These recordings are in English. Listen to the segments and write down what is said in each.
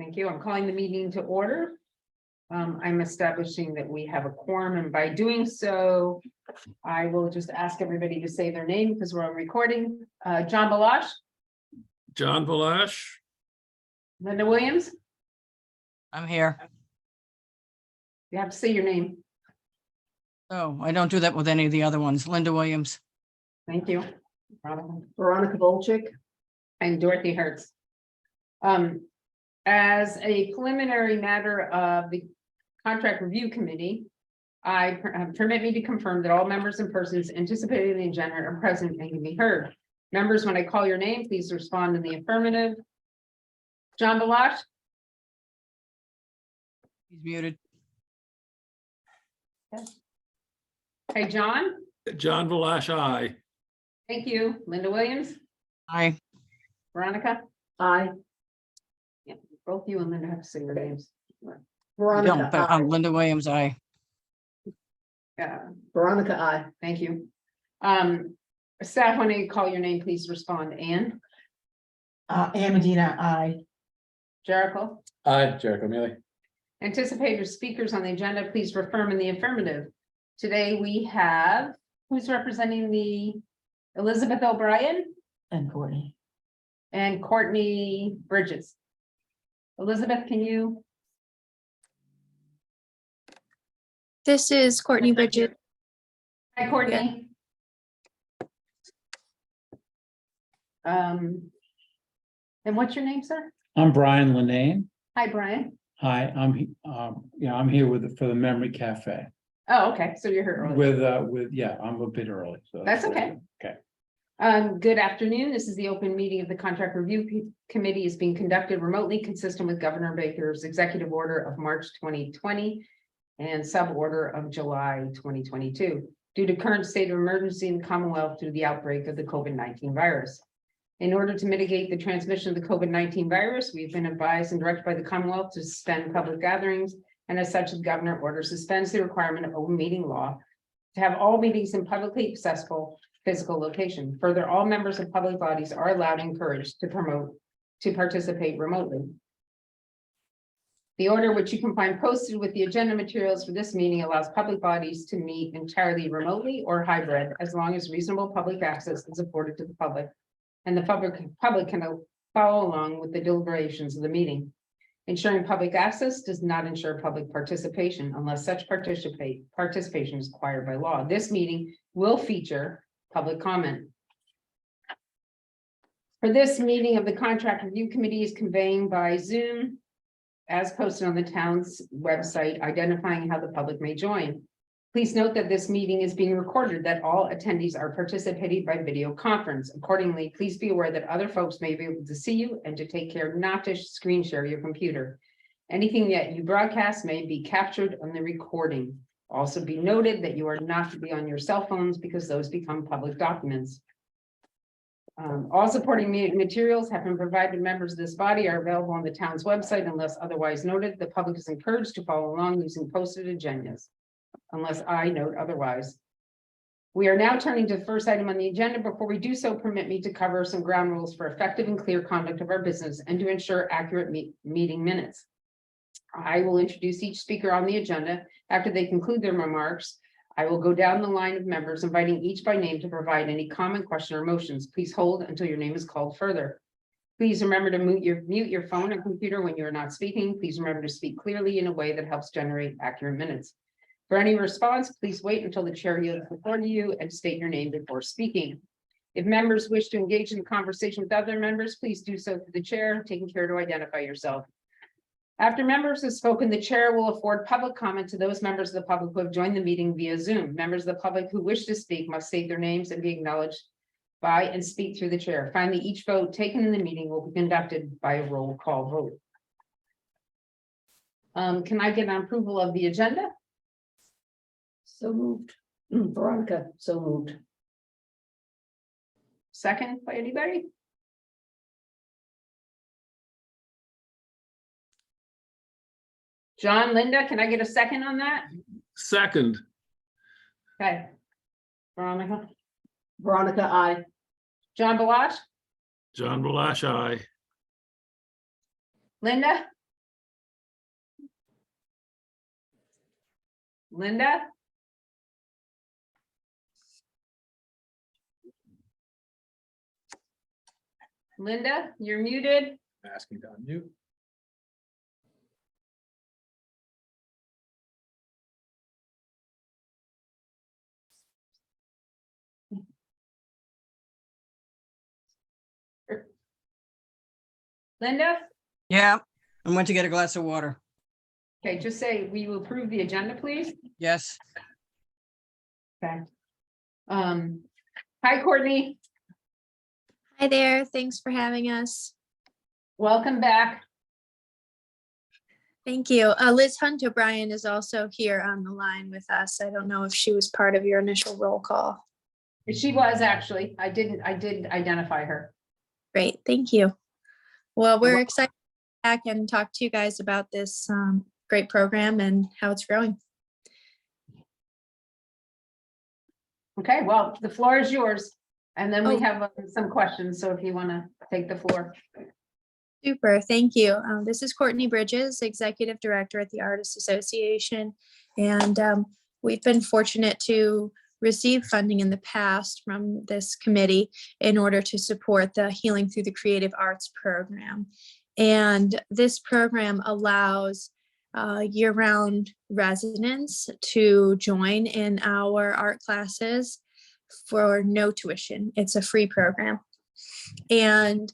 Thank you. I'm calling the meeting to order. I'm establishing that we have a quorum, and by doing so, I will just ask everybody to say their name because we're on recording. John Balash, John Balash. Linda Williams. I'm here. You have to say your name. Oh, I don't do that with any of the other ones. Linda Williams. Thank you. Veronica Volchik. And Dorothy Hertz. As a preliminary matter of the contract review committee, permit me to confirm that all members and persons anticipated in the agenda are present and can be heard. Members, when I call your name, please respond in the affirmative. John Balash. He's muted. Hey, John. John Balash, aye. Thank you. Linda Williams. Aye. Veronica. Aye. Yeah, both you and Linda have to say your names. I Veronica. don't, but Aye. Linda Williams, aye. Veronica. Aye. Thank you. Staff, when I call your name, please respond. Ann. Ann Medina. Aye. Jericho. Aye, Jericho Mealy. Anticipated speakers on the agenda, please affirm in the affirmative. Today we have, who's representing the Elizabeth O'Brien And Courtney. and Courtney Bridges. Elizabeth, can you? This is Courtney Bridges. Hi, Courtney. And what's your name, sir? I'm Brian Linane. Hi, Brian. Hi, I'm here for the Memory Cafe Oh, okay, so you're here early. yeah, I'm a bit early, so. That's okay. Okay. Good afternoon. This is the open meeting of the Contract Review Committee is being conducted remotely, consistent with Governor Baker's executive order of March 2020 and sub order of July 2022, due to current state of emergency in the Commonwealth due to the outbreak of the COVID-19 virus. In order to mitigate the transmission of the COVID-19 virus, we've been advised and directed by the Commonwealth to suspend public gatherings, and as such, the governor order suspends the requirement of open meeting law to have all meetings in publicly accessible physical location. Further, all members of public bodies are allowed and encouraged to participate remotely. The order, which you can find posted with the agenda materials for this meeting, allows public bodies to meet entirely remotely or hybrid, as long as reasonable public access is afforded to the public, and the public can follow along with the deliberations of the meeting. Ensuring public access does not ensure public participation unless such participation is required by law. This meeting will feature public comment. For this meeting of the Contract Review Committee is conveying by Zoom as posted on the town's website, identifying how the public may join. Please note that this meeting is being recorded, that all attendees are participating by video conference. Accordingly, please be aware that other folks may be able to see you and to take care not to screen share your computer. Anything that you broadcast may be captured on the recording. Also be noted that you are not to be on your cell phones because those become public documents. All supporting materials have been provided to members of this body are available on the town's website unless otherwise noted. The public is encouraged to follow along using posted agendas, unless I note otherwise. We are now turning to the first item on the agenda. Before we do so, permit me to cover some ground rules for effective and clear conduct of our business and to ensure accurate meeting minutes. I will introduce each speaker on the agenda. After they conclude their remarks, I will go down the line of members, inviting each by name to provide any comment, question, or motions. Please hold until your name is called further. Please remember to mute your phone and computer when you are not speaking. Please remember to speak clearly in a way that helps generate accurate minutes. For any response, please wait until the chair yields the floor to you and state your name before speaking. If members wish to engage in conversation with other members, please do so through the chair, taking care to identify yourself. After members have spoken, the chair will afford public comment to those members of the public who have joined the meeting via Zoom. Members of the public who wish to speak must state their names and be acknowledged by and speak through the chair. Finally, each vote taken in the meeting will be conducted by a roll call vote. Can I get an approval of the agenda? So moved. Veronica. So moved. Second by anybody? John, Linda, can I get a second on that? Second. Okay. Veronica, Veronica. Aye. John Balash, John Balash, aye. Linda, Linda? Linda, you're muted. Asking to unmute. Linda? Yeah, I went to get a glass of water. Okay, just say, will you approve the agenda, please? Yes, Okay. Hi, Courtney. Hi there. Thanks for having us. Welcome back. Thank you. Liz Hunt O'Brien is also here on the line with us. I don't know if she was part of your initial roll call. She was actually, I did identify her. Great, thank you. Well, we're excited to be back and talk to you guys about this great program and how it's growing. Okay, well, the floor is yours. And then we Oh. have some questions, so if you want to take the floor. Super, thank you. This is Courtney Bridges, Executive Director at the Artists Association. And we've been fortunate to receive funding in the past from this committee in order to support the Healing Through the Creative Arts program. And this program allows year-round residents to join in our art classes for no tuition. It's a free program. And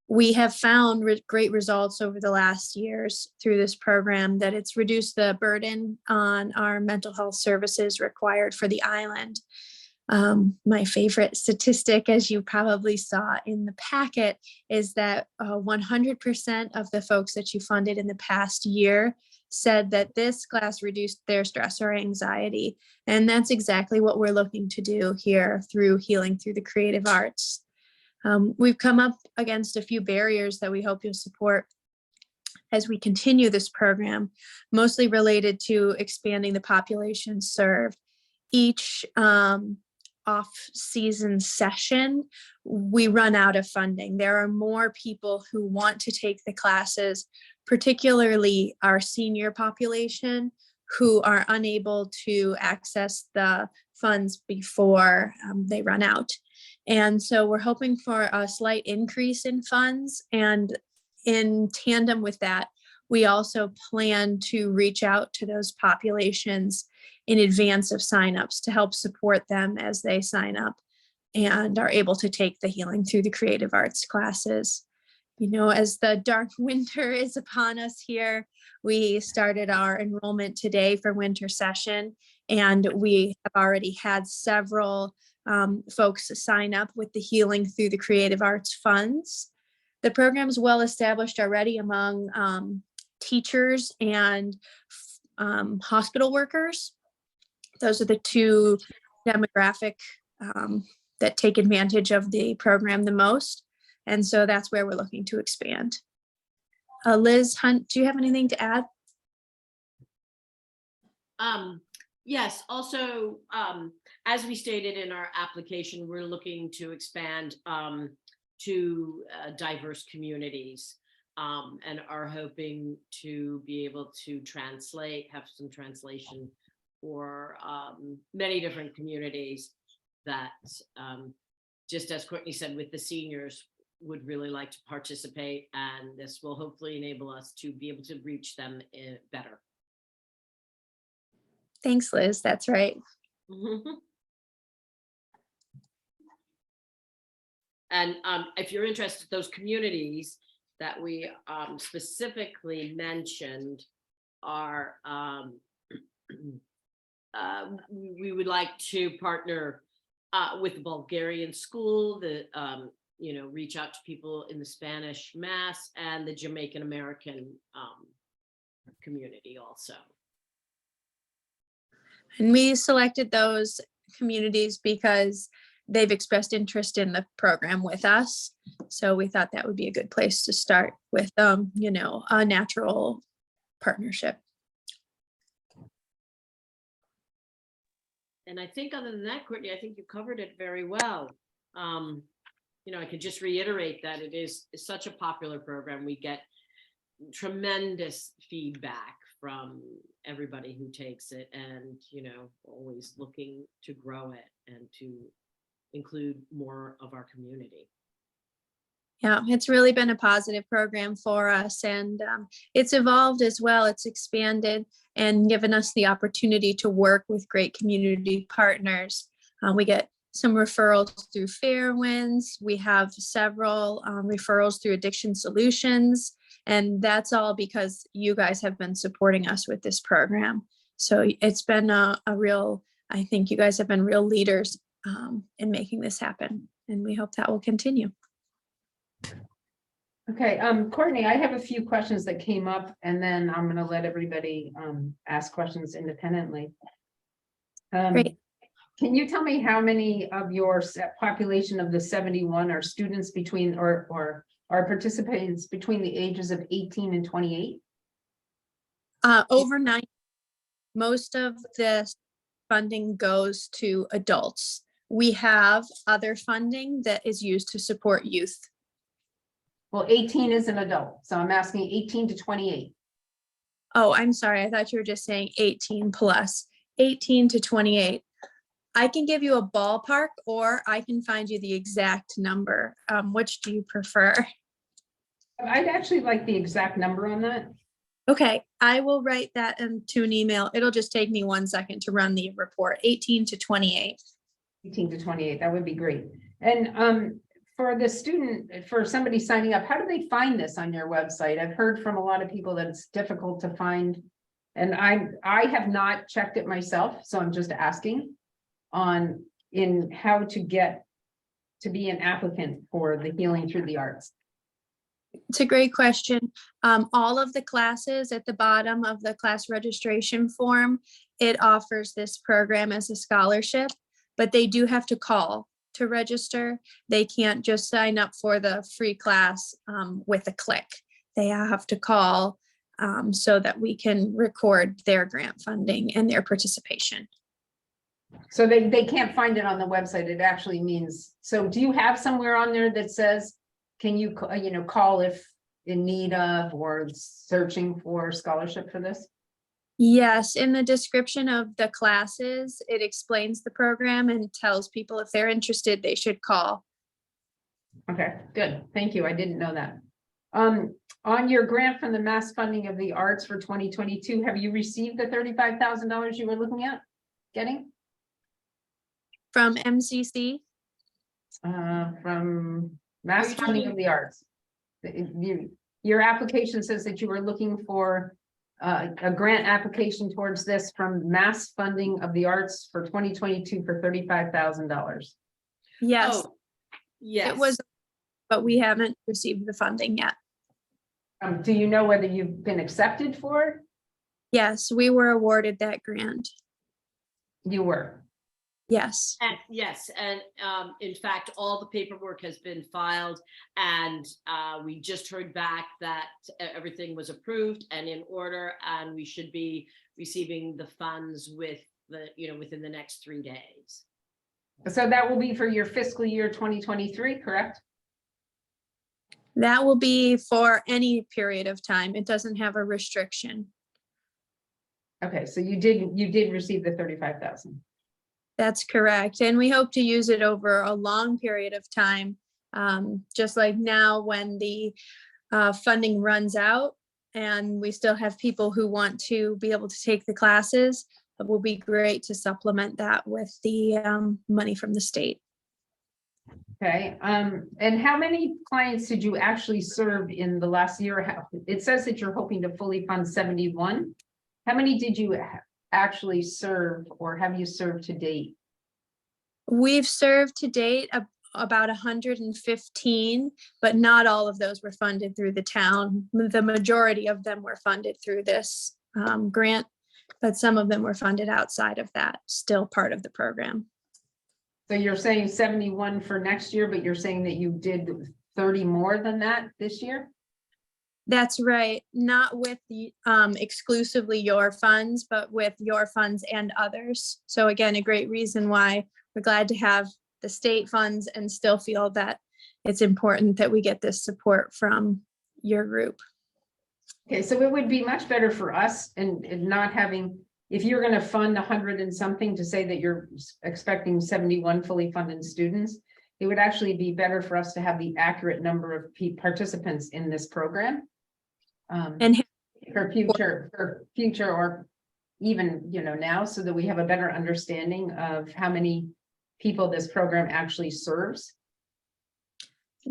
we have found great results over the last years through this program, that it's reduced the burden on our mental health services required for the island. My favorite statistic, as you probably saw in the packet, is that 100% of the folks that you funded in the past year said that this class reduced their stress or anxiety. And that's exactly what we're looking to do here through Healing Through the Creative Arts. We've come up against a few barriers that we hope you'll support as we continue this program, mostly related to expanding the population served. Each off-season session, we run out of funding. There are more people who want to take the classes, particularly our senior population, who are unable to access the funds before they run out. And so we're hoping for a slight increase in funds. And in tandem with that, we also plan to reach out to those populations in advance of signups to help support them as they sign up and are able to take the Healing Through the Creative Arts classes. You know, as the dark winter is upon us here, we started our enrollment today for winter session, and we have already had several folks sign up with the Healing Through the Creative Arts funds. The program is well established already among teachers and hospital workers. Those are the two demographic that take advantage of the program the most. And so that's where we're looking to expand. Liz Hunt, do you have anything to add? Yes, also, as we stated in our application, we're looking to expand to diverse communities and are hoping to be able to have some translation for many different communities that, just as Courtney said, with the seniors, would really like to participate, and this will hopefully enable us to be able to reach them better. Thanks, Liz. That's right. And if you're interested, those communities that we specifically mentioned are, we would like to partner with the Bulgarian school, reach out to people in the Spanish Mass and the Jamaican American community also. And we selected those communities because they've expressed interest in the program with us. So we thought that would be a good place to start with, a natural partnership. And I think other than that, Courtney, I think you covered it very well. I could just reiterate that it is such a popular program. We get tremendous feedback from everybody who takes it, and, always looking to grow it and to include more of our community. Yeah, it's really been a positive program for us, and it's evolved as well. It's expanded and given us the opportunity to work with great community partners. We get some referrals through Fairwinds. We have several referrals through Addiction Solutions, and that's all because you guys have been supporting us with this program. So it's been a real, I think you guys have been real leaders in making this happen, and we hope that will continue. Okay, Courtney, I have a few questions that came up, and then I'm gonna let everybody ask questions independently. Great. Can you tell me how many of your population of the 71 are students between or are participants between the ages of 18 and 28? Over 90, most of this funding goes to adults. We have other funding that is used to support youth. Well, 18 is an adult, so I'm asking 18 to 28. Oh, I'm sorry. I thought you were just saying 18 plus. 18 to 28. I can give you a ballpark, or I can find you the exact number. Which do you prefer? I'd actually like the exact number on that. Okay, I will write that into an email. It'll just take me 1 second to run the report. 18 to 28. 18 to 28, that would be great. And for the student, for somebody signing up, how do they find this on your website? I've heard from a lot of people that it's difficult to find. And I have not checked it myself, so I'm just asking in how to get to be an applicant for the Healing Through the Arts. It's a great question. All of the classes at the bottom of the class registration form, it offers this program as a scholarship, but they do have to call to register. They can't just sign up for the free class with a click. They have to call so that we can record their grant funding and their participation. So they can't find it on the website. It actually means, so do you have somewhere on there that says, can you, call if in need of or searching for scholarship for this? Yes, in the description of the classes, it explains the program and tells people if they're interested, they should call. Okay, good. Thank you. I didn't know that. On your grant from the Mass Funding of the Arts for 2022, have you received the $35,000 you were looking at getting? From MCC? From Mass Are you Funding talking- of the Arts. Your application says that you were looking for a grant application towards this from Mass Funding of the Arts for 2022 for $35,000. Yes, Oh, yes. it was, but we haven't received the funding yet. Do you know whether you've been accepted for it? Yes, we were awarded that grant. You were. Yes. And yes, and in fact, all the paperwork has been filed, and we just heard back that everything was approved and in order, and we should be receiving the funds within the next 3 days. So that will be for your fiscal year 2023, correct? That will be for any period of time. It doesn't have a restriction. Okay, so you did receive the 35,000. That's correct. And we hope to use it over a long period of time. Just like now when the funding runs out and we still have people who want to be able to take the classes, it will be great to supplement that with the money from the state. Okay, and how many clients did you actually serve in the last year? It says that you're hoping to fully fund 71. How many did you actually serve, or have you served to date? We've served to date about 115, but not all of those were funded through the town. The majority of them were funded through this grant, but some of them were funded outside of that, still part of the program. So you're saying 71 for next year, but you're saying that you did 30 more than that this year? That's right. Not with the exclusively your funds, but with your funds and others. So again, a great reason why we're glad to have the state funds and still feel that it's important that we get this support from your group. Okay, so it would be much better for us and not having, if you're gonna fund 100 and something to say that you're expecting 71 fully funded students, it would actually be better for us to have the accurate number of participants in this program. And For future or even, now, so that we have a better understanding of how many people this program actually serves.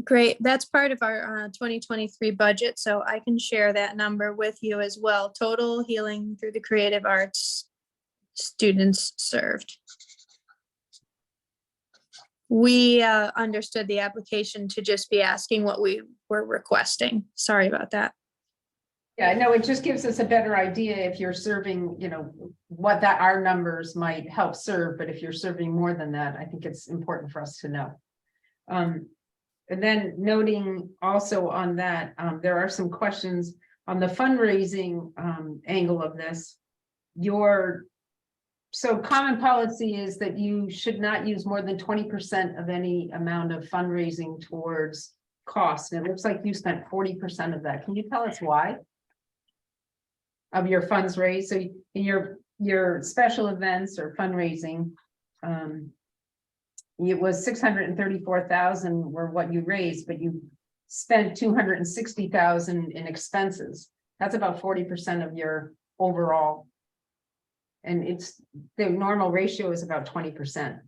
great, that's part of our 2023 budget, so I can share that number with you as well. Total healing through the creative arts students served. We understood the application to just be asking what we were requesting. Sorry about that. Yeah, no, it just gives us a better idea if you're serving, what our numbers might help serve, but if you're serving more than that, I think it's important for us to know. And then noting also on that, there are some questions on the fundraising angle of this. So common policy is that you should not use more than 20% of any amount of fundraising towards costs. And it looks like you spent 40% of that. Can you tell us why? Of your funds raised, so in your special events or fundraising, it was 634,000 were what you raised, but you spent 260,000 in expenses. That's about 40% of your overall. And the normal ratio is about 20%.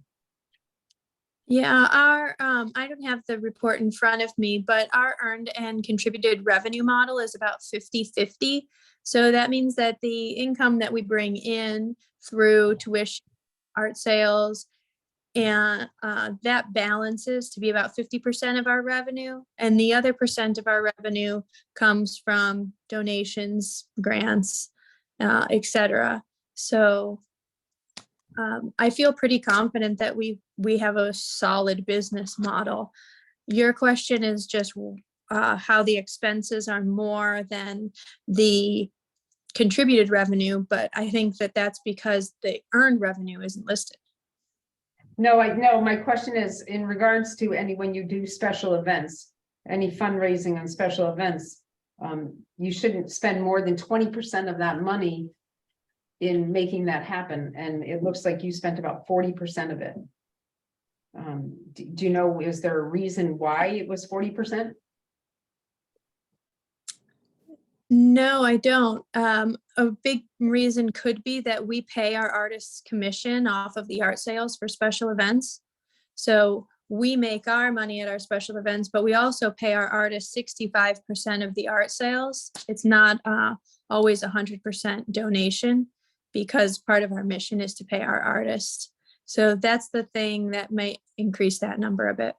Yeah, I don't have the report in front of me, but our earned and contributed revenue model is about 50-50. So that means that the income that we bring in through tuition, art sales, and that balances to be about 50% of our revenue. And the other percent of our revenue comes from donations, grants, etc. So I feel pretty confident that we have a solid business model. Your question is just how the expenses are more than the contributed revenue, but I think that that's because the earned revenue isn't listed. No, my question is in regards to when you do special events, any fundraising on special events, you shouldn't spend more than 20% of that money in making that happen. And it looks like you spent about 40% of it. Do you know, is there a reason why it was 40%? No, I don't. A big reason could be that we pay our artists commission off of the art sales for special events. So we make our money at our special events, but we also pay our artists 65% of the art sales. It's not always 100% donation because part of our mission is to pay our artists. So that's the thing that might increase that number a bit.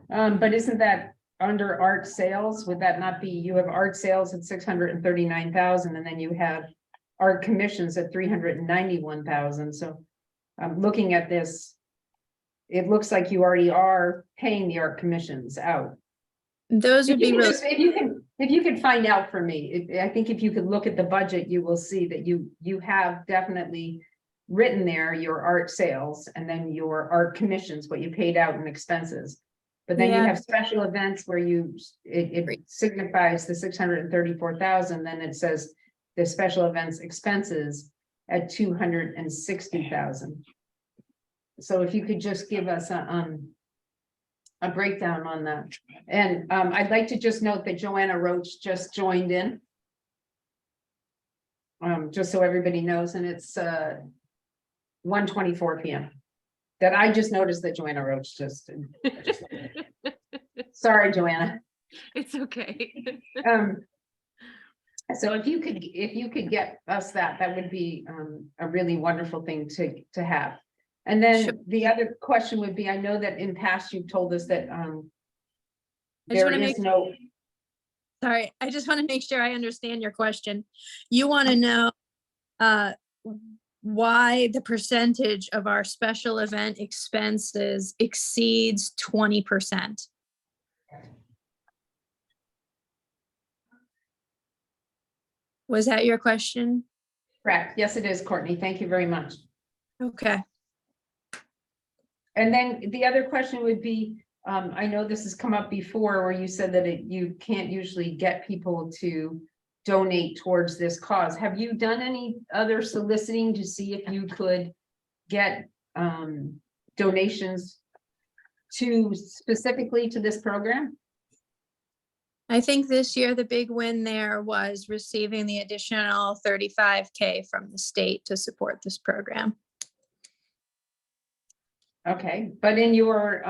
But isn't that under art sales? Would that not be, you have art sales at 639,000 and then you have art commissions at 391,000. So looking at this, it looks like you already are paying the art commissions out. Those would be really, If you could find out for me, I think if you could look at the budget, you will see that you have definitely written there your art sales and then your art commissions, what you paid out in expenses. But then you Yeah. have special events where it signifies the 634,000, then it says the special events expenses at 260,000. So if you could just give us a breakdown on that. And I'd like to just note that Joanna Roach just joined in. Just so everybody knows, and it's 1:24 p.m. That I just noticed that Joanna Roach just sorry, Joanna. It's okay. So if you could get us that would be a really wonderful thing to have. And then Sure. the other question would be, I know that in past you've told us that just there wanna is no. sorry, I just want to make sure I understand your question. You want to know why the percentage of our special event expenses exceeds 20%. Was that your question? Correct. Yes, it is, Courtney. Thank you very much. Okay. And then the other question would be, I know this has come up before where you said that you can't usually get people to donate towards this cause. Have you done any other soliciting to see if you could get donations specifically to this program? I think this year the big win there was receiving the additional 35K from the state to support this program. Okay, but in your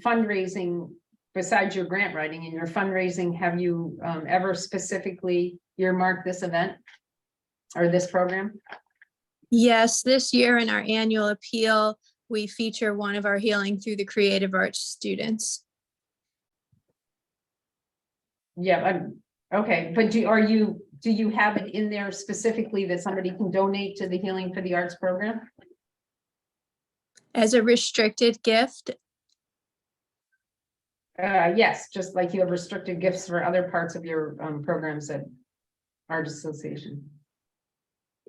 fundraising, besides your grant writing, in your fundraising, have you ever specifically earmarked this event or this program? Yes, this year in our annual appeal, we feature one of our Healing Through the Creative Arts students. Yeah, okay, but do you have it in there specifically that somebody can donate to the Healing for the Arts program? As a restricted gift, Yes, just like you have restricted gifts for other parts of your programs at Art Association.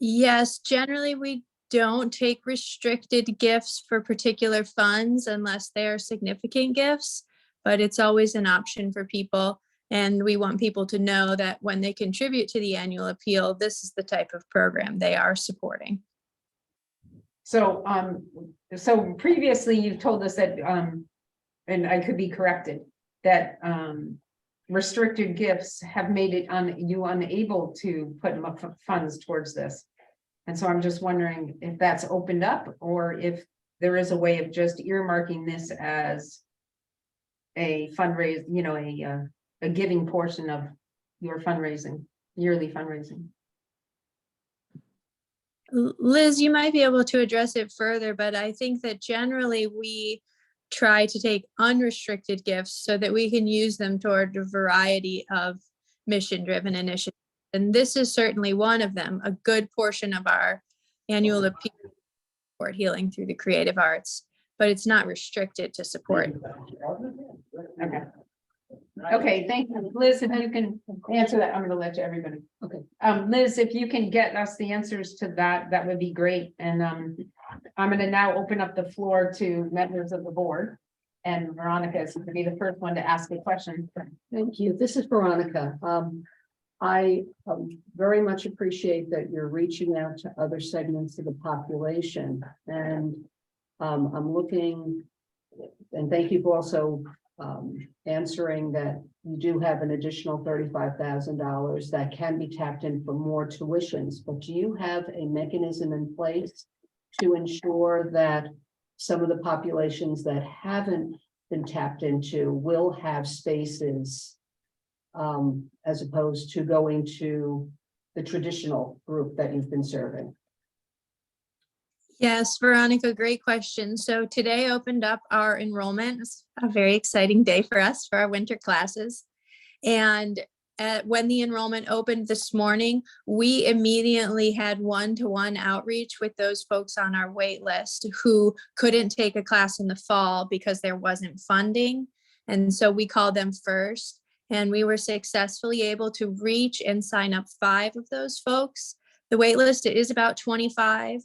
yes, generally we don't take restricted gifts for particular funds unless they are significant gifts, but it's always an option for people. And we want people to know that when they contribute to the annual appeal, this is the type of program they are supporting. So, so previously you've told us that, and I could be corrected, that, restricted gifts have made it you unable to put funds towards this. And so I'm just wondering if that's opened up or if there is a way of just earmarking this as a fundraise, you know, a giving portion of your fundraising, yearly fundraising. Liz, you might be able to address it further, but I think that generally we try to take unrestricted gifts so that we can use them toward a variety of mission-driven initiatives. And this is certainly one of them, a good portion of our annual appeal toward Healing Through the Creative Arts, but it's not restricted to support. Okay. Okay, thank you. Liz, if you can answer that, I'm gonna let everybody. Okay. Liz, if you can get us the answers to that, that would be great. And I'm gonna now open up the floor to members of the board. And Veronica is gonna be the first one to ask a question. Thank you. This is Veronica. I very much appreciate that you're reaching out to other segments of the population. And I'm looking, and thank you for also answering that you do have an additional $35,000 that can be tapped in for more tuitions. But do you have a mechanism in place to ensure that some of the populations that haven't been tapped into will have spaces as opposed to going to the traditional group that you've been serving? Yes, Veronica, great question. So today opened up our enrollment. It's a very exciting day for us for our winter classes. And when the enrollment opened this morning, we immediately had one-to-one outreach with those folks on our wait list who couldn't take a class in the fall because there wasn't funding. And so we called them first, and we were successfully able to reach and sign up 5 of those folks. The wait list is about 25.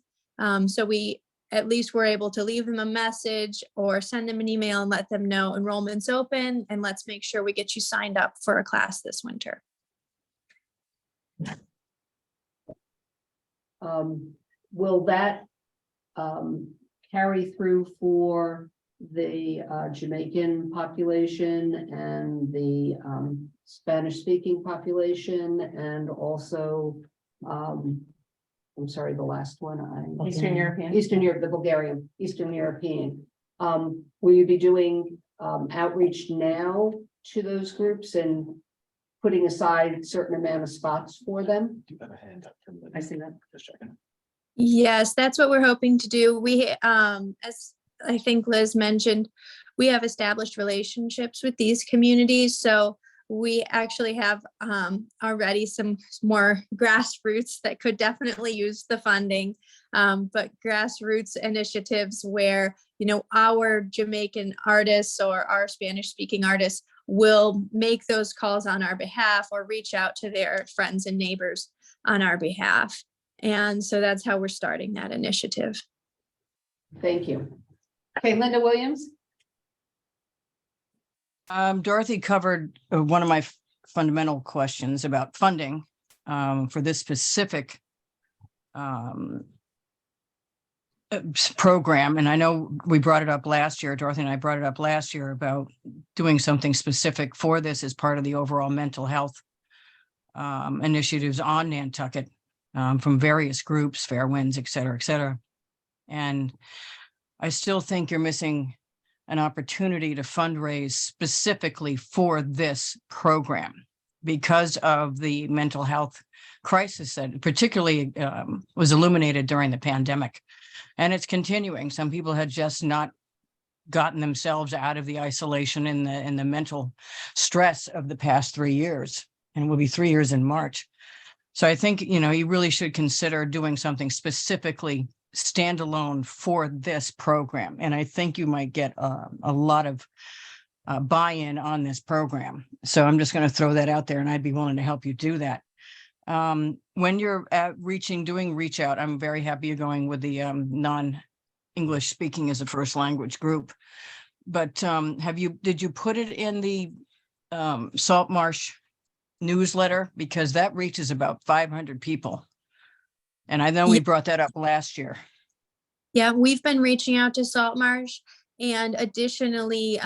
So we at least were able to leave them a message or send them an email and let them know enrollment's open and let's make sure we get you signed up for a class this winter. Will that carry through for the Jamaican population and the Spanish-speaking population, and also I'm sorry, the last one. Eastern European. Eastern Europe, the Bulgarian, Eastern European. Will you be doing outreach now to those groups and putting aside a certain amount of spots for them? I see that. Yes, that's what we're hoping to do. We, as I think Liz mentioned, we have established relationships with these communities. So we actually have already some more grassroots that could definitely use the funding, but grassroots initiatives where, you know, our Jamaican artists or our Spanish speaking artists will make those calls on our behalf or reach out to their friends and neighbors on our behalf. And so that's how we're starting that initiative. Thank you. Okay, Linda Williams. Dorothy covered one of my fundamental questions about funding for this specific program. And I know we brought it up last year, Dorothy and I brought it up last year about doing something specific for this as part of the overall mental health initiatives on Nantucket from various groups, Fair Winds, et cetera, et cetera. And I still think you're missing an opportunity to fundraise specifically for this program because of the mental health crisis that particularly was illuminated during the pandemic. And it's continuing. Some people had just not gotten themselves out of the isolation and the mental stress of the past 3 years. And it will be 3 years in March. So I think, you really should consider doing something specifically standalone for this program. And I think you might get a lot of buy-in on this program. So I'm just going to throw that out there, and I'd be willing to help you do that. When you're doing reach out, I'm very happy you're going with the non-English speaking as a first language group. But did you put it in the Salt Marsh newsletter? Because that reaches about 500 people. And I know we brought that up last year. Yeah, we've been reaching out to Saltmarsh, and additionally,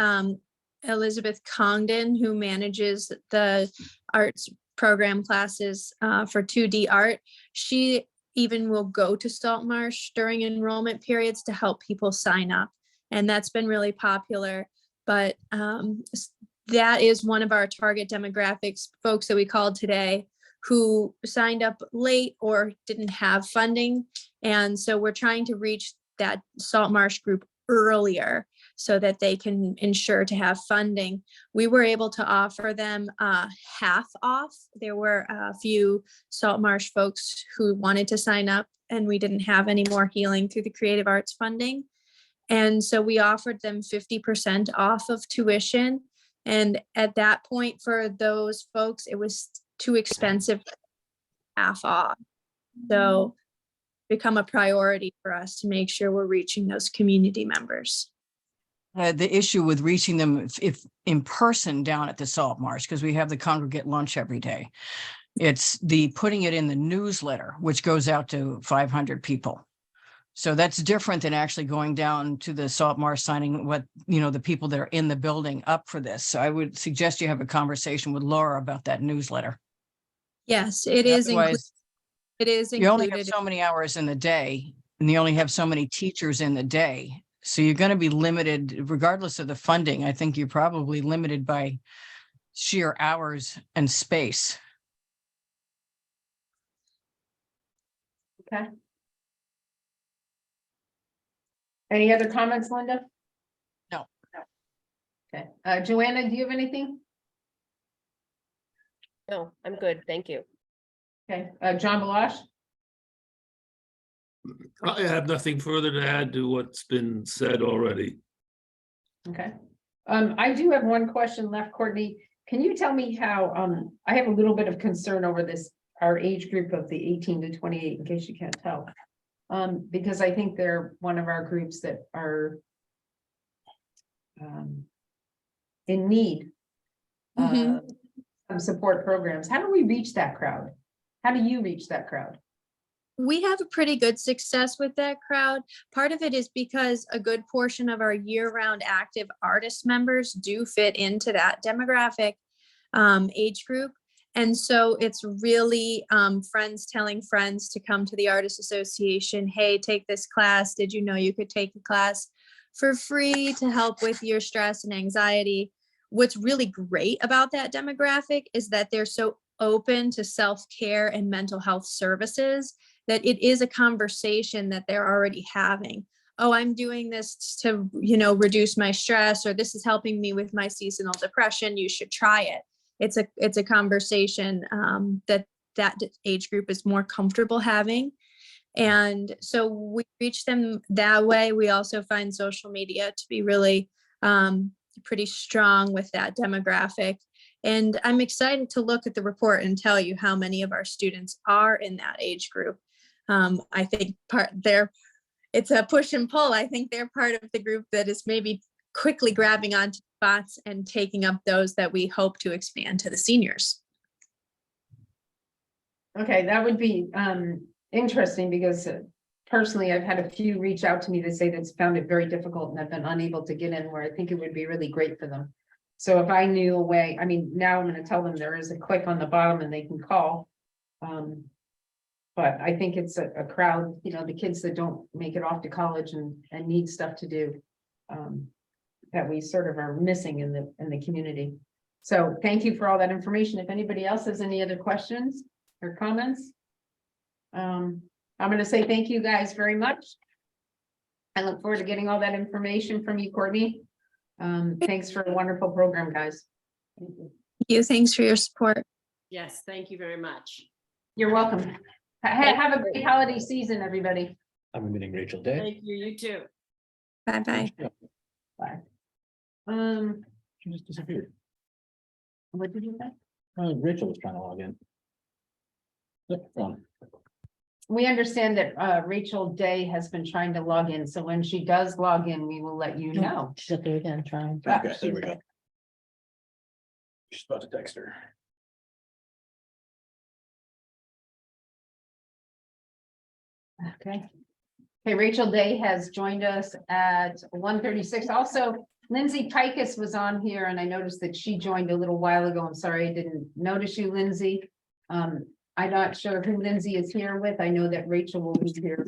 Elizabeth Congdon, who manages the arts program classes for 2D art, she even will go to Saltmarsh during enrollment periods to help people sign up. And that's been really popular. But that is one of our target demographics, folks that we called today who signed up late or didn't have funding. And so we're trying to reach that Saltmarsh group earlier so that they can ensure to have funding. We were able to offer them half off. There were a few Saltmarsh folks who wanted to sign up, and we didn't have any more healing through the creative arts funding. And so we offered them 50% off of tuition. And at that point, for those folks, it was too expensive, half off. So become a priority for us to make sure we're reaching those community members. The issue with reaching them if in person down at the Salt Marsh, because we have the congregate lunch every day, it's the putting it in the newsletter, which goes out to 500 people. So that's different than actually going down to the Salt Marsh, signing the people that are in the building up for this. So I would suggest you have a conversation with Laura about that newsletter. Yes, it is included. It is You only have included. so many hours in the day, and you only have so many teachers in the day. So you're going to be limited, regardless of the funding. I think you're probably limited by sheer hours and space. Okay. Any other comments, Linda? No. Okay, Joanna, do you have anything? No, I'm good. Thank you. Okay, John Balash? I have nothing further to add to what's been said already. Okay. I do have one question left, Courtney. Can you tell me how, I have a little bit of concern over this, our age group of the 18 to 28, in case you can't tell. Because I think they're one of our groups that are in need of support programs. How do we reach that crowd? How do you reach that crowd? We have a pretty good success with that crowd. Part of it is because a good portion of our year-round active artist members do fit into that demographic age group. And so it's really friends telling friends to come to the Artists Association. Hey, take this class. Did you know you could take a class for free to help with your stress and anxiety? What's really great about that demographic is that they're so open to self-care and mental health services that it is a conversation that they're already having. Oh, I'm doing this to, reduce my stress, or this is helping me with my seasonal depression. You should try it. It's a conversation that age group is more comfortable having. And so we reach them that way. We also find social media to be really pretty strong with that demographic. And I'm excited to look at the report and tell you how many of our students are in that age group. I think it's a push and pull. I think they're part of the group that is maybe quickly grabbing onto spots and taking up those that we hope to expand to the seniors. Okay, that would be interesting because personally, I've had a few reach out to me to say that's found it very difficult and have been unable to get in, where I think it would be really great for them. So if I knew a way, I mean, now I'm gonna tell them there is a click on the bottom and they can call. But I think it's a crowd, you know, the kids that don't make it off to college and need stuff to do. That we sort of are missing in the community. So thank you for all that information. If anybody else has any other questions or comments. I'm gonna say thank you guys very much. I look forward to getting all that information from you, Courtney. Thanks for a wonderful program, guys. Thank you. Thanks for your support. Yes, thank you very much. You're welcome. Have a great holiday season, everybody. I'm meeting Rachel Day. Thank you, you too. Bye-bye. Bye. She just disappeared. What did you say? Rachel was trying to log in. Yep, gone. We understand that Rachel Day has been trying to log in, so when she does log in, we will let you know. She's up there again, trying. Okay, there we go. She's about to text her. Okay. Okay, Rachel Day has joined us at 1:36. Also, Lindsay Pikus was on here and I noticed that she joined a little while ago. I'm sorry, I didn't notice you, Lindsay. I'm not sure who Lindsay is here with. I know that Rachel will be here.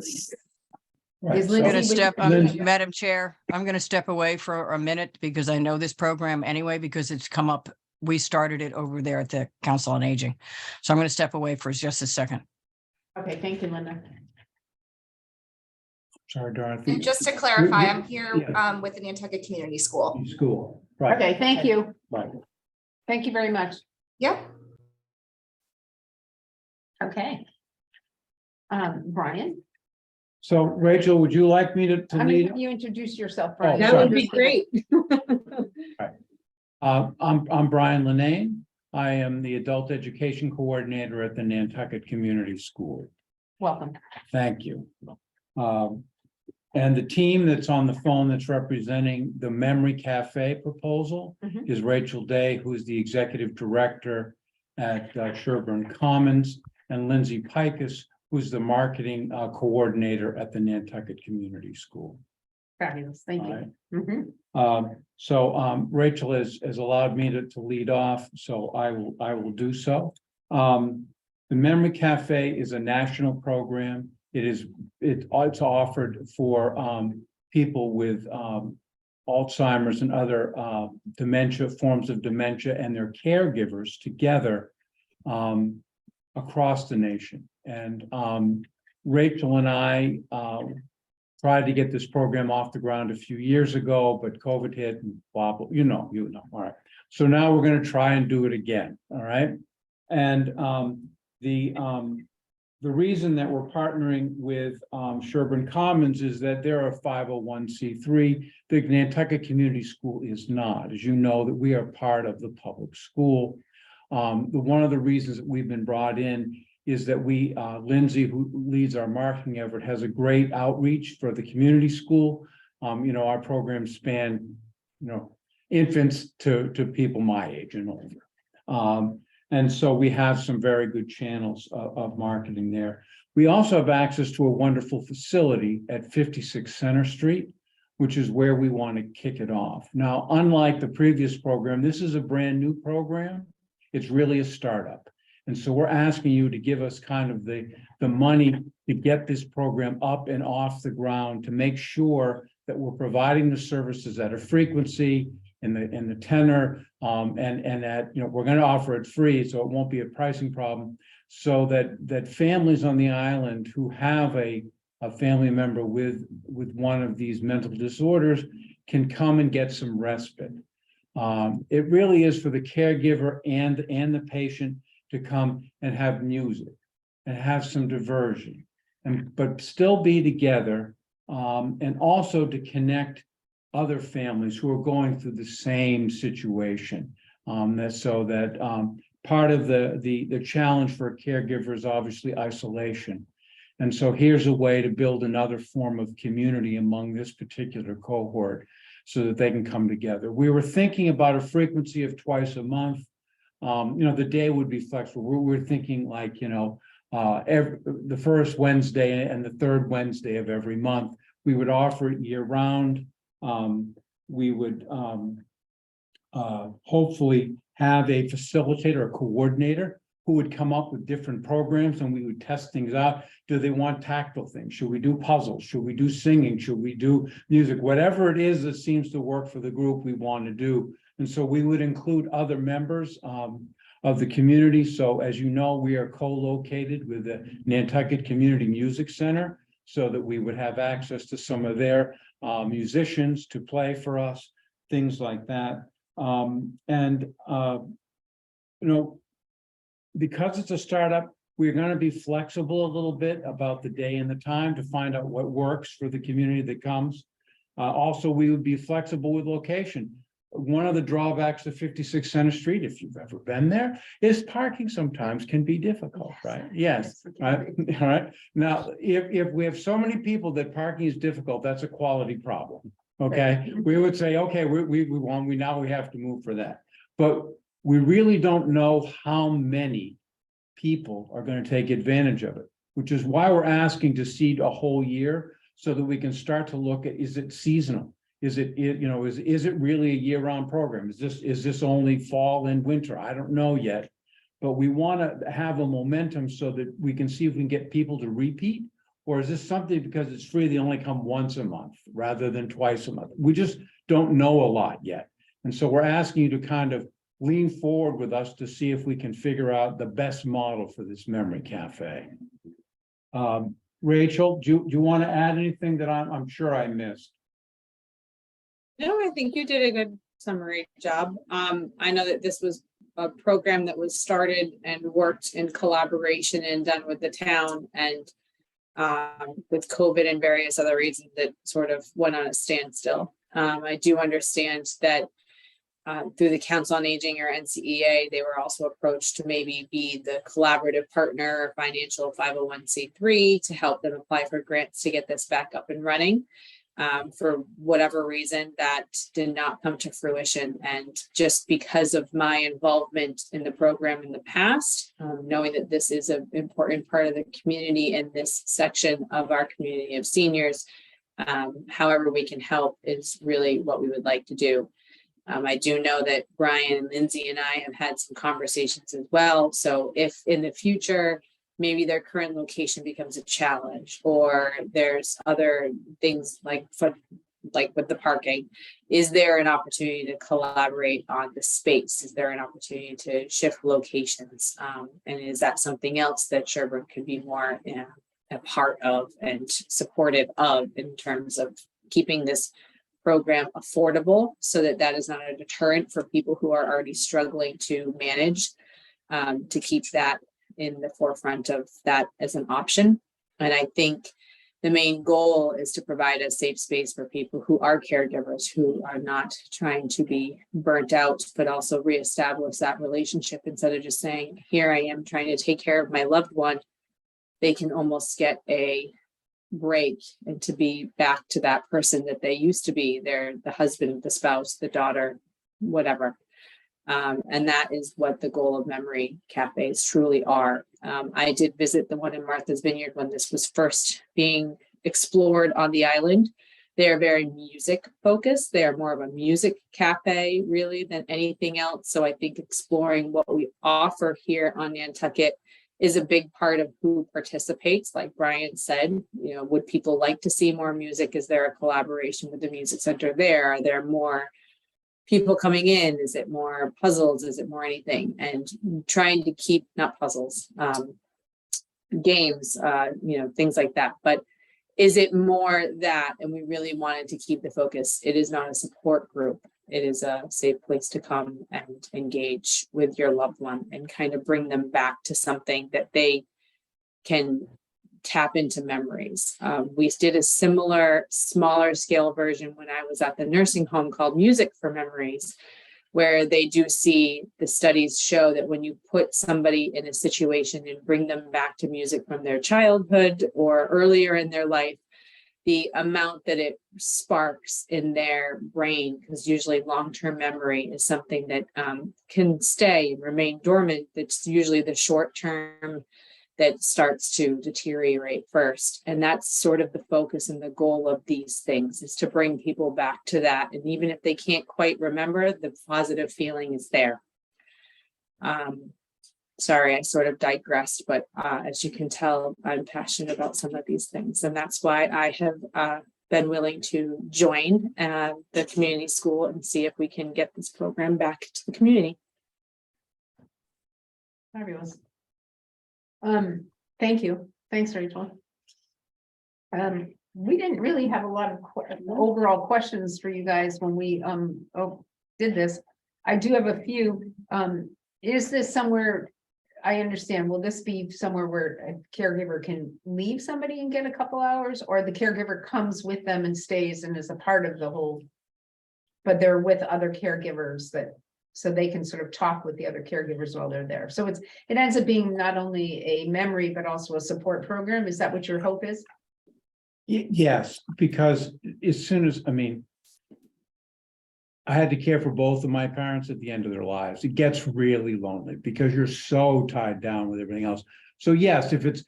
Right, Is so- I'm gonna Lindsay with- step, Lindsay- Madam Chair, I'm gonna step away for a minute because I know this program anyway, because it's come up. We started it over there at the Council on Aging. So I'm gonna step away for just a second. Okay, thank you, Linda. Sorry, Dorothy. And just to clarify, we- I'm here yeah. with the Nantucket Community School. School, right, Okay, thank you. right. Thank you very much. Yep. Okay. Brian, So Rachel, would you like me to I'm gonna lead? have you introduce yourself. Brian. That would be great. I'm Brian Linane. I am the Adult Education Coordinator at the Nantucket Community School. Welcome. Thank you. And the team that's on the phone that's representing the Memory Cafe proposal Mhm. is Rachel Day, who is the Executive Director at Sherburne Commons, and Lindsay Pikus, who's the Marketing Coordinator at the Nantucket Community School. Fabulous, thank All you. right. Mhm. So Rachel has allowed me to lead off, so I will do so. The Memory Cafe is a national program. It's offered for people with Alzheimer's and other dementia, forms of dementia, and their caregivers together across the nation. And Rachel and I tried to get this program off the ground a few years ago, but COVID hit and blah, blah, you know, all right. So now we're gonna try and do it again, all right? And the reason that we're partnering with Sherburne Commons is that they're a 501c3. The Nantucket Community School is not. As you know, that we are part of the public school. One of the reasons that we've been brought in is that Lindsay, who leads our marketing effort, has a great outreach for the community school. Our programs span, infants to people my age and older. And so we have some very good channels of marketing there. We also have access to a wonderful facility at 56 Center Street, which is where we want to kick it off. Now, unlike the previous program, this is a brand new program. It's really a startup. And so we're asking you to give us kind of the money to get this program up and off the ground, to make sure that we're providing the services at a frequency and the tenor, and that, we're going to offer it free, so it won't be a pricing problem, so that families on the island who have a family member with one of these mental disorders can come and get some respite. It really is for the caregiver and the patient to come and have music and have some diversion, but still be together, and also to connect other families who are going through the same situation. Part of the challenge for a caregiver is obviously isolation. And so here's a way to build another form of community among this particular cohort. so that they can come together. We were thinking about a frequency of twice a month. The day would be flexible. We're thinking like, the first Wednesday and the third Wednesday of every month. We would offer it year round. We would hopefully have a facilitator, a coordinator, who would come up with different programs, and we would test things out. Do they want tactile things? Should we do puzzles? Should we do singing? Should we do music? Whatever it is that seems to work for the group, we want to do. And so we would include other members of the community. So as you know, we are co-located with the Nantucket Community Music Center, so that we would have access to some of their musicians to play for us, things like that. Because it's a startup, we're going to be flexible a little bit about the day and the time to find out what works for the community that comes. Also, we would be flexible with location. One of the drawbacks of 56 Center Street, if you've ever been there, is parking sometimes can be difficult, right? Yes, right. All right. Now, if we have so many people that parking is difficult, that's a quality problem. Okay, we would say, okay, now we have to move for that. But we really don't know how many people are going to take advantage of it, which is why we're asking to seed a whole year, so that we can start to look at, is it seasonal? Is it really a year-round program? Is this only fall and winter? I don't know yet, but we want to have a momentum so that we can see if we can get people to repeat, or is this something because it's free, they only come once a month rather than twice a month? We just don't know a lot yet. And so we're asking you to kind of lean forward with us to see if we can figure out the best model for this memory cafe. Rachel, do you want to add anything that I'm sure I missed? No, I think you did a good summary job. I know that this was a program that was started and worked in collaboration and done with the town, and with COVID and various other reasons that sort of went on a standstill. I do understand that through the Council on Aging or NCEA, they were also approached to maybe be the collaborative partner or financial 501c3 to help them apply for grants to get this back up and running. For whatever reason, that did not come to fruition. And just because of my involvement in the program in the past, knowing that this is an important part of the community in this section of our community of seniors, however we can help is really what we would like to do. I do know that Brian, Lindsay, and I have had some conversations as well. So if in the future, maybe their current location becomes a challenge, or there's other things like with the parking, is there an opportunity to collaborate on the space? Is there an opportunity to shift locations? And is that something else that Sherburne could be more a part of and supportive of in terms of keeping this program affordable, so that that is not a deterrent for people who are already struggling to manage, to keep that in the forefront of that as an option. And I think the main goal is to provide a safe space for people who are caregivers, who are not trying to be burnt out, but also reestablish that relationship instead of just saying, here I am trying to take care of my loved one. They can almost get a break and to be back to that person that they used to be. They're the husband, the spouse, the daughter, whatever. And that is what the goal of memory cafes truly are. I did visit the one in Martha's Vineyard when this was first being explored on the island. They are very music focused. They are more of a music cafe really than anything else. So I think exploring what we offer here on Nantucket is a big part of who participates. Like Brian said, would people like to see more music? Is there a collaboration with the music center there? Are there more people coming in? Is it more puzzles? Is it more anything? And trying to keep, not puzzles, games, things like that. But is it more that, and we really wanted to keep the focus, it is not a support group. It is a safe place to come and engage with your loved one and kind of bring them back to something that they can tap into memories. We did a similar, smaller scale version when I was at the nursing home called Music for Memories, where they do see, the studies show that when you put somebody in a situation and bring them back to music from their childhood or earlier in their life, the amount that it sparks in their brain, because usually long-term memory is something that can stay and remain dormant. That's usually the short term that starts to deteriorate first. And that's sort of the focus and the goal of these things, is to bring people back to that. And even if they can't quite remember, the positive feeling is there. Sorry, I sort of digressed, but as you can tell, I'm passionate about some of these things. And that's why I have been willing to join the community school and see if we can get this program back to the community. Fabulous. Thank you. Thanks, Rachel. We didn't really have a lot of overall questions for you guys when we did this. I do have a few. Is this somewhere, I understand, will this be somewhere where a caregiver can leave somebody and get a couple hours, or the caregiver comes with them and stays and is a part of the whole, but they're with other caregivers that, so they can sort of talk with the other caregivers while they're there. So it ends up being not only a memory, but also a support program. Is that what your hope is? Yes, because as soon as, I mean, I had to care for both of my parents at the end of their lives. It gets really lonely because you're so tied down with everything else. So yes, if at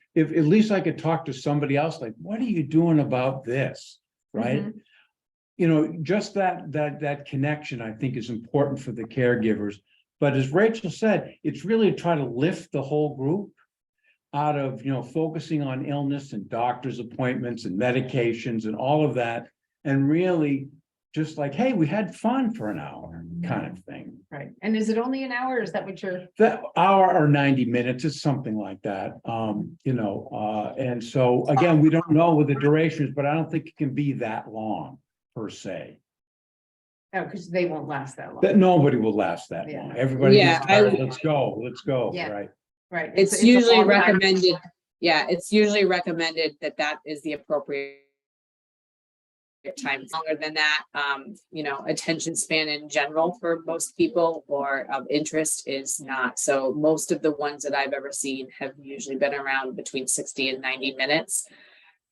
least I could talk to somebody else, like, what are you doing about this? Right? Mhm. You know, just that connection, I think, is important for the caregivers. But as Rachel said, it's really to try to lift the whole group out of, focusing on illness and doctor's appointments and medications and all of that, and really just like, hey, we had fun for an hour kind of thing. Right. And is it only an hour? Or is that what you're? That hour or 90 minutes is something like that. And so again, we don't know what the duration is, but I don't think it can be that long per se. Oh, because they won't last that long. That nobody will last that Yeah. long. Everybody Yeah, gets tired. Let's go. Yeah. Right. Right. It's a usually long time. recommended. Yeah, it's usually recommended that is the appropriate time. Longer than that, attention span in general for most people or of interest is not. So most of the ones that I've ever seen have usually been around between 60 and 90 minutes.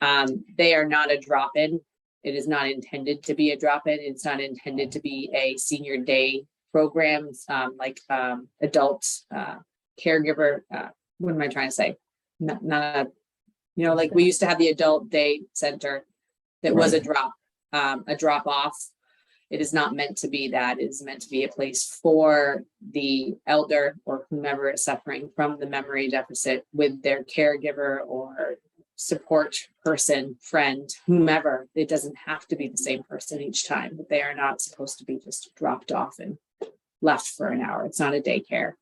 They are not a drop-in. It is not intended to be a drop-in. It's not intended to be a senior day program, like adult caregiver. What am I trying to say? Not like we used to have the adult day center that was a drop off. It is not meant to be that. It is meant to be a place for the elder or whomever is suffering from the memory deficit with their caregiver or support person, friend, whomever. It doesn't have to be the same person each time, but they are not supposed to be just dropped off and left for an hour. It's not a daycare.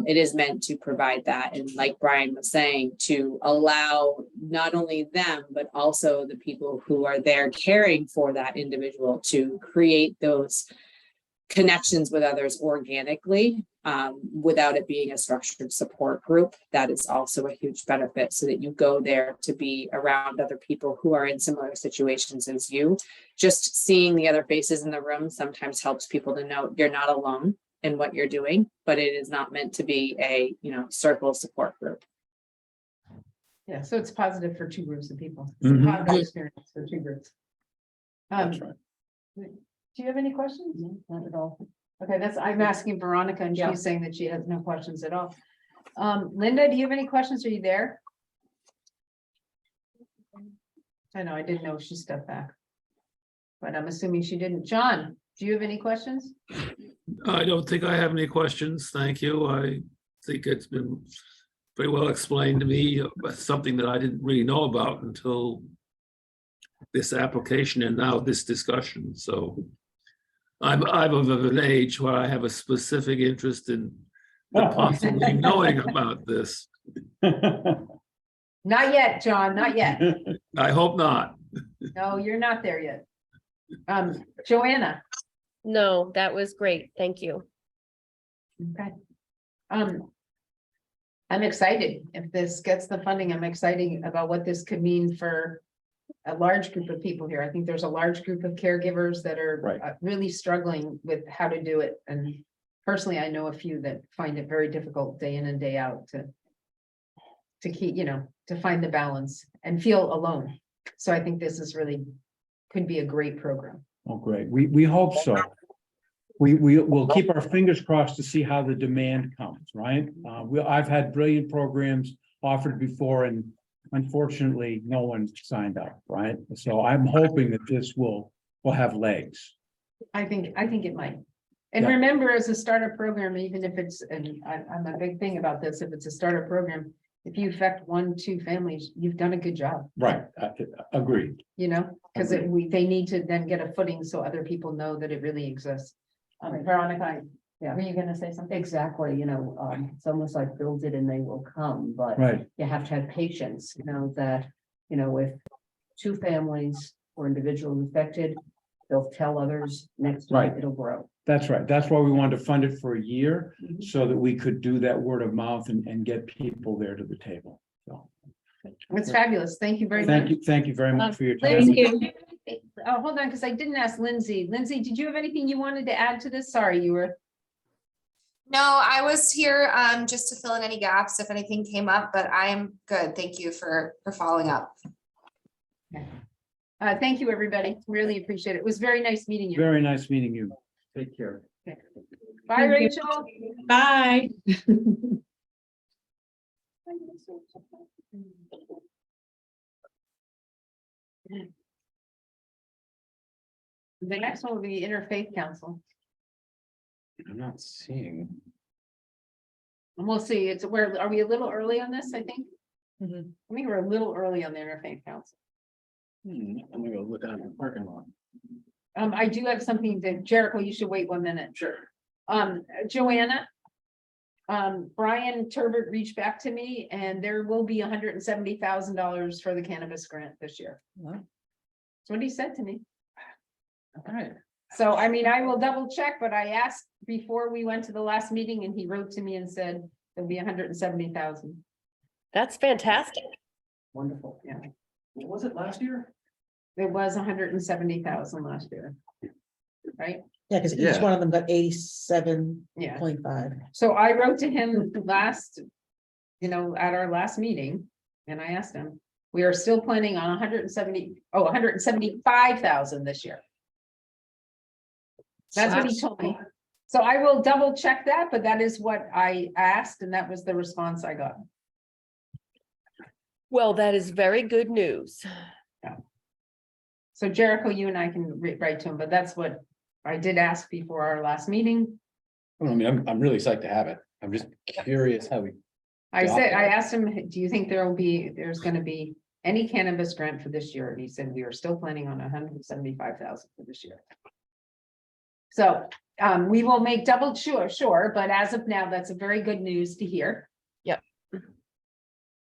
It is meant to provide that. And like Brian was saying, to allow not only them, but also the people who are there caring for that individual to create those connections with others organically, without it being a structured support group. That is also a huge benefit, so that you go there to be around other people who are in similar situations as you. Just seeing the other faces in the room sometimes helps people to know you're not alone in what you're doing, but it is not meant to be a, circle support group. Yeah, so it's positive for two groups of people. It's Mhm. a positive experience for two groups. That's right. Do you have any questions? No, not at all. Okay, I'm asking Veronica and Yeah. she's saying that she has no questions at all. Linda, do you have any questions? Are you there? I know, I didn't know if she stepped back. But I'm assuming she didn't. John, do you have any questions? I don't think I have any questions. Thank you. I think it's been very well explained to me, something that I didn't really know about until this application and now this discussion. So I'm of an age where I have a specific interest in possibly knowing about this. Not yet, John, not yet. I hope not. No, you're not there yet. Joanna. No, that was great. Thank you. Okay. I'm excited. If this gets the funding, I'm excited about what this could mean for a large group of people here. I think there's a large group of caregivers that are Right. really struggling with how to do it. And personally, I know a few that find it very difficult day in and day out to keep, to find the balance and feel alone. So I think this is really, could be a great program. Oh, great. We hope so. We'll keep our fingers crossed to see how the demand comes, right? I've had brilliant programs offered before and unfortunately, no one signed up, right? So I'm hoping that this will have legs. I think it might. And Yeah. remember, as a startup program, even if it's, and I'm a big thing about this, if it's a startup program, if you affect 1-2 families, you've done a good job, Right, agreed. you know? Because Agreed. they need to then get a footing so other people know that it really exists. Veronica, were you gonna say something? Exactly, it's almost like build it and they will come, but Right, you have to have patience, that, if 2 families or individuals affected, they'll tell others, next time Right. it'll grow. that's right. That's why we wanted to fund it for a year, Mhm. so that we could do that word of mouth and get people there to the table. So, It's fabulous. Thank you very much. thank you very much for your time. Lindsay, Thank oh, hold on, because I didn't ask Lindsay. Lindsay, did you have anything you wanted to add to this? Sorry, you were. No, I was here just to fill in any gaps if anything came up, but I am good. Thank you for following up. Thank you, everybody. Really appreciate it. It was very nice meeting you. Very nice meeting you. Take care. Bye, Thank you. Rachel. Bye. The next one will be Interfaith Council. I'm not seeing. And we'll see. Are we a little early on this, I think? Mhm. I think we're a little early on the Interfaith Council. I'm gonna go look out in the parking lot. I do have something that Jericho, you should wait 1 minute. Sure. Joanna. Brian Turbot reached back to me and there will be $170,000 for the cannabis grant this year. Wow. That's what he said to me. All right. So, I mean, I will double check, but I asked before we went to the last meeting and he wrote to me and said there'll be 170,000. That's fantastic. Wonderful, yeah. What was it last year? It was 170,000 last year. Right? Yeah, because each Yeah. one of them got 87.5. Yeah. So I wrote to him last, at our last meeting, and I asked him, we are still planning on 175,000 this year. That's what he told me. So I will double check that, but that is what I asked, and that was the response I got. Well, that is very good news. So Jericho, you and I can write to him, but that's what I did ask before our last meeting. I mean, I'm really psyched to have it. I'm just curious how we. I got said, I there. asked him, do you think there's gonna be any cannabis grant for this year? And he said, we are still planning on 175,000 for this year. So, we will make double sure, but as of now, that's a very good news to hear. Yep.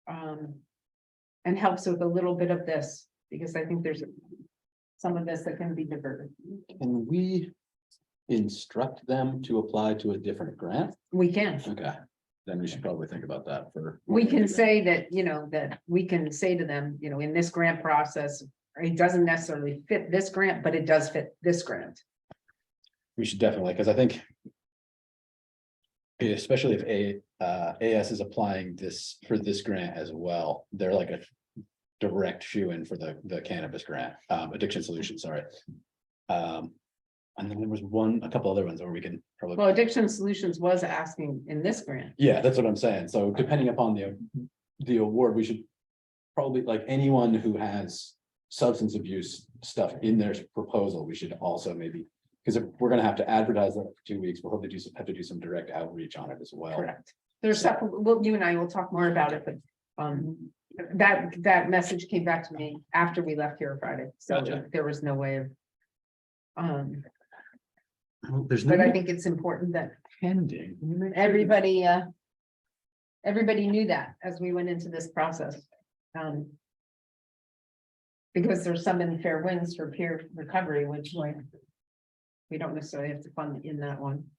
And helps with a little bit of this, because I think there's some of this that can be diverted. Can we instruct them to apply to a different grant? We can. Okay, then we should probably think about that for. We can say that, that we can say to them, in this grant process, it doesn't necessarily fit this grant, but it does fit this grant. We should definitely, because I think. Especially if AS is applying for this grant as well, they're like a direct shoe-in for the cannabis grant, addiction solution, sorry. And then there was a couple other ones where we can probably. Well, Addiction Solutions was asking in this grant. Yeah, that's what I'm saying. So depending upon the award, we should probably, like, anyone who has substance abuse stuff in their proposal, we should also maybe, because if we're gonna have to advertise that for 2 weeks, we'll have to do some direct outreach on it as well. Correct. There's stuff, you and I will talk more about it, but that message came back to me after we left here Friday, so Gotcha. there was no way of. There's But I no think it's important that pending. Can you make sure everybody knew that as we went into this process. Because there's some in Fair Winds for peer recovery, which we don't necessarily have to fund in that one.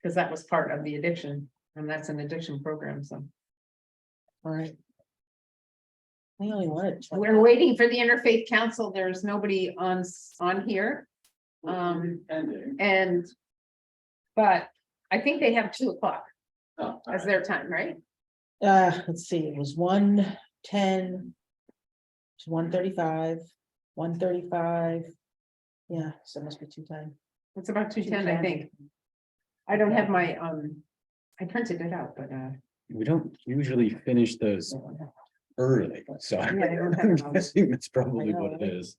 Because that was part of the addiction, and that's an addiction program, so. All right. I only wanted. We're waiting for the Interfaith Council. There's nobody on here. Pending. But I think they have 2:00 Oh, all as right. their time, right? Let's see, it was 1, 10. To 135, 135. Yeah, so it must be 210. It's about 210, I think. I don't have my, I printed it out, but, We don't usually finish those early, so Yeah, I don't have I'm it on. guessing that's probably I know, what it right? is.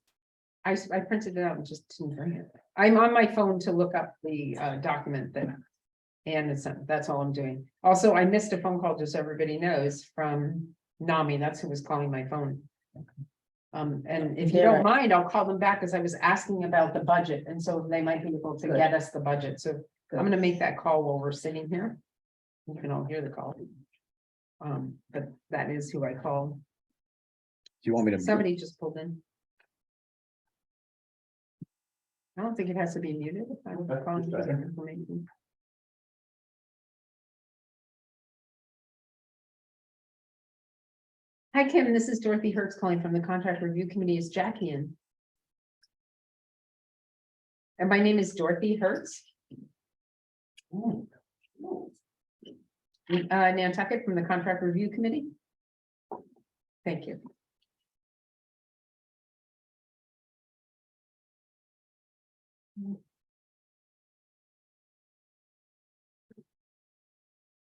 I printed it out and just didn't bring it. I'm on my phone to look up the document that. And that's all I'm doing. Also, I missed a phone call, just so everybody knows, from NAMI. That's who was calling my phone. And if you Yeah. don't mind, I'll call them back because I was asking about the budget, and so they might be able to Good. get us the budget. So Good. I'm gonna make that call while we're sitting here. You can all hear the call. But that is who I called. Do you want me to? Somebody just pulled in. I don't think it has to be muted. If I'm Okay, calling that's to get better. information. Hi, Kim. This is Dorothy Hertz calling from the Contract Review Committee. Is Jackie in? And my name is Dorothy Hertz. Nantucket from the Contract Review Committee. Thank you.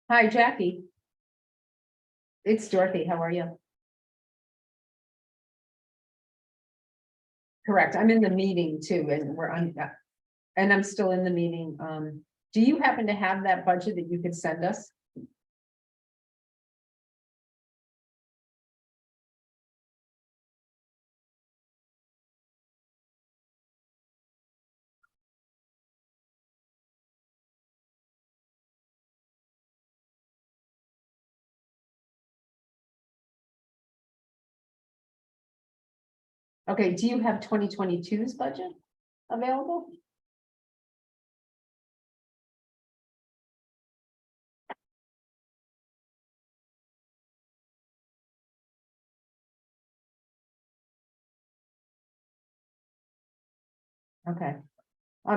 Hi, Jackie. It's Dorothy. How are you? Correct. I'm in the meeting too, and and I'm still in the meeting. Do you happen to have that budget that you could send us? Okay, do you have 2022's budget available? Okay.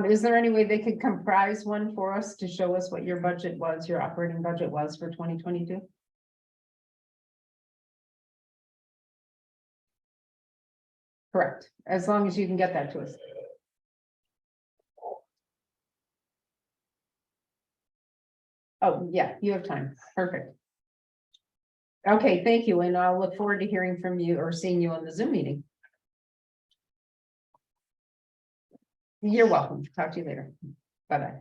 Is there any way they could comprise one for us to show us what your budget was, your operating budget was for 2022? Correct, as long as you can get that to us. Oh, yeah, you have time. Perfect. Okay, thank you, and I'll look forward to hearing from you or seeing you on the Zoom meeting. You're welcome. Talk to you later. Bye-bye.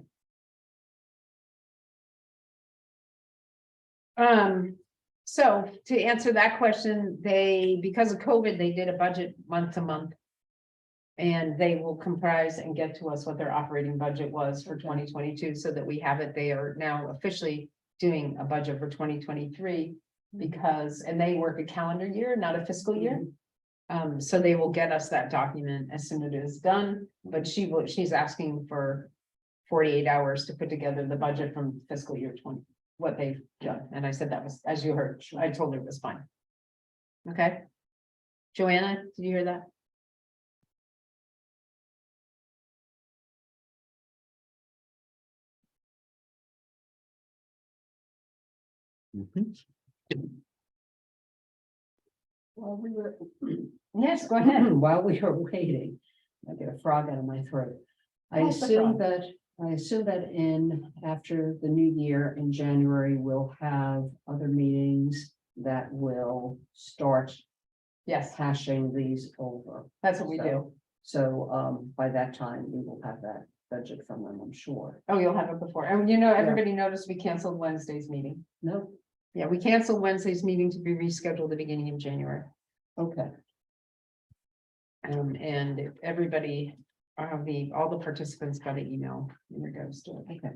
So to answer that question, because of COVID, they did a budget month to month. And they will comprise and get to us what their operating budget was for 2022, so that we have it. They are now officially doing a budget for 2023 because, and they work a calendar year, not a fiscal year. So they will get us that document as soon as it is done, but she's asking for 48 hours to put together the budget from fiscal year 20, what they've done. And I said that was, as you heard, I told her it was fine. Okay. Joanna, did you hear that? Well, we were. Yes, go ahead. While we were waiting, I get a frog out of my throat. I Oh, it's a assume frog. that after the new year in January, we'll have other meetings that will start Yes, hashing these over. that's what we do. So by that time, we will have that budget from them, I'm sure. Oh, you'll have it before. And everybody noticed we canceled Wednesday's meeting. No, Yeah, we canceled Wednesday's meeting to be rescheduled the beginning of January. okay, And everybody, all the participants got an email in regards to it. okay.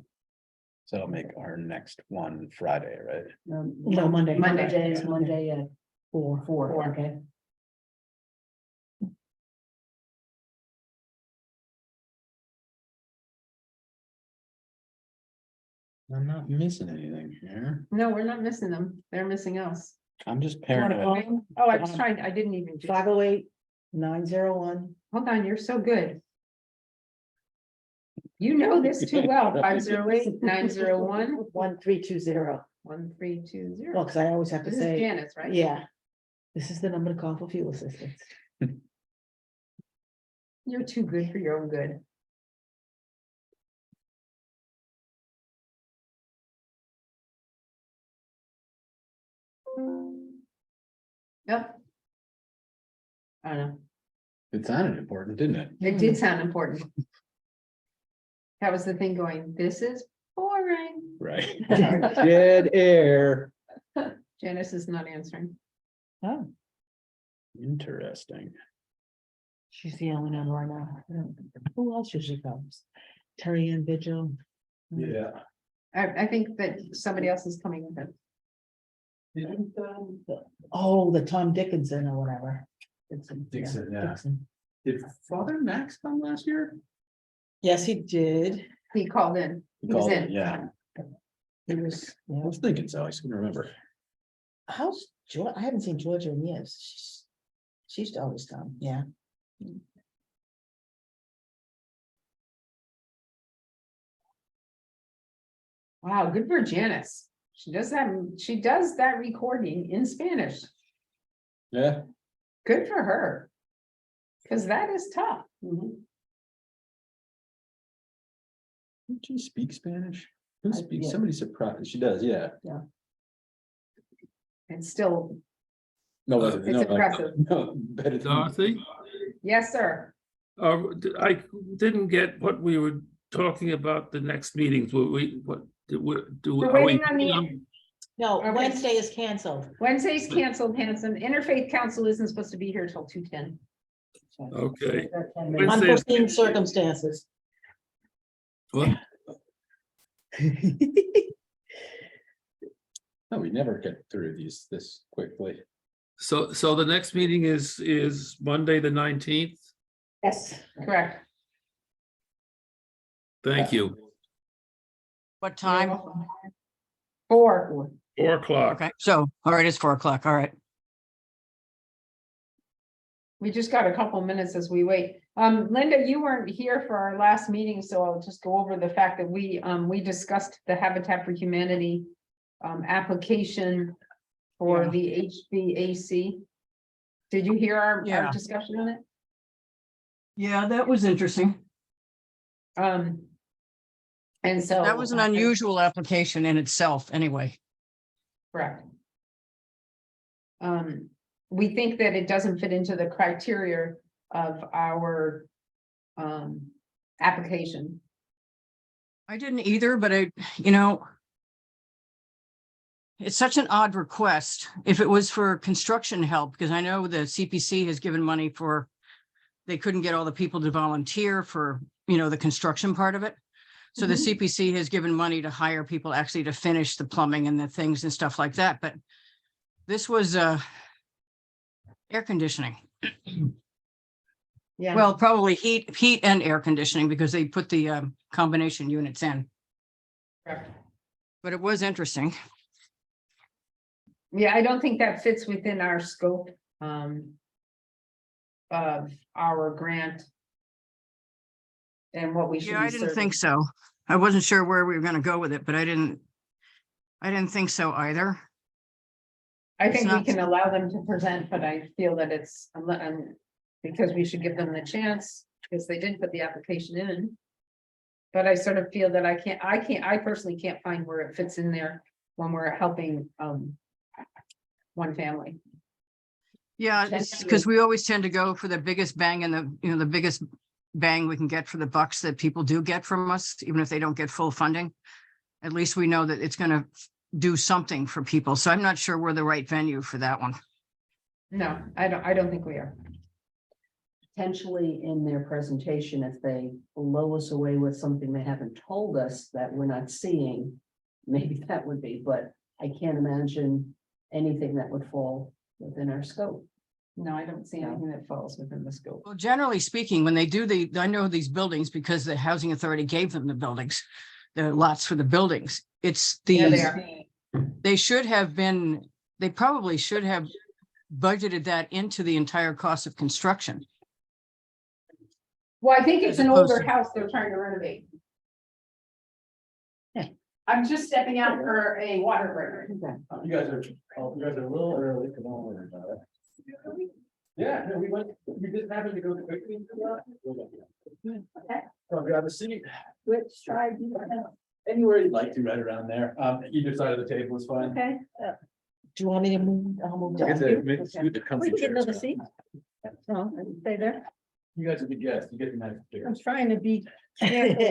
So I'll make our next one Friday, right? No, Monday. Monday. Is Monday at 4, Four. okay. I'm not missing anything here. No, we're not missing them. They're missing us. I'm just You wanna paranoid. call them? Oh, I was trying, I didn't even. 508-901. Hold on, you're so good. You know this too well. 508-901-1320. 1320. Well, because I always have to This is say, Janice, right? yeah, This is the number to call for fuel assistance. You're too good for your own good. Yep. I don't know. It sounded important, didn't it? It did sound important. That was the thing going, this is boring. Right. Dead air. Janice is not answering. Oh, Interesting. she's the only one right now. Who else usually comes? Terry Ann Vigil. Yeah. I think that somebody else is coming with it. Oh, the Tom Dickinson or whatever. Dixon, yeah. Dixon. Did Father Max come last year? Yes, he did. He called in. He was Called in. it, yeah. He was, I yeah. was thinking so. I couldn't remember. How's Georgia? I haven't seen Georgia in years. She used to always come, yeah. Wow, good for Janice. She does that recording in Spanish. Yeah. Good for her. Cause that is tough. Mhm. Did she speak Spanish? Who I- speaks? yeah. Somebody surprised. She does, yeah. It's still, No, it's no, impressive. no, better than. Dorothy, Yes, sir. I didn't get what we were talking about the next meetings. What do we? We're are we waiting on the- No, Okay. Wednesday is canceled. Wednesday's canceled, Hanson. Interfaith Council isn't supposed to be here till 2:10. Okay. Unforeseen Wednesday- circumstances. What? No, we never get through these this quickly. So the next meeting is Monday, the 19th. Yes, correct. Thank you. What time? 4. 4 o'clock. Okay, so, all right, it's 4 o'clock. All right. We just got a couple minutes as we wait. Linda, you weren't here for our last meeting, so I'll just go over the fact that we discussed the Habitat for Humanity application for Yeah. the HVAC. Did you hear our Yeah. discussion on it? Yeah, that was interesting. And so. That was an unusual application in itself, anyway. Correct. We think that it doesn't fit into the criteria of our application. I didn't either, but it's such an odd request. If it was for construction help, because I know the CPC has given money for, they couldn't get all the people to volunteer for, the construction part of it. So the CPC has given money to hire people actually to finish the plumbing and the things and stuff like that. But this was air conditioning. Yeah. Well, probably heat and air conditioning because they put the combination units in. Correct. But it was interesting. Yeah, I don't think that fits within our scope of our grant. And what we should. Yeah, I be didn't serving. think so. I wasn't sure where we were going to go with it, but I didn't think so either. I It's think we not- can allow them to present, but I feel that it's because we should give them the chance, because they did put the application in. But I sort of feel that I personally can't find where it fits in there when we're helping one family. Yeah, That's because we always tend to go for the biggest bang and the biggest bang we can get for the bucks that people do get from us, even if they don't get full funding. At least we know that it's going to do something for people. So I'm not sure we're the right venue for that one. No, I don't think we are. Potentially in their presentation, if they blow us away with something they haven't told us that we're not seeing, maybe that would be, but I can't imagine anything that would fall within our scope. No, I don't see anything that falls within the scope. Well, generally speaking, when they do I know these buildings because the housing authority gave them the buildings, the lots for the buildings. It's Yeah, these, they are. they probably should have budgeted that into the entire cost of construction. Well, I think it's As an opposed older to- house they're trying to renovate. I'm just stepping out for a water break. You guys are a little early, but don't worry about it. Yeah, no, we just happened to go quickly. Come grab a seat. Which side do you want? Anywhere you'd like to, right around there. Either side of the table is fine. Okay. Do you want me to move? I'll move down. We can get another seat. No, stay there. You guys are good guests. You get the nice chair. I'm trying to be careful,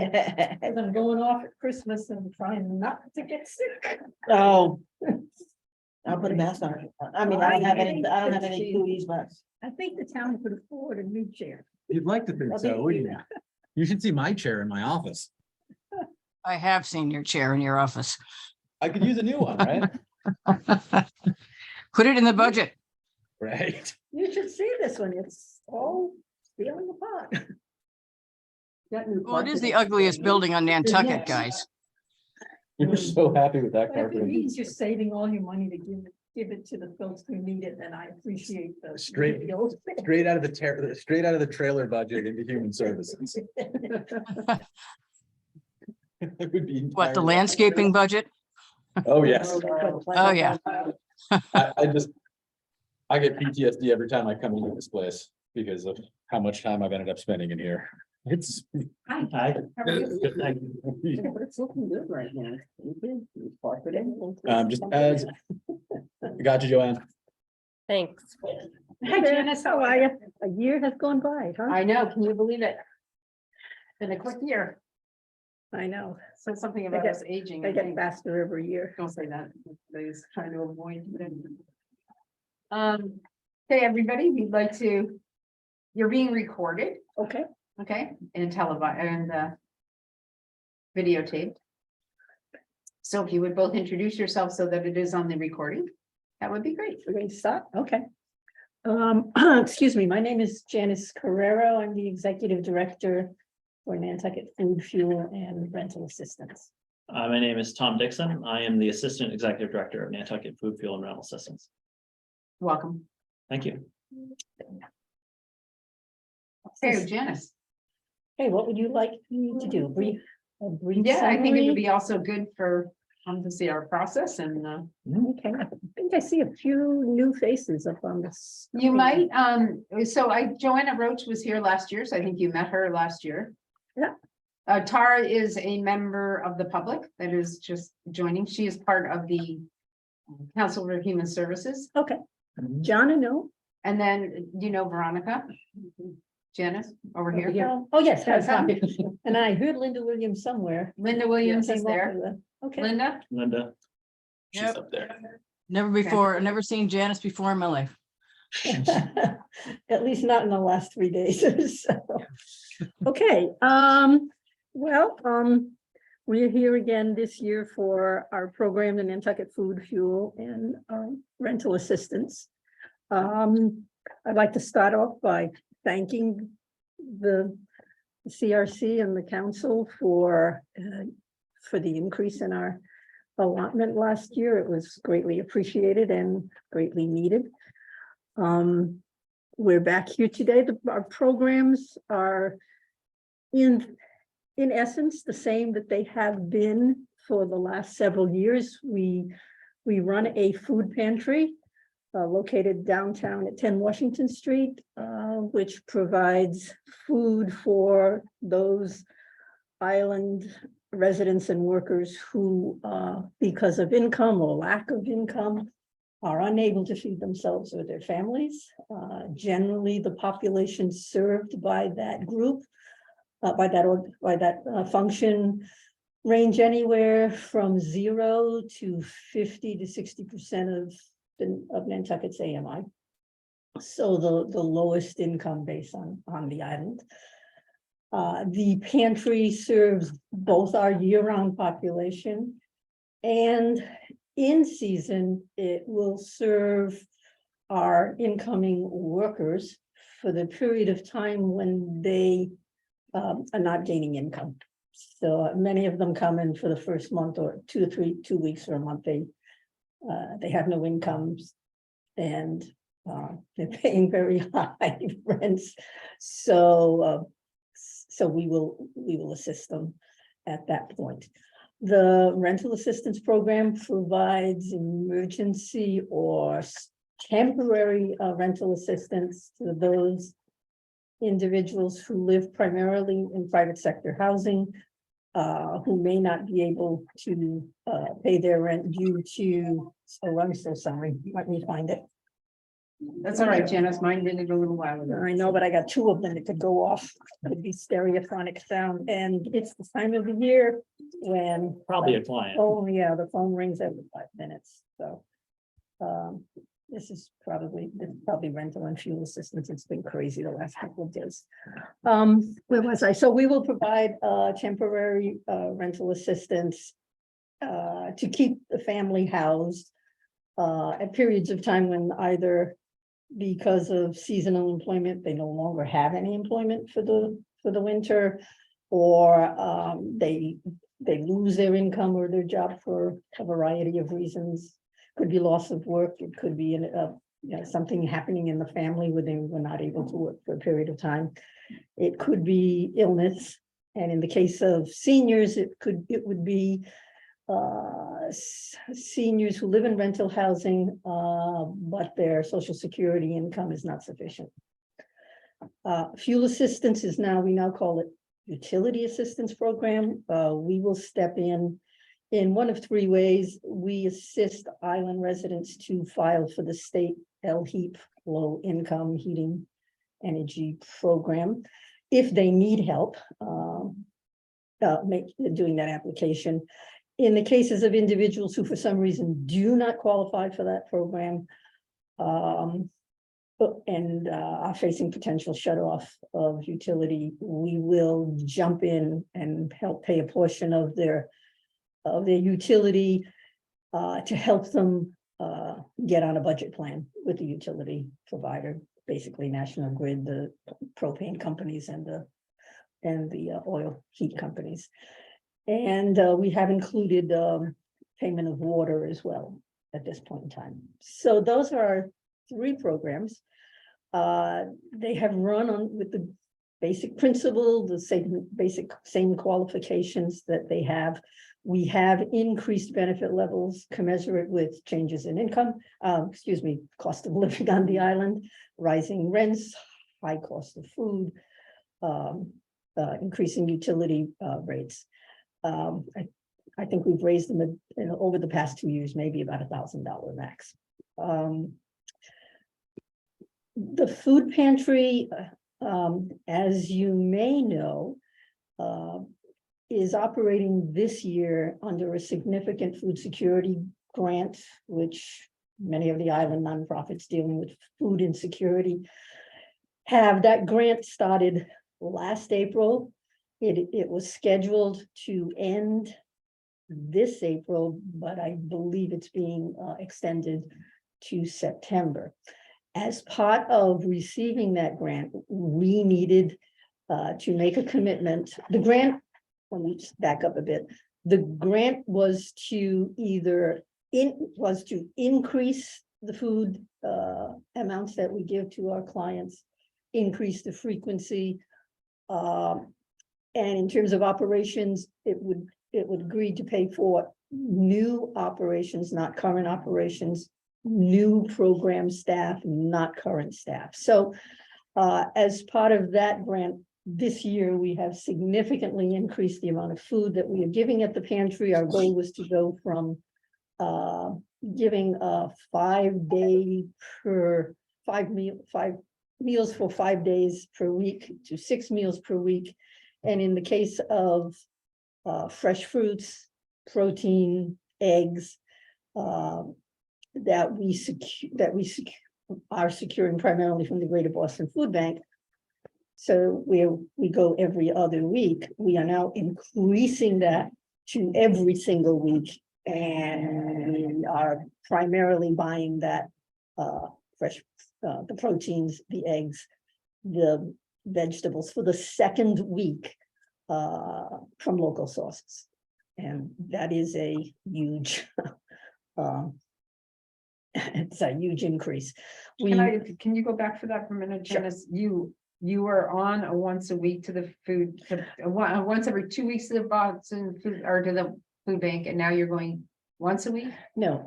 as I'm going off at Christmas and trying not to get sick. Oh. I'll put a mask on. I mean, I don't have any cooties, but. I think the town could afford a new chair. You'd like to think so, wouldn't you? You should see my chair in my office. I have seen your chair in your office. I could use a new one, right? Put it in the budget. Right. You should see this one, it's all feeling apart. Well, it is the ugliest building on Nantucket, guys. We were so happy with that But if it carpet. means you're saving all your money to give it to the folks who need it, then I appreciate the. Straight out of the trailer budget into human services. It would be What, the entirely- landscaping budget? Oh, yes. Oh, yeah. I get PTSD every time I come into this place because of how much time I've ended up spending in here. It's. Hi. Hi. How are you? But it's looking good right now. Just as, got you, Joanne. Thanks. Hi Janice, how are you? A year has gone by, huh? I know, can you believe it? Been a quick year. I know. Said something about get- us aging. They I get think. faster every year. Don't say that. They's trying to avoid. Hey, everybody, we'd like to, you're being recorded, Okay. okay, and televised and videotaped. So if you would both introduce yourselves so that it is on the recording, that would be great. We're going to start, okay. Excuse me, my name is Janice Carrero. I'm the Executive Director for Nantucket Food, Fuel, and Rental Assistance. My name is Tom Dixon. I am the Assistant Executive Director of Nantucket Food, Fuel, and Rental Assistance. Welcome. Thank you. Hey, Janice. Hey, what would you like me to do? A brief Yeah, I think it summary? would be also good for to see our process and Okay, I think I see a few new faces up on this. you might, so Joanna Roach was here last year, so I think you met her last year. Yeah. Tara is a member of the public that is just joining. She is part of the Council for Human Services. Okay, John, I know. And then, you know, Veronica, Janice over here. Oh, yes, that's right. And I heard Linda Williams somewhere. Linda Williams is Came up there. with a- Okay. Linda, Linda. She's Yep. up there. Never before, never seen Janice before in my life. At least not in the last 3 days or so. Okay, well, we're here again this year for our program, the Nantucket Food, Fuel, and Rental Assistance. I'd like to start off by thanking the CRC and the council for the increase in our allotment last year. It was greatly appreciated and greatly needed. We're back here today. Our programs are in essence the same that they have been for the last several years. We run a food pantry located downtown at 10 Washington Street, which provides food for those island residents and workers who, because of income or lack of income, are unable to feed themselves or their families. Generally, the population served by that group, by that function, range anywhere from 0 to 50 to 60% of Nantucket's AMI. So the lowest income base on the island. The pantry serves both our year-round population, and in season, it will serve our incoming workers for the period of time when they are not gaining income. So many of them come in for the first month or 2 weeks or a month. They have no incomes and they're paying very high rents. So we will assist them at that point. The rental assistance program provides emergency or temporary rental assistance to those individuals who live primarily in private sector housing, who may not be able to pay their rent due to, oh, I'm so sorry, let me find it. That's all right, Janice, mine did it a little while ago. I know, but I got two of them that could go off. It'd be stereophonic sound, and it's the time of the year when. Probably a client. Oh, yeah, the phone rings every 5 minutes, so. This is probably rental and fuel assistance. It's been crazy the last couple of days. Where was I? So we will provide temporary rental assistance to keep the family housed at periods of time when either because of seasonal employment, they no longer have any employment for the winter, or they lose their income or their job for a variety of reasons. Could be loss of work. It could be something happening in the family where they were not able to work for a period of time. It could be illness, and in the case of seniors, it would be seniors who live in rental housing, but their Social Security income is not sufficient. Fuel assistance is we now call it utility assistance program. We will step in one of 3 ways. We assist island residents to file for the state LHEAP, low income heating energy program. If they need help doing that application. In the cases of individuals who for some reason do not qualify for that program, and are facing potential shutoff of utility, we will jump in and help pay a portion of their utility to help them get on a budget plan with the utility provider, basically National Grid, the propane companies, and the oil heat companies. And we have included payment of water as well at this point in time. So those are our 3 programs. They have run on with the basic principle, the same qualifications that they have. We have increased benefit levels commensurate with changes in income, cost of living on the island, rising rents, high cost of food, increasing utility rates. I think we've raised them over the past 2 years, maybe about $1,000 max. The food pantry, as you may know, is operating this year under a significant food security grant, which many of the island nonprofits dealing with food insecurity have. That grant started last April. It was scheduled to end this April, but I believe it's being extended to September. As part of receiving that grant, we needed to make a commitment. The grant, let me just back up a bit. The grant was to increase the food amounts that we give to our clients, increase the frequency, and in terms of operations, it would agree to pay for new operations, not current operations, new program staff, not current staff. So as part of that grant, this year, we have significantly increased the amount of food that we are giving at the pantry. Our goal was to go from giving a 5 meals for 5 days per week to 6 meals per week. And in the case of fresh fruits, protein, eggs, that we are securing primarily from the Greater Boston Food Bank. So we go every other week. We are now increasing that to every single week, and are primarily buying that fresh, the proteins, the eggs, the vegetables for the second week from local sources. And that is a huge, it's a huge increase. Can you go back for that for a minute, Sure. Janice? You are on a once a week to the food, once every 2 weeks to the Boston food or to the food bank, and now you're going Once a week? No,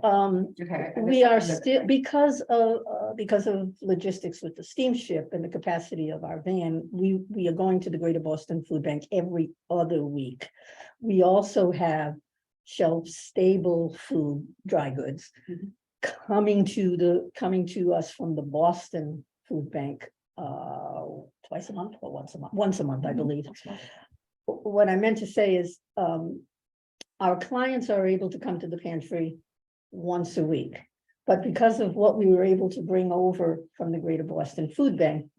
Okay. we are still, because of logistics with the steamship and the capacity of our van, we are going to the Greater Boston Food Bank every other week. We also have shelf-stable food, dry goods, Mhm. coming to us from the Boston Food Bank, twice a month or once a month, once a month, I believe. What I meant to say is, our clients are able to come to the pantry once a week. But because of what we were able to bring over from the Greater Boston Food Bank,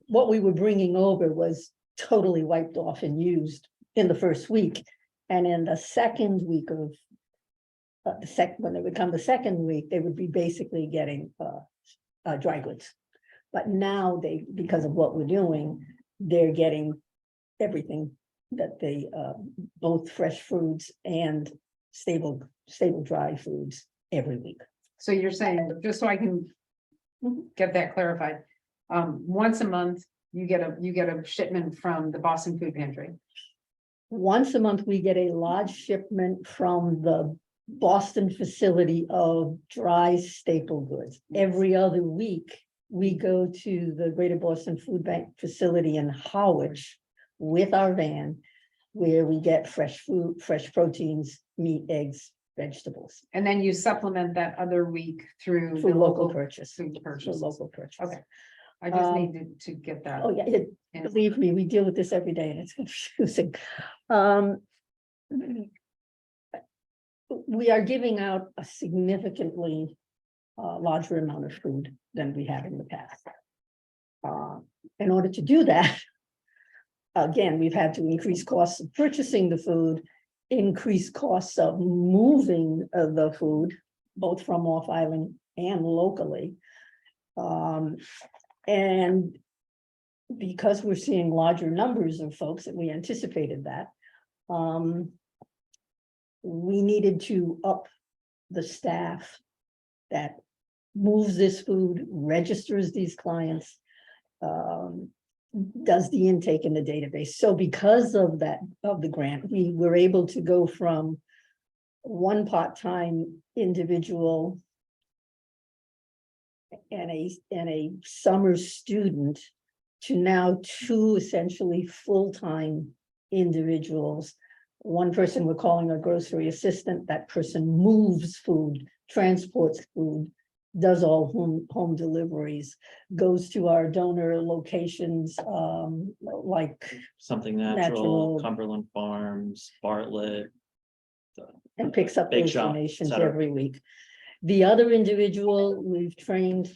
what we were bringing over was totally wiped off and used in the first week. And in the second week of, when they would come the second week, they would be basically getting dry goods. But now because of what we're doing, they're getting everything that they, both fresh foods and stable dry foods every week. So you're saying, just so I can get that clarified, once a month, you get a shipment from the Boston Food Pantry. Once a month, we get a large shipment from the Boston facility of dry staple goods. Every other week, we go to the Greater Boston Food Bank facility in Harwich with our van, where we get fresh food, fresh proteins, meat, eggs, vegetables. And then you supplement that other week through For the local purchase. food For purchases. local purchase. Okay. I just needed to get that. Oh, yeah, in. believe me, we deal with this every day and it's confusing. We are giving out a significantly larger amount of food than we have in the past. In order to do that, again, we've had to increase costs of purchasing the food, increase costs of moving the food, both from off island and locally. And because we're seeing larger numbers of folks, and we anticipated that, we needed to up the staff that moves this food, registers these clients, does the intake in the database. So because of that, of the grant, we were able to go from one part-time individual and a summer student to now two essentially full-time individuals. One person we're calling a grocery assistant. That person moves food, transports food, does all home deliveries, goes to our donor locations, like, Something Natural. Natural, Cumberland Farms, Bartlett. and picks up Big those shop, et donations cetera. every week. The other individual we've trained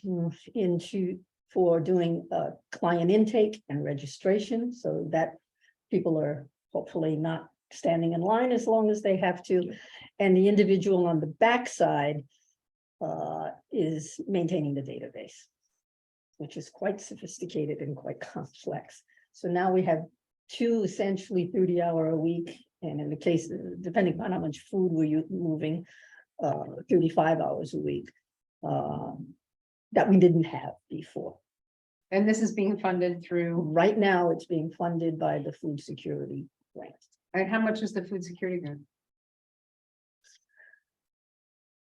for doing client intake and registration, so that people are hopefully not standing in line as long as they have to. And the individual on the backside is maintaining the database, which is quite sophisticated and quite complex. So now we have two essentially 30-hour a week, and in the case, depending on how much food we're moving, 35 hours a week that we didn't have before. And this is being funded through, Right now, it's being funded by the food security grant. and how much is the food security grant?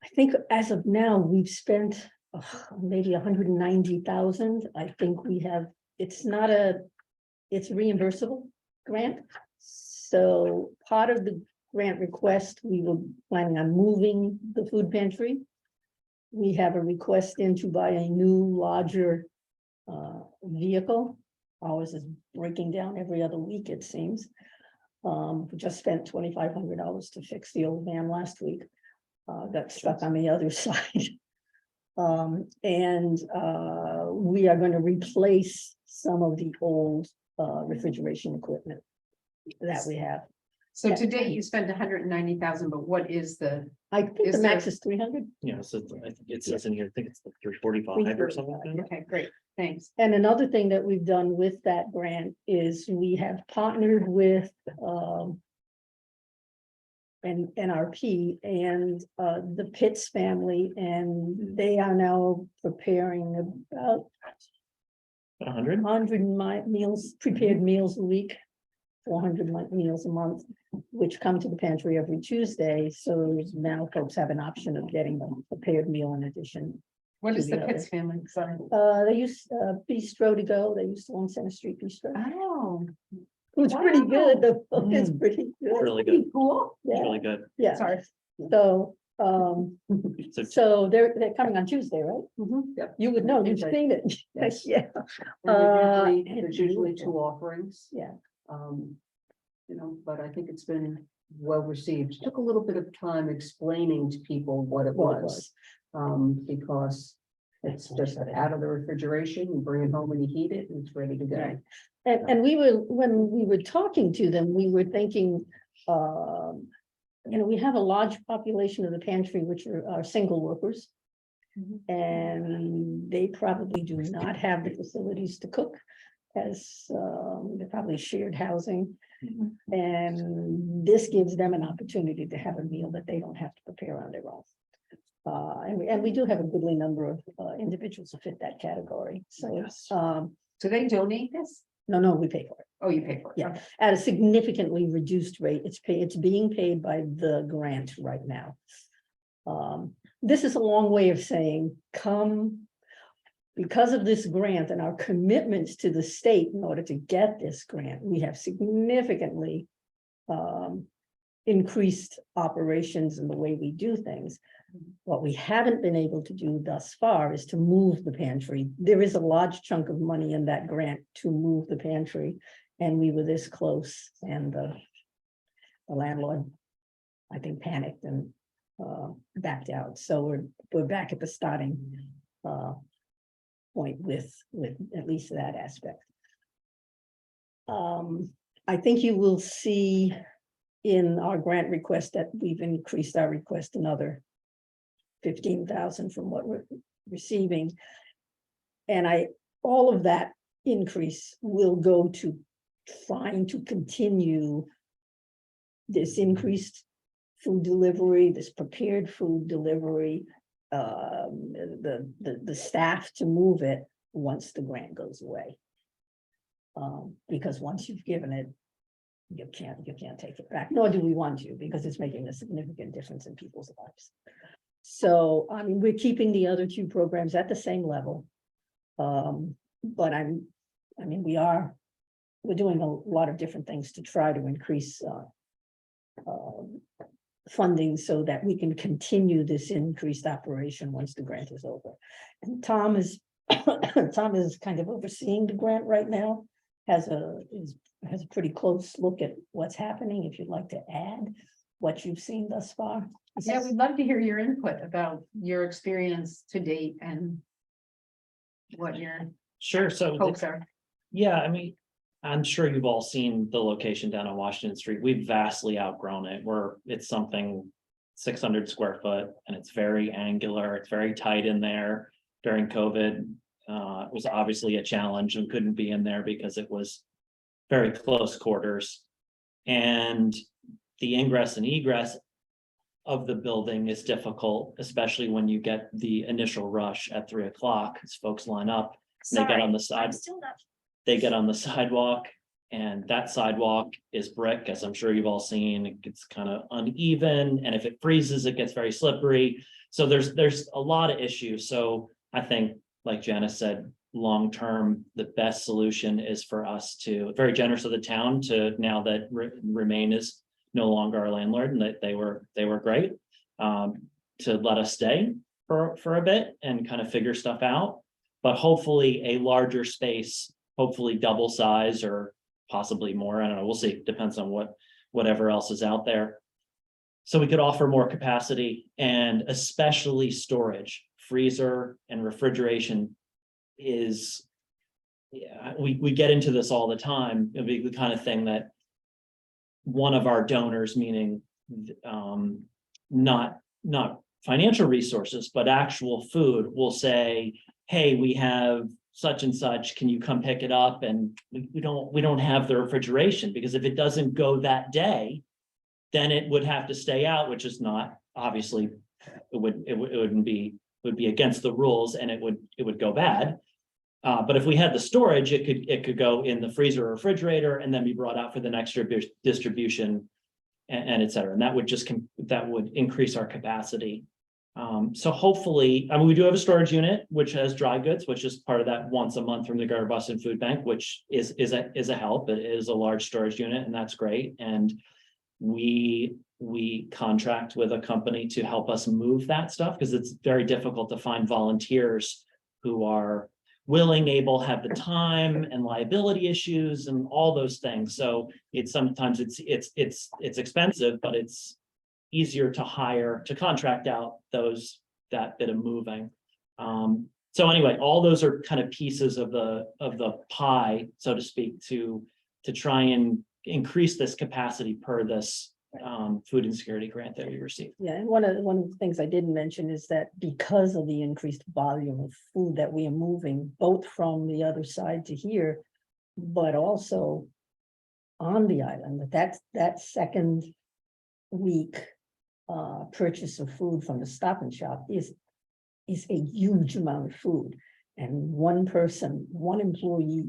I think as of now, we've spent maybe 190,000. I think we have, it's reimbursable grant. So part of the grant request, we were planning on moving the food pantry. We have a request in to buy a new, larger vehicle. Ours is breaking down every other week, it seems. We just spent $2,500 to fix the old van last week. Got stuck on the other side. And we are going to replace some of the old refrigeration equipment that we have. So to date, you spent 190,000, but what is the, I think Is the max there- is 300. Yeah, so I think it says in here, I think it's like 345 or something like that. okay, great, thanks. And another thing that we've done with that grant is we have partnered with an NRP and the Pitts family, and they are now preparing about 100? 100 meals, prepared meals a week 400 meals a month, which come to the pantry every Tuesday. So now folks have an option of getting a prepared meal in addition. What to is the the Pitts family? Sorry. They used Bistro to go. They used to own Center Street Bistro. Oh, It was pretty good. The food is Mm. pretty good. Really good. cool. It's Yeah, really good. yeah. Sorry. So, So so they're coming on Tuesday, right? Yep. You would know, you've Tuesday. seen it. Yes. Yeah. And there's usually and- two offerings. Yeah. You know, but I think it's been well received. Took a little bit of time explaining to people what it What it was. Because it's just out of the refrigeration, you bring it home and you heat it, and it's ready to go. Right. And we were, when we were talking to them, we were thinking, we have a large population of the pantry, which are single workers. And they probably do not have the facilities to cook, as they're probably shared housing. And this gives them an opportunity to have a meal that they don't have to prepare on their own. And we do have a goodly number of individuals who fit that category. So, So they donate this? no, we pay for it. Oh, you pay for it? Yeah. Okay. At a significantly reduced rate. It's being paid by the grant right now. This is a long way of saying, come, because of this grant and our commitments to the state in order to get this grant, we have significantly increased operations in the way we do things. What we haven't been able to do thus far is to move the pantry. There is a large chunk of money in that grant to move the pantry, and we were this close, and the landlord, I think, panicked and backed out. So we're back at the starting point with at least that aspect. I think you will see in our grant request that we've increased our request another 15,000 from what we're receiving. And all of that increase will go to trying to continue this increased food delivery, this prepared food delivery, the staff to move it once the grant goes away. Because once you've given it, you can't take it back, nor do we want to, because it's making a significant difference in people's lives. So, I mean, we're keeping the other two programs at the same level. But we're doing a lot of different things to try to increase funding so that we can continue this increased operation once the grant is over. And Tom is kind of overseeing the grant right now, has a pretty close look at what's happening. If you'd like to add what you've seen thus far. Yeah, we'd love to hear your input about your experience to date and what your Sure, so hopes are. yeah, I mean, I'm sure you've all seen the location down on Washington Street. We've vastly outgrown it. It's something 600 square foot, and it's very angular. It's very tight in there. During COVID, it was obviously a challenge and couldn't be in there because it was very close quarters. And the ingress and egress of the building is difficult, especially when you get the initial rush at 3 o'clock, as folks line up. They get on the side. They get on the sidewalk, and that sidewalk is brick, as I'm sure you've all seen. It gets kind of uneven, and if it freezes, it gets very slippery. So there's a lot of issues. So I think, like Janice said, long term, the best solution is for us to, very generous of the town to, now that Remain is no longer our landlord, and that they were great, to let us stay for a bit and kind of figure stuff out. But hopefully a larger space, hopefully double size or possibly more. I don't know. We'll see. Depends on whatever else is out there. So we could offer more capacity, and especially storage, freezer and refrigeration is, yeah, we get into this all the time. It'll be the kind of thing that one of our donors, meaning not financial resources, but actual food, will say, hey, we have such and such, can you come pick it up? And we don't have the refrigeration, because if it doesn't go that day, then it would have to stay out, which is not, obviously, it would be against the rules, and it would go bad. But if we had the storage, it could go in the freezer or refrigerator and then be brought out for the next distribution and et cetera. And that would that would increase our capacity. So hopefully, I mean, we do have a storage unit, which has dry goods, which is part of that once a month from the Greater Boston Food Bank, which is a help. It is a large storage unit and that's great. And we contract with a company to help us move that stuff because it's very difficult to find volunteers who are willing, able, have the time and liability issues and all those things. So it's sometimes it's expensive, but it's easier to hire, to contract out that bit of moving. So anyway, all those are kind of pieces of the pie, so to speak, to try and increase this capacity per this food insecurity grant that we received. Yeah, and one of the things I didn't mention is that because of the increased volume of food that we are moving, both from the other side to here, but also on the island, that second week purchase of food from the Stop and Shop is a huge amount of food. And one person, one employee,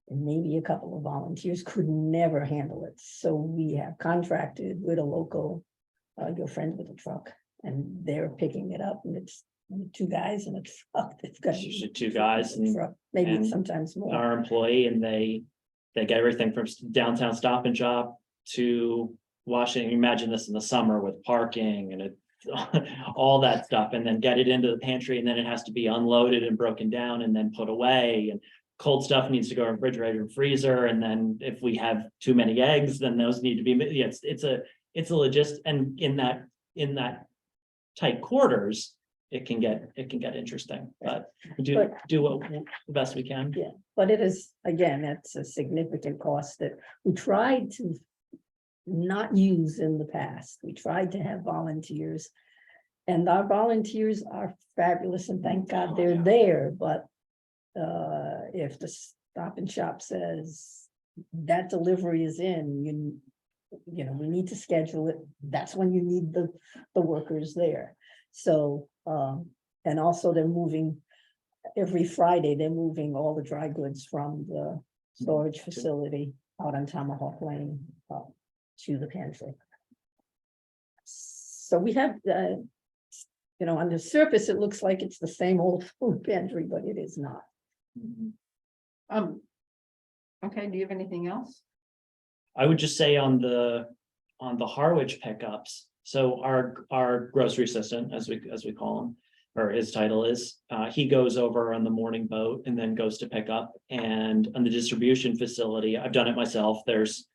and maybe a couple of volunteers could never handle it. So we have contracted with a local, your friend with a truck, and they're picking it up, and it's two guys in a truck. It's got It's usually two guys and maybe sometimes more. our employee, and they get everything from downtown Stop and Shop to Washington. Imagine this in the summer with parking and all that stuff, and then get it into the pantry, and then it has to be unloaded and broken down and then put away, and cold stuff needs to go in refrigerator and freezer. And then if we have too many eggs, then those need to be, it's a logist, and in that tight quarters, it can get interesting, but we do the best we can. Yeah, but it is, again, that's a significant cost that we tried to not use in the past. We tried to have volunteers, and our volunteers are fabulous, and thank God they're there, but if the Stop and Shop says that delivery is in, you know, we need to schedule it. That's when you need the workers there. So, and also they're moving every Friday, they're moving all the dry goods from the storage facility out on Tomahawk Lane to the pantry. So we have, you know, on the surface, it looks like it's the same old food pantry, but it is not. Okay, do you have anything else? I would just say on the Harwich pickups, so our grocery assistant, as we call him, or his title is, he goes over on the morning boat and then goes to pick up. And on the distribution facility, I've done it myself. There's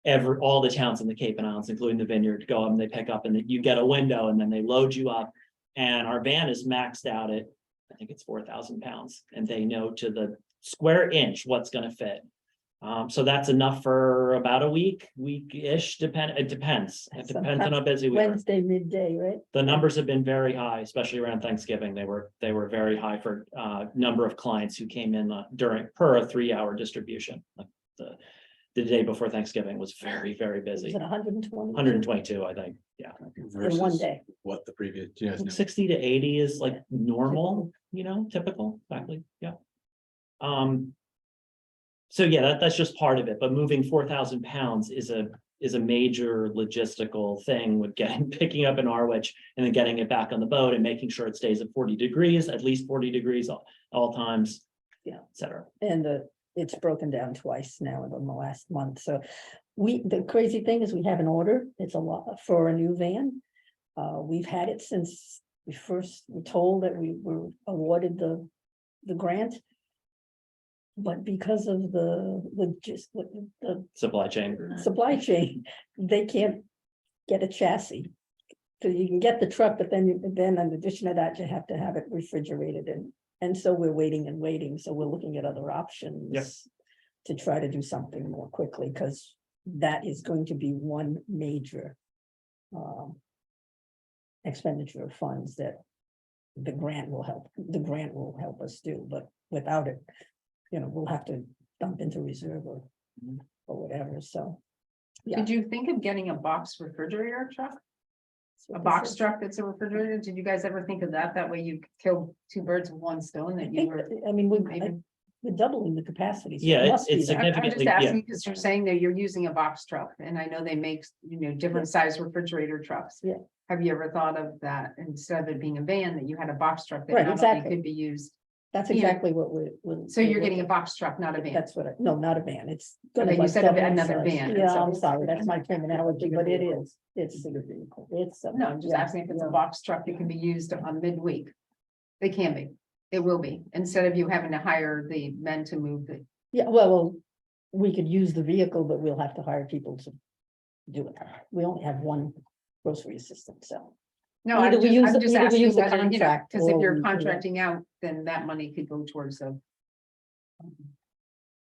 all the towns in the Cape and Islands, including the Vineyard, go up and they pick up, and you get a window and then they load you up. And our van is maxed out at, I think it's 4,000 pounds, and they know to the square inch what's going to fit. So that's enough for about a week-ish. It depends. It depends on how busy we are. Wednesday midday, right? The numbers have been very high, especially around Thanksgiving. They were very high for number of clients who came in per a 3-hour distribution. Like the day before Thanksgiving was very, very busy. Is it 120? 122, I think. Yeah. In one day. What the previous, do you guys know? 60 to 80 is like normal, typical, exactly. Yeah. So yeah, that's just part of it, but moving 4,000 pounds is a major logistical thing with picking up in Harwich and then getting it back on the boat and making sure it stays at 40 degrees, at least 40 degrees all times. Yeah. Et cetera. And it's broken down twice now in the last month. So the crazy thing is we have an order. It's a lot for a new van. We've had it since we first were told that we were awarded the grant. But because of the supply chain, they can't get a chassis. So you can get the truck, but then in addition to that, you have to have it refrigerated, and so we're waiting and waiting. So we're looking at other options to try to do something more quickly, because that is going to be one major expenditure of funds that the grant will help us do, but without it, we'll have to dump into reserve or whatever, so. Yeah. Did you think of getting a box refrigerator truck? A box truck that's a refrigerator? Did you guys ever think of that? That way you kill two birds with one stone, that you were. I mean, we're doubling the capacity. so it Yeah, it's- must be it's that. I'm just significantly, yeah. asking because you're saying that you're using a box truck and I know they make, different size refrigerator trucks. Yeah. Have you ever thought of that instead of it being a van, that you had a box truck that Right, not only exactly. could be used? That's Yeah. exactly what we're. So you're getting a box truck, not a van. That's what, no, not a van, it's. gonna Okay, you like said double in another size. van, Yeah, so- I'm sorry, that's my terminology, but it is, it's. It's. No, I'm just yeah, asking if it's a yeah. box truck that can be used on midweek. They can be, it will be, instead of you having to hire the men to move the. Yeah, well, we could use the vehicle, but we'll have to hire people to do it. We only have one grocery assistant, so. No, Either we use I'm the- just either we asking use the whether, contract because if or we you're do that. contracting out, then that money could go towards the.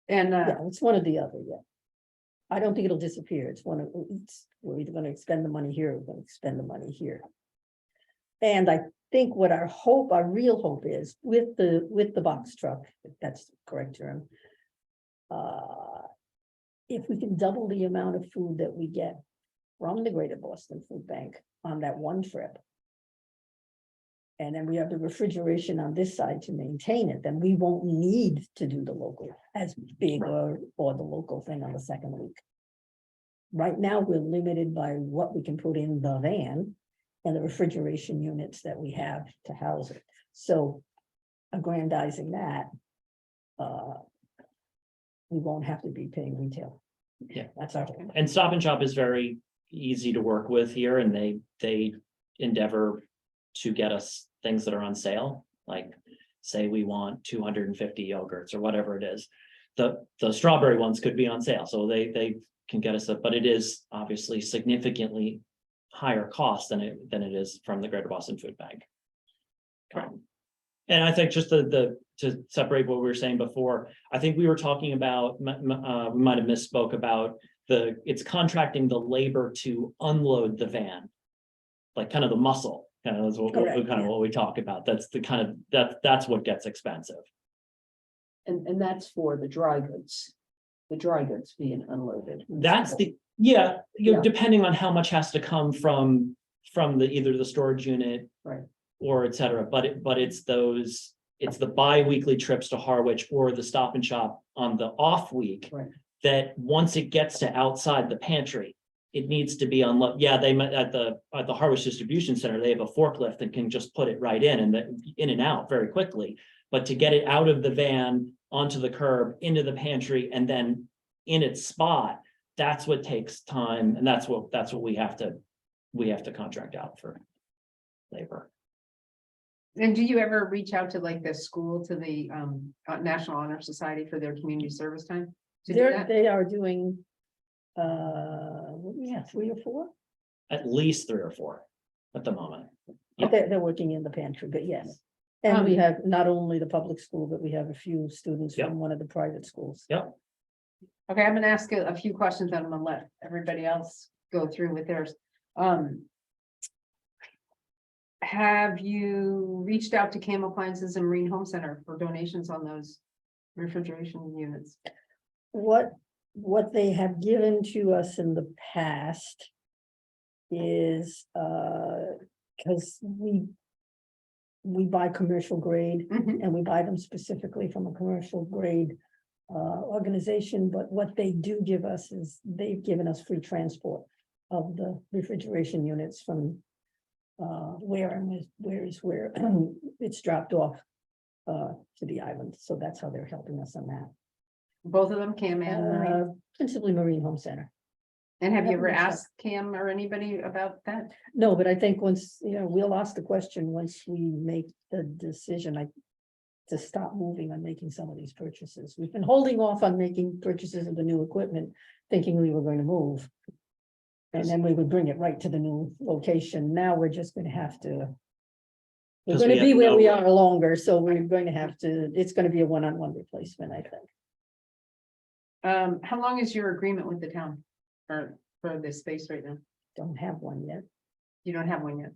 And, Yeah, it's one or the other, yeah. I don't think it'll disappear. It's one of, we're either gonna expend the money here or we're gonna expend the money here. And I think what our hope, our real hope is with the box truck, if that's the correct term. If we can double the amount of food that we get from the Greater Boston Food Bank on that one trip. And then we have the refrigeration on this side to maintain it, then we won't need to do the local as big or the local thing on the second week. Right now, we're limited by what we can put in the van and the refrigeration units that we have to house it. So aggrandizing that, we won't have to be paying retail. Yeah. That's our. And Stop and Shop is very easy to work with here, and they endeavor to get us things that are on sale. Like, say we want 250 yogurts or whatever it is. The strawberry ones could be on sale, so they can get us but it is obviously significantly higher cost than it is from the Greater Boston Food Bank. And I think just to separate what we were saying before, I think we were talking about, we might have misspoke about it's contracting the labor to unload the van. Like kind of the muscle, kind of what we talk about. That's the kind of, that's what gets expensive. And that's for the dry goods being unloaded. That's yeah, Yeah. depending on how much has to come from either the storage unit. Right. Or et cetera, but it's the bi-weekly trips to Harwich or the Stop and Shop on the off week. Right. That once it gets to outside the pantry, it needs to be unloaded. Yeah, they met at the Harwich Distribution Center, they have a forklift that can just put it right in and out very quickly. But to get it out of the van, onto the curb, into the pantry, and then in its spot, that's what takes time, and that's what we have to contract out for labor. And do you ever reach out to like the school, to the National Honor Society for their community service time? To do that? They are doing, what do we have, 3 or 4? At least 3 or 4 at the moment. But they're working in the pantry, but yes. And we have not only the public school, but we have a few students Yep. from one of the private schools. Yep. Okay, I'm gonna ask a few questions, and I'm gonna let everybody else go through with theirs. Have you reached out to Cam Appliances and Marine Home Center for donations on those refrigeration units? What they have given to us in the past is, because we buy commercial grade Mhm. and we buy them specifically from a commercial grade organization, but what they do give us is they've given us free transport of the refrigeration units from where it's dropped off to the island. So that's how they're helping us on that. Both of them, Cam and Marine? Principally Marine Home Center. And have you ever haven't reached out. asked Cam or anybody about that? No, but I think once, we'll ask the question once we make the decision, to stop moving on making some of these purchases. We've been holding off on making purchases of the new equipment, thinking we were going to move. And then we would bring it right to the new location. Now we're just gonna have to. We're Because gonna we be have where we no- are longer, so we're going to have to, it's gonna be a one-on-one replacement, I think. How long is your agreement with the town for this space right now? Don't have one yet. You don't have one yet.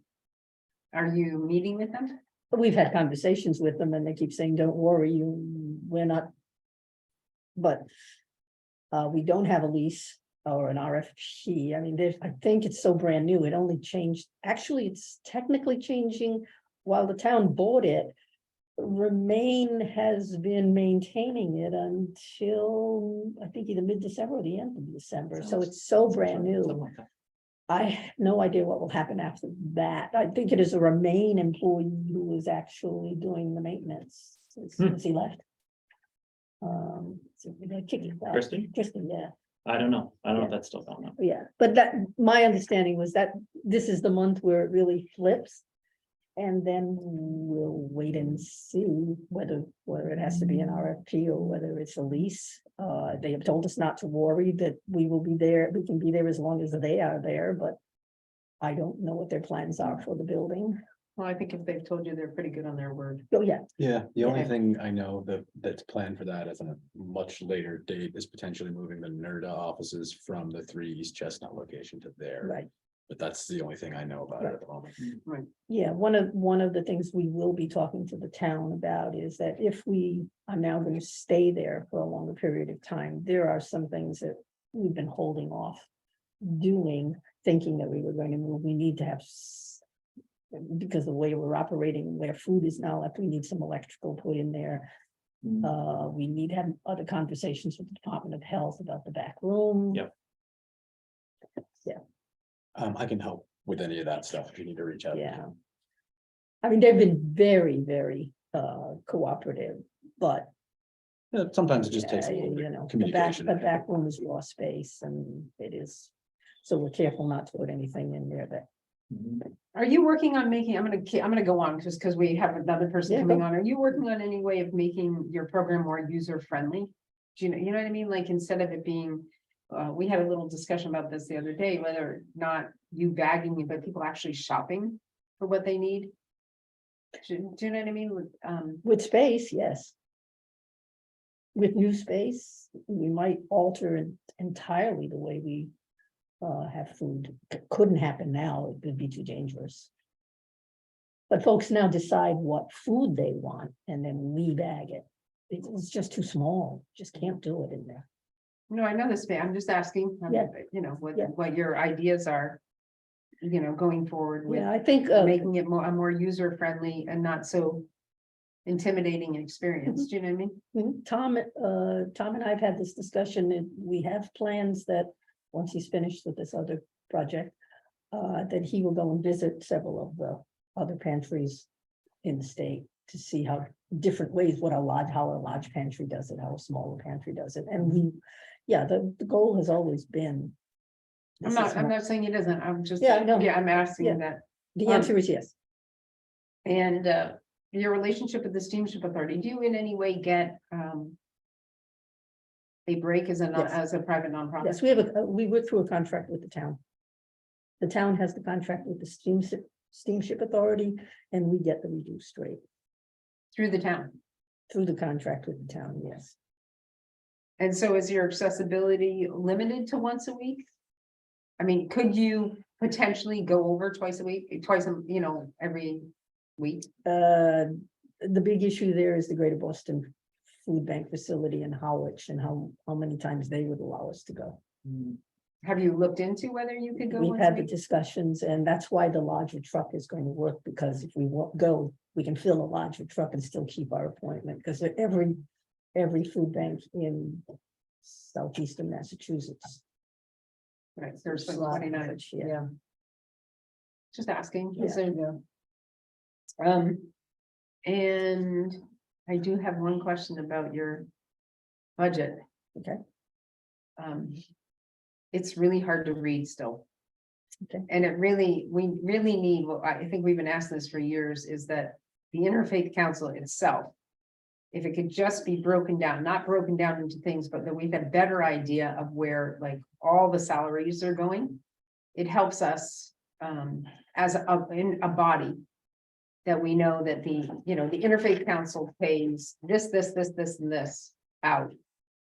Are you meeting with them? But we've had conversations with them and they keep saying, don't worry, we're not. But we don't have a lease or an RFP. I mean, I think it's so brand new. It only changed. Actually, it's technically changing while the town bought it. Remain has been maintaining it until, I think, either mid-December or the end of December, so it's so brand new. Something like that. I have no idea what will happen after that. I think it is a Remain employee who is actually doing the maintenance since he left. So they're kicking back. Kristen? Yeah, I don't know. I don't know Yeah. if that's still going on. yeah, but that, my understanding was that this is the month where it really flips. And then we'll wait and see whether it has to be an RFP or whether it's a lease. They have told us not to worry, that we will be there, we can be there as long as they are there, but I don't know what their plans are for the building. Well, I think if they've told you, they're pretty good on their word. Oh, yeah, Yeah, the only Yeah. thing I know that's planned for that as a much later date is potentially moving the NERDA offices from the 3 East Chestnut location to there. right. But that's the only thing I know about it at the moment. Yeah, one of the things we will be talking to the town about is that if we are now going to stay there for a longer period of time, there are some things that we've been holding off doing, thinking that we were going to move. We need to have, because the way we're operating, where food is now left, we need some electrical put in there. We need to have other conversations with the Department of Health about the back room. Yep. I can help with any of that stuff if you need to reach out. Yeah. I mean, they've been very, very cooperative, but Yeah, sometimes it just takes a you little bit know, of communication. the back room is raw space and it is. So we're careful not to put anything in there that. Are you working on making, I'm gonna go on just because we have another person Yeah, coming go. on. Are you working on any way of making your program more user friendly? Do you know what I mean? Like instead of it being, we had a little discussion about this the other day, whether not you bagging it, but people actually shopping for what they need. Do you know what I mean? With space, yes. With new space, we might alter entirely the way we have food. It couldn't happen now, it would be too dangerous. But folks now decide what food they want and then we bag it. It's just too small, just can't do it in there. No, I know this, I'm just asking, Yeah. you know, Yeah. what your ideas are. You know, going forward with Yeah, I think making it more user friendly and not so intimidating an experience. Do you know what I mean? Tom and I've had this discussion, and we have plans that once he's finished with this other project, that he will go and visit several of the other pantries in the state to see how different ways, how a large pantry does it, how a smaller pantry does it. And the goal has always been. I'm not saying it isn't, I'm just, Yeah, I know. I'm asking Yeah. that. The answer is yes. And your relationship with the Steamship Authority, do you in any way get a break as Yes. as a private nonprofit? Yes, we work through a contract with the town. The town has the contract with the steamship authority, and we get the reduced rate Through the town? through the contract with the town, yes. And so is your accessibility limited to once a week? I mean, could you potentially go over twice a week, every week? The big issue there is the Greater Boston Food Bank facility in Howard, and how many times they would allow us to go. Have you looked into whether you could go We've once a had the week? discussions, and that's why the larger truck is going to work, because if we go, we can fill a larger truck and still keep our appointment, because every food bank in southeastern Massachusetts. Right, there's like Slot 29, average, yeah. yeah. Just asking. Yeah. So, and I do have one question about your budget. Okay. It's really hard to read still. Okay. And we really need, well, I think we've been asking this for years, is that the Interfaith Council itself, if it could just be broken down, not broken down into things, but that we've a better idea of where like all the salaries are going. It helps us as in a body. That we know that the Interfaith Council pays this, and this out.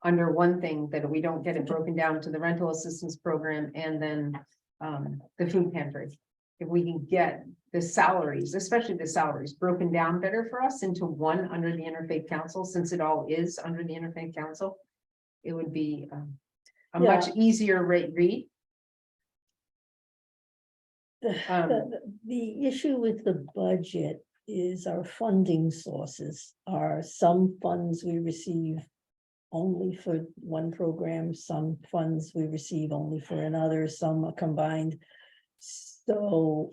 Under one thing, that we don't get it broken down to the rental assistance program and then the food pantry. If we can get the salaries, especially the salaries, broken down better for us into one under the Interfaith Council, since it all is under the Interfaith Council. It would be a much easier read. The issue with the budget is our funding sources. Are some funds we receive only for one program, some funds we receive only for another, some are combined. So,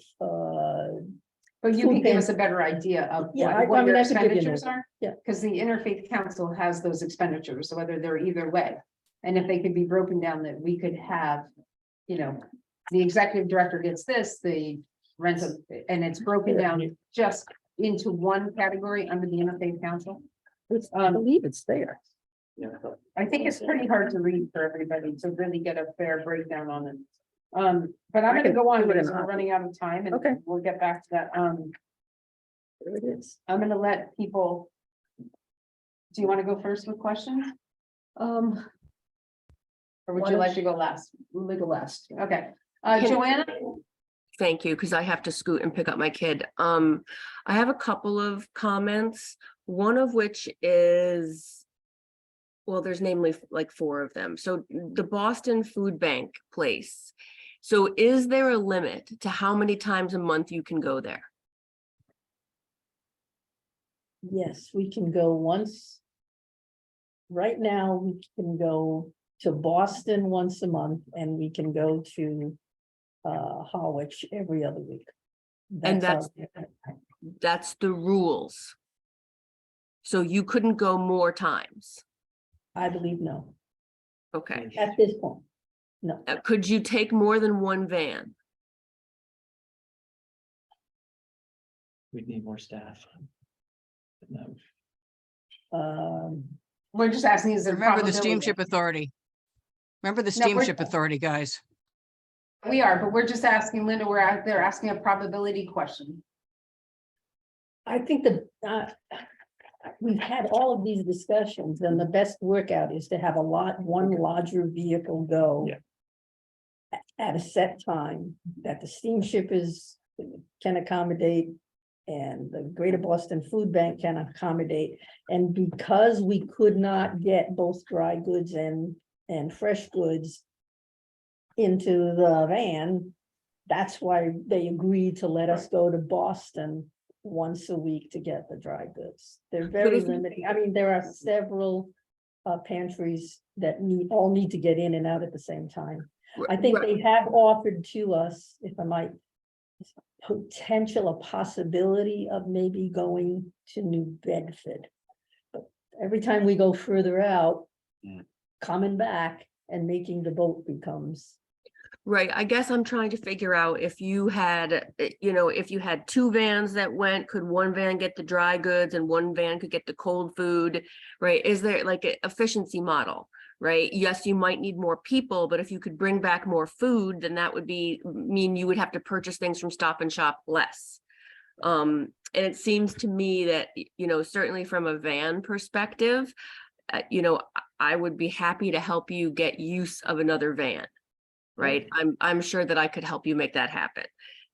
But you Food can give us bank- a better idea of Yeah, I what mean, your I could give you an expenditures idea. are. Yeah. Because the Interfaith Council has those expenditures, so whether they're either way. And if they could be broken down, that we could have, you know, the executive director gets this, the rental, and it's broken down just into one category under the Interfaith Council. I believe it's there. I think it's pretty hard to read for everybody to really get a fair breakdown on it. But I'm gonna go on do it in because we're Outlook. running out of time and Okay. we'll get back to that. There it is. I'm gonna let people. Do you want to go first with questions or would Why you don't like you- to go last? We'll go last. Okay, Can- Joanna? Thank you, because I have to scoot and pick up my kid. I have a couple of comments, one of which is, well, there's namely like 4 of them. So the Boston Food Bank place. So is there a limit to how many times a month you can go there? Yes, we can go once. Right now, we can go to Boston once a month and we can go to Harwich every other week. And our- That's the rules. So you couldn't go more times. I believe no, Okay. at this point, no. Could you take more than one van? We'd need more staff. No. We're just asking, is there Remember the probability? steamship authority. Remember the No, we're- steamship authority, guys. We are, but we're just asking, Linda, we're out there asking a probability question. I think that we've had all of these discussions and the best workout is to have one larger vehicle go. Yeah. At a set time that the steamship can accommodate. And the Greater Boston Food Bank can accommodate, and because we could not get both dry goods and fresh goods. Into the van, that's why they agreed to let us go to Boston once a week to get the dry goods. They're very if you- limiting. I mean, there are several pantries that all need to get in and out at the same time. I think Right. they have offered to us, if I might, a possibility of maybe going to New Bedford. But every time we go further out, coming back and making the boat becomes. Right, I guess I'm trying to figure out if you had, if you had 2 vans that went, could one van get the dry goods and one van could get the cold food, right? Is there like an efficiency model, right? Yes, you might need more people, but if you could bring back more food, then that would mean you would have to purchase things from Stop and Shop less. And it seems to me that, certainly from a van perspective, I would be happy to help you get use of another van. Right, I'm sure that I could help you make that happen.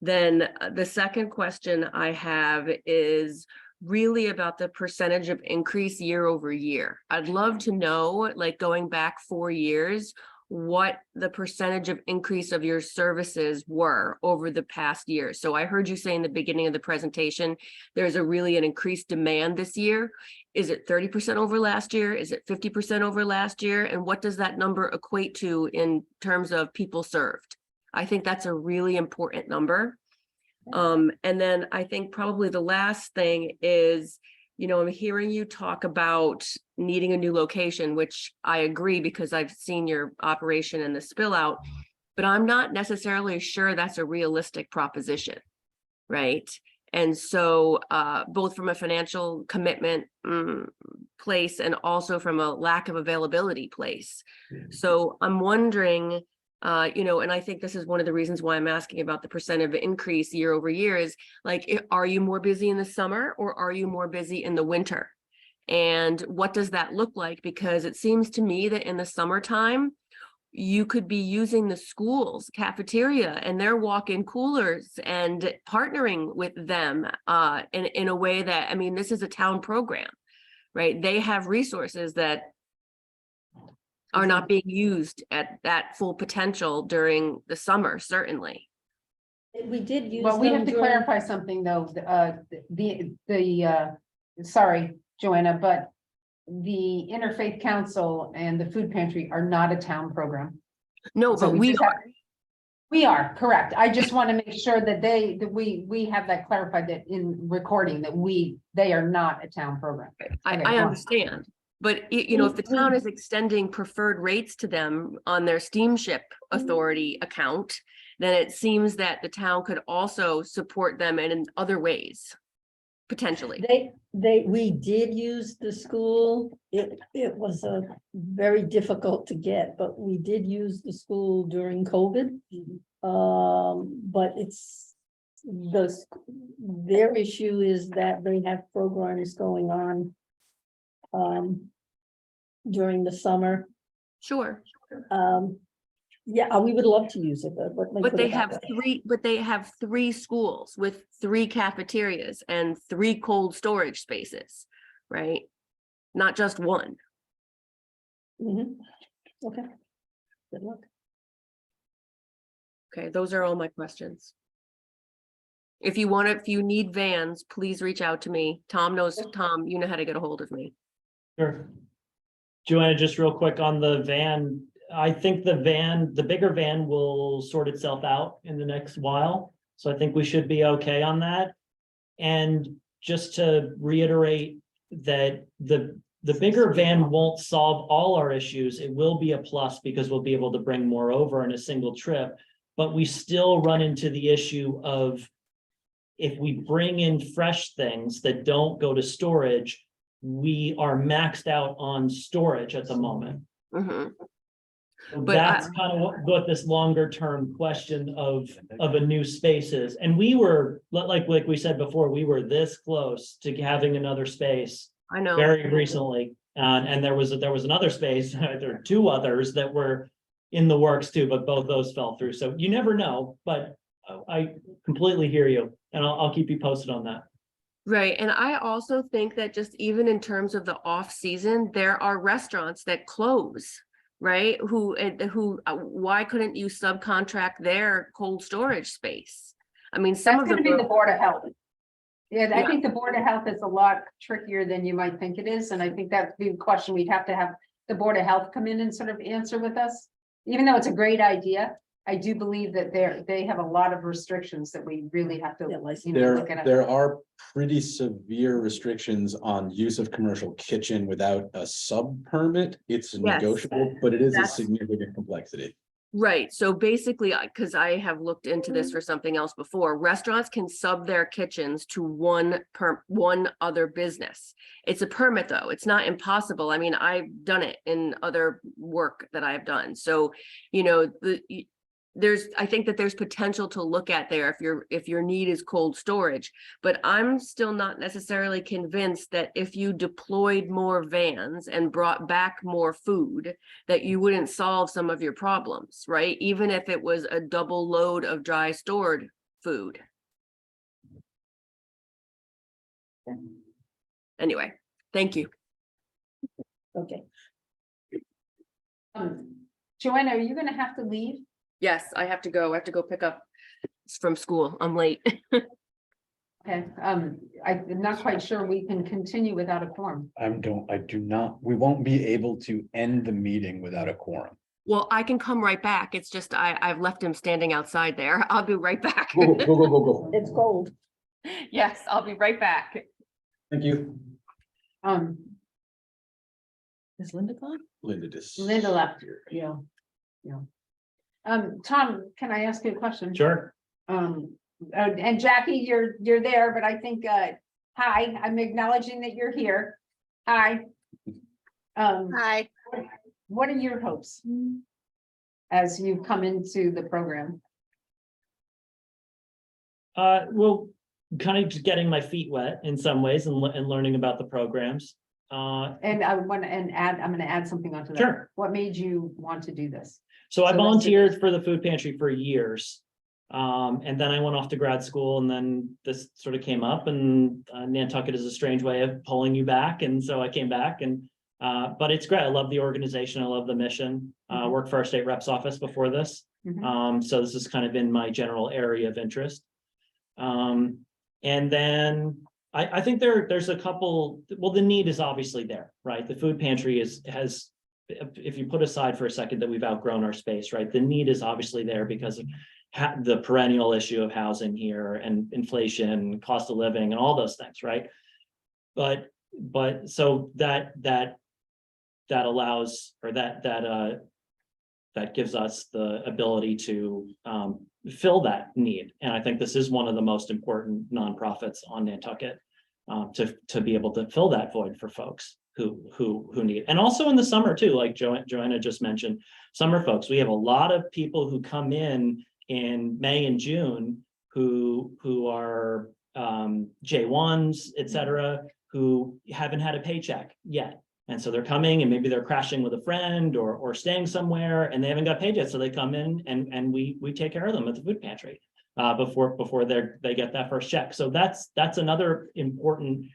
Then the second question I have is really about the percentage of increase year over year. I'd love to know, like going back 4 years, what the percentage of increase of your services were over the past year. So I heard you say in the beginning of the presentation, there's an increased demand this year. Is it 30% over last year? Is it 50% over last year? And what does that number equate to in terms of people served? I think that's a really important number. And then I think probably the last thing is, I'm hearing you talk about needing a new location, which I agree because I've seen your operation and the spill out, but I'm not necessarily sure that's a realistic proposition, right? And so both from a financial commitment place and also from a lack of availability place. So I'm wondering, and I think this is one of the reasons why I'm asking about the percent of increase year over year is like, are you more busy in the summer or are you more busy in the winter? And what does that look like? Because it seems to me that in the summertime, you could be using the school's cafeteria and their walk-in coolers and partnering with them in a way that, this is a town program, right? They have resources that are not being used at that full potential during the summer, certainly. We did use. Well, we have them to during- clarify something though, sorry, Joanna, but the Interfaith Council and the Food Pantry are not a town program. No, So but we just are. have- We are, correct. I just want to make sure that we have that clarified, that in recording that they are not a town program. I Okay, go on. understand, but you know, if the town is extending preferred rates to them on their steamship authority account, then it seems that the town could also support them in other ways, potentially. We did use the school. It was very difficult to get, but we did use the school during COVID. But their issue is that they have programs going on during the summer. Sure, Yeah, we would love to use it, but. let me but put they it that have way. they have 3 schools with 3 cafeterias and 3 cold storage spaces, right? Not just one. Mhm. Okay. Good luck. Okay, those are all my questions. If you need vans, please reach out to me. Tom, you know how to get a hold of me. Sure. Joanna, just real quick on the van, I think the bigger van will sort itself out in the next while. So I think we should be okay on that. And just to reiterate that the bigger van won't solve all our issues. It will be a plus because we'll be able to bring more over in a single trip. But we still run into the issue of if we bring in fresh things that don't go to storage, we are maxed out on storage at the moment. Mhm. So But that's kind of what this longer term question of a new space is. And we were, like we said before, we were this close to having another space I know. very recently. And there was another space, there are 2 others that were in the works too, but both those fell through. So you never know, but I completely hear you, and I'll keep you posted on that. Right, and I also think that just even in terms of the off season, there are restaurants that close, right? Why couldn't you subcontract their cold storage space? I mean, some That's of gonna them. be the Board of Health. Yeah, I Yeah. think the Board of Health is a lot trickier than you might think it is, and I think that's the question we'd have to have the Board of Health come in and sort of answer with us. Even though it's a great idea, I do believe that they have a lot of restrictions that we really have to, look at. There are pretty severe restrictions on use of commercial kitchen without a sub permit. It's negotiable, but it is a That's- significant complexity. Right, so basically, because I have looked into this for something else before, restaurants can sub their kitchens to one other business. It's a permit though, it's not impossible. I mean, I've done it in other work that I've done, so, you know, I think that there's potential to look at there if your need is cold storage, but I'm still not necessarily convinced that if you deployed more vans and brought back more food, that you wouldn't solve some of your problems, right? Even if it was a double load of dry stored food. Anyway, thank you. Okay. Joanna, are you gonna have to leave? Yes, I have to go pick up from school. I'm late. Okay, I'm not quite sure we can continue without a quorum. I do not, we won't be able to end the meeting without a quorum. Well, I can come right back. It's just I've left him standing outside there. I'll be right back. Go. It's cold. Yes, I'll be right back. Thank you. Is Linda gone? Linda just. Linda left, yeah. Tom, can I ask you a question? Sure. And Jackie, you're there, but I think, hi, I'm acknowledging that you're here. Hi. Hi. What are your hopes as you come into the program? Well, kind of just getting my feet wet in some ways and learning about the programs. And I'm gonna add something onto that. Sure. What made you want to do this? So I So that's volunteered for the food pantry for years. And then I went off to grad school, and then this sort of came up, and Nantucket is a strange way of pulling you back. And so I came back, and But it's great. I love the organization. I love the mission. Worked for our state rep's office before this. Mhm. So this has kind of been my general area of interest. And then I think there's a couple, well, the need is obviously there, right? The food pantry has, if you put aside for a second that we've outgrown our space, right? The need is obviously there because of the perennial issue of housing here and inflation, cost of living and all those things, right? But so that allows, or that gives us the ability to fill that need. And I think this is one of the most important nonprofits on Nantucket to be able to fill that void for folks who need. And also in the summer too, like Joanna just mentioned, summer folks, we have a lot of people who come in May and June who are J1s, et cetera, who haven't had a paycheck yet. And so they're coming and maybe they're crashing with a friend or staying somewhere and they haven't got paid yet. So they come in and we take care of them at the food pantry before they get that first check. So that's another important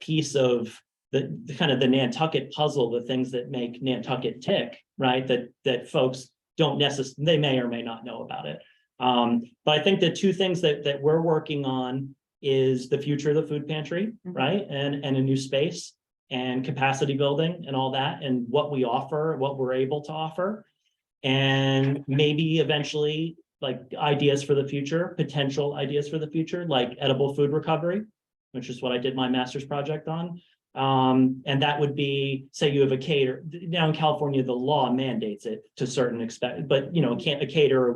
piece of the kind of the Nantucket puzzle, the things that make Nantucket tick, right? That folks don't necessarily, they may or may not know about it. But I think the two things that we're working on is the future of the food pantry, right? And a new space and capacity building and all that, and what we offer, what we're able to offer. And maybe eventually like ideas for the future, potential ideas for the future, like edible food recovery, which is what I did my master's project on. And that would be, say you have a caterer. Now in California, the law mandates it to certain extent, but you know, a caterer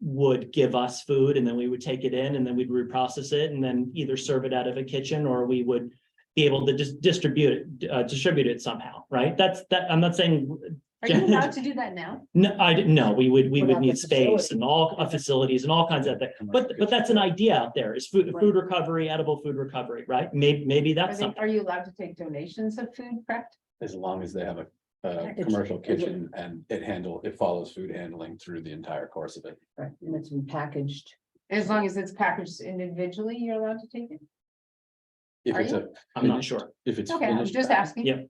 would give us food and then we would take it in and then we'd reprocess it and then either serve it out of a kitchen or we would be able to just distribute it somehow, right? That I'm not saying. Are you allowed to do that now? No, I didn't know. We would Without need the space facility. and all facilities and all kinds of things. But that's an idea out there is food recovery, edible food recovery, right? Maybe that's something. Are you allowed to take donations of food prepped? As long as they have a It's- commercial kitchen and it follows food handling through the entire course of it. Right, and it's been packaged. As long as it's packaged individually, you're allowed to take it? If Are it's you? a. I'm not finished- sure. If it's Okay, I'm finished. just package. asking. Yep.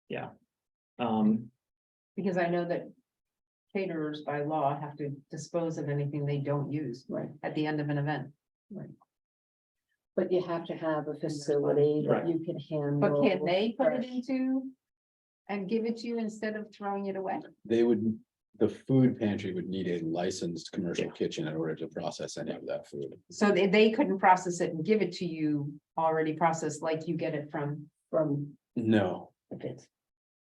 Yeah. Because I know that caterers by law have to dispose of anything they don't use Right, at the end of an event. but you have to have a facility that Right. you can handle. But can they put it fresh. into and give it to you instead of throwing it away? The food pantry would need a licensed commercial kitchen in order to process any of that food. So they couldn't process it and give it to you already processed like you get it from, No,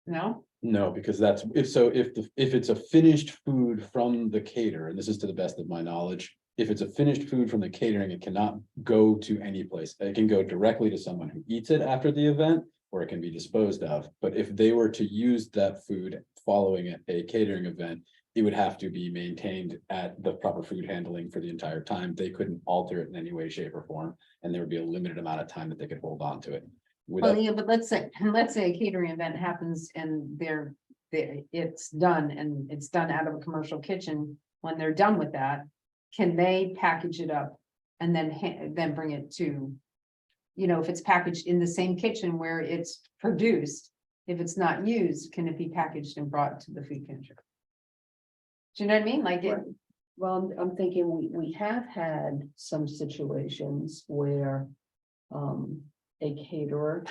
no? no, because that's, if it's a finished food from the caterer, and this is to the best of my knowledge. If it's a finished food from the catering, it cannot go to any place. It can go directly to someone who eats it after the event, or it can be disposed of. But if they were to use that food following a catering event, it would have to be maintained at the proper food handling for the entire time. They couldn't alter it in any way, shape, or form, and there would be a limited amount of time that they could hold on to it. Well, Without, yeah, but let's say a catering event happens and it's done and it's done out of a commercial kitchen. When they're done with that, can they package it up and then bring it to, you know, if it's packaged in the same kitchen where it's produced, if it's not used, can it be packaged and brought to the food pantry? Do you know what I mean? Like it, Right. Well, I'm thinking we have had some situations where a caterer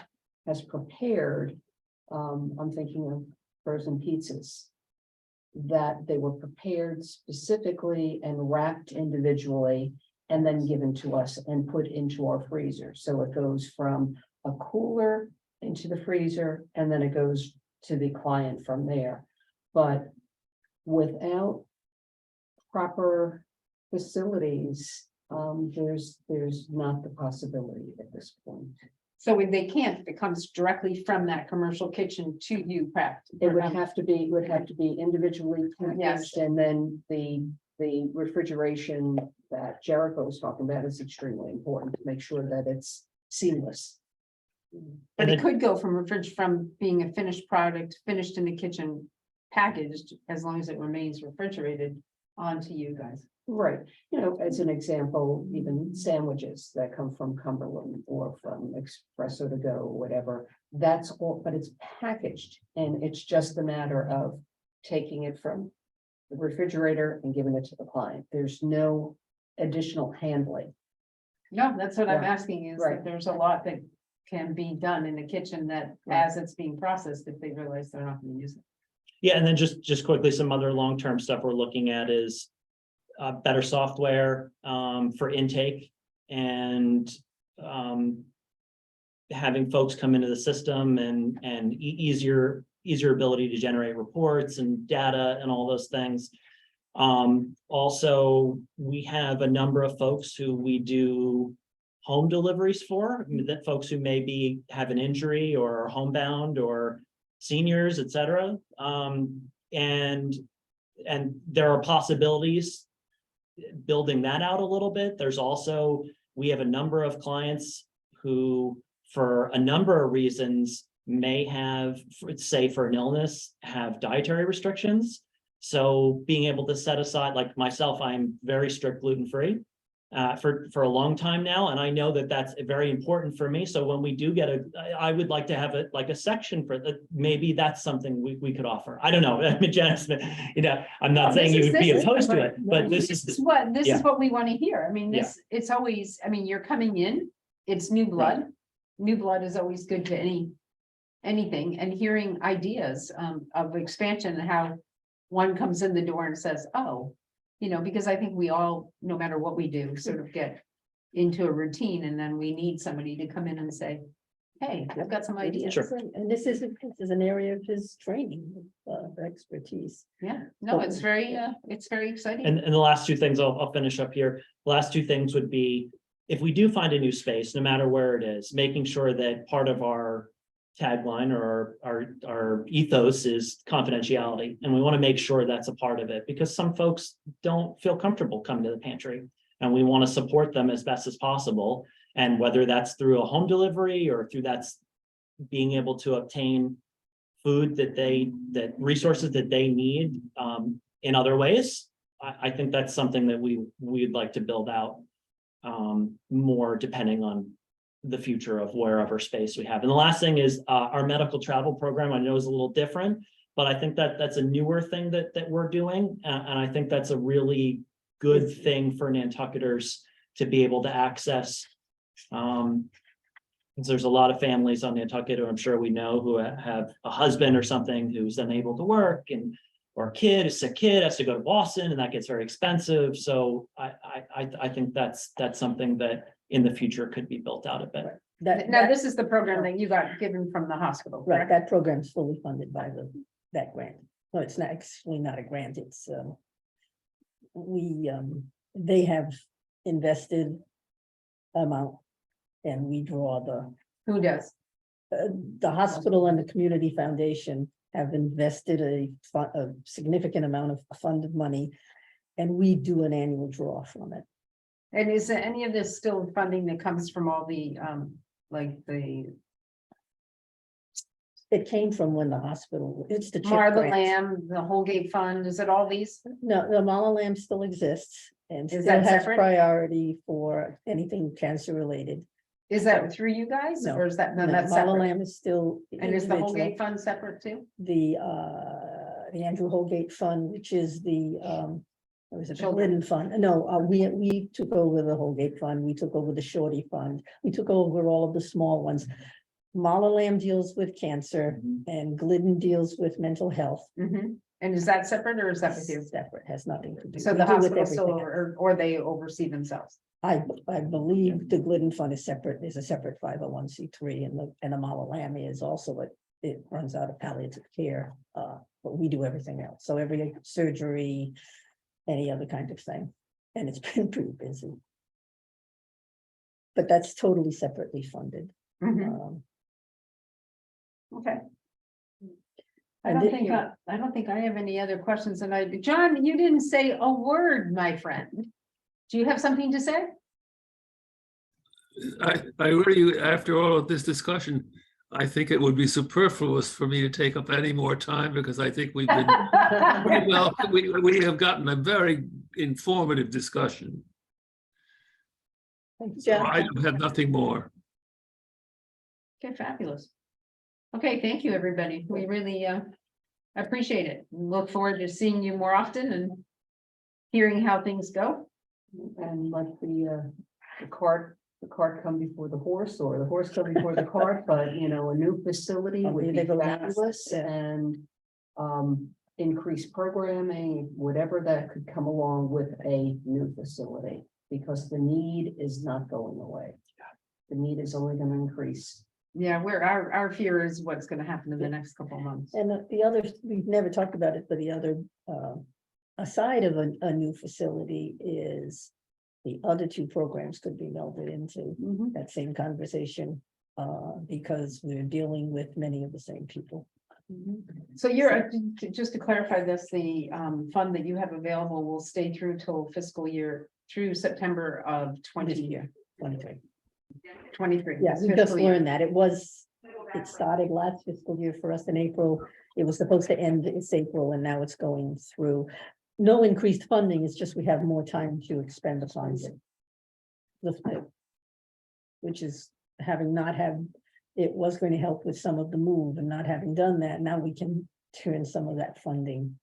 has prepared, I'm thinking of frozen pizzas. That they were prepared specifically and wrapped individually and then given to us and put into our freezer. So it goes from a cooler into the freezer and then it goes to the client from there. But without proper facilities, there's not the possibility at this point. so if they can't, if it comes directly from that commercial kitchen to you prepped. It would have to be individually Yes. packaged, and then the refrigeration that Jericho was talking about is extremely important to make sure that it's seamless. But And it could go from being a finished product, finished in the kitchen, packaged, as long as it remains refrigerated onto you guys. Right, as an example, even sandwiches that come from Cumberland or from Espresso to Go, whatever. That's all, but it's packaged and it's just a matter of taking it from the refrigerator and giving it to the client. There's no additional handling. No, that's what I'm Yeah. asking is Right. that there's a lot that can be done in the kitchen that Right. as it's being processed, if they realize they're not gonna use it. Yeah, and then just quickly, some other long-term stuff we're looking at is better software for intake and having folks come into the system and easier ability to generate reports and data and all those things. Also, we have a number of folks who we do home deliveries for, I mean, that folks who maybe have an injury or are homebound or seniors, et cetera. And there are possibilities building that out a little bit. There's also, we have a number of clients who, for a number of reasons, may have, say for an illness, have dietary restrictions. So being able to set aside, like myself, I'm very strict gluten-free for a long time now. And I know that that's very important for me. So when we do get I would like to have it like a section for that. Maybe that's something we could offer. I don't know. I mean, Janice, I'm not saying you would be opposed to it, but this is what we want to hear. I mean, it's always, I mean, you're coming in, it's new blood. New blood is always good to anything, and hearing ideas of expansion and how one comes in the door and says, oh, because I think we all, no matter what we do, sort of get into a routine, and then we need somebody to come in and say, hey, I've got some ideas. Sure. And this is an area of his training, expertise. Yeah, no, it's very exciting. And the last two things I'll finish up here. The last two things would be, if we do find a new space, no matter where it is, making sure that part of our tagline or our ethos is confidentiality. And we want to make sure that's a part of it, because some folks don't feel comfortable coming to the pantry, and we want to support them as best as possible. And whether that's through a home delivery or through that's being able to obtain food that resources that they need in other ways, I think that's something that we'd like to build out more, depending on the future of wherever space we have. And the last thing is our medical travel program. I know is a little different, but I think that that's a newer thing that we're doing. And I think that's a really good thing for Nantucketers to be able to access. Because there's a lot of families on Nantucket who I'm sure we know who have a husband or something who's unable to work, or a sick kid has to go to Boston, and that gets very expensive. So I think that's something that in the future could be built out a bit. Now, this is the program that you got given from the hospital, Right, correct? that program is fully funded by that grant. No, it's not actually not a grant, it's they have invested amount and we draw Who does? the hospital and the community foundation have invested a significant amount of funded money, and we do an annual draw from it. And is there any of this still funding that comes from all the, It came from when the hospital, it's the CHIP Martha grant. Lamb, the Holgate Fund, is it all these? No, the Mala Lamb still exists and Is still that has separate? priority for anything cancer related. Is that through you guys, No, or is that, no, No, that's Mala separate? Lamb is still. And is the individual. Holgate Fund separate too? The Andrew Holgate Fund, which is what was it, the Children. Glidden Fund? No, we took over the Holgate Fund, we took over the Shorty Fund, we took over all of the small ones. Mala Lamb deals with cancer and Glidden deals with mental health. Mhm. And is that separate or is that with you? Separate, has nothing to do. So we the do with hospital still, everything. or they oversee themselves? I believe the Glidden Fund is separate, is a separate 501c3, and the Mala Lamb is also, it runs out of palliative care, but we do everything else. So every surgery, any other kind of thing, and it's been pretty busy. But that's totally separately funded. Mhm. Okay. I And don't it- think, I don't think I have any other questions, and John, you didn't say a word, my friend. Do you have something to say? I really, after all of this discussion, I think it would be superfluous for me to take up any more time because I think we've been, we have gotten a very informative discussion. Thank you, So I John. have nothing more. Okay, fabulous. Okay, thank you, everybody. We really appreciate it. Look forward to seeing you more often and hearing how things go. And let the cart come before the horse, or the horse come before the cart, but you know, a new facility Oh, would they be go last, fabulous yeah. and increased programming, whatever that could come along with a new facility, because the need is not going away. The need is only going to increase. Yeah, our fear is what's gonna happen in the next couple of months. And the other, we've never talked about it, but the other, aside of a new facility is the other two programs could be melded into that same conversation, because we're dealing with many of the same people. So you're, just to clarify this, the fund that you have available will stay through till fiscal year, through September of This 23. year, 23. Yeah, Yeah, we just learned that it started last fiscal year for us in April. It was supposed to end this April and now it's going through. No increased funding, it's just we have more time to expend the funds. Which is having not had, it was going to help with some of the move, and not having done that, now we can turn some of that funding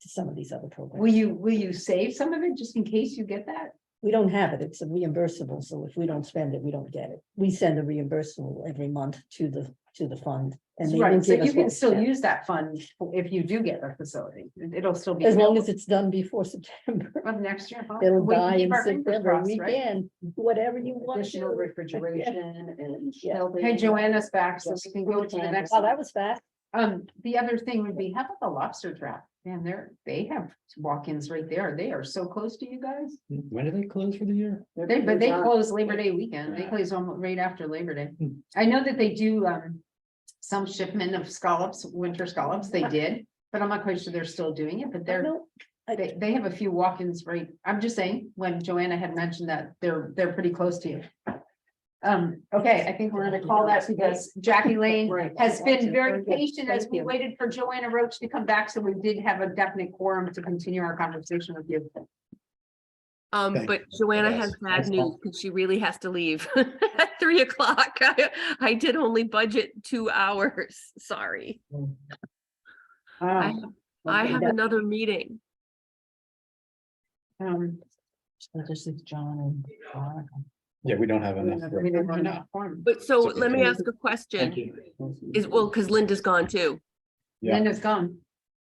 to some of these other programs. Will you save some of it just in case you get that? We don't have it, it's a reimbursable, so if we don't spend it, we don't get it. We send a reimbursable every month to the fund. And they will Right, so give us you what can we still spent. use that fund if you do get a facility. It'll still be. As long as it's done before September. Of next year. huh? It'll We can die keep in our fingers September, crossed, we right? can, whatever you want to Additional do. refrigeration and Yeah. shelving. Hey, Joanna's back, so Yes, we can go to the food next. Wow, that was fast. The other thing would be, how about the lobster trap? Man, they have walk-ins right there. They are so close to you guys. When do they close for the year? But they close Labor Day weekend. They close right after Labor Day. I know that they do some shipment of scallops, winter scallops. They did, but I'm not quite sure they're still doing it, but No, they have a few walk-ins, right? I'm just saying, when Joanna had mentioned that they're pretty close to you. Okay, I think we're gonna call that because Jackie Lane Right. has been very Very good. patient as Thank we you. waited for Joanna Roach to come back, so we did have a definite quorum to continue our conversation with you. Okay. But Joanna Yes. has bad That's news fine. because she really has to leave at 3 o'clock. I did only budget 2 hours. Sorry. I have another meeting. This is John and Veronica. Yeah, we don't have enough. We didn't run out of quorum. But so It's okay. let me ask a Thank question. you. Because Linda's gone too. Yeah. Linda's gone.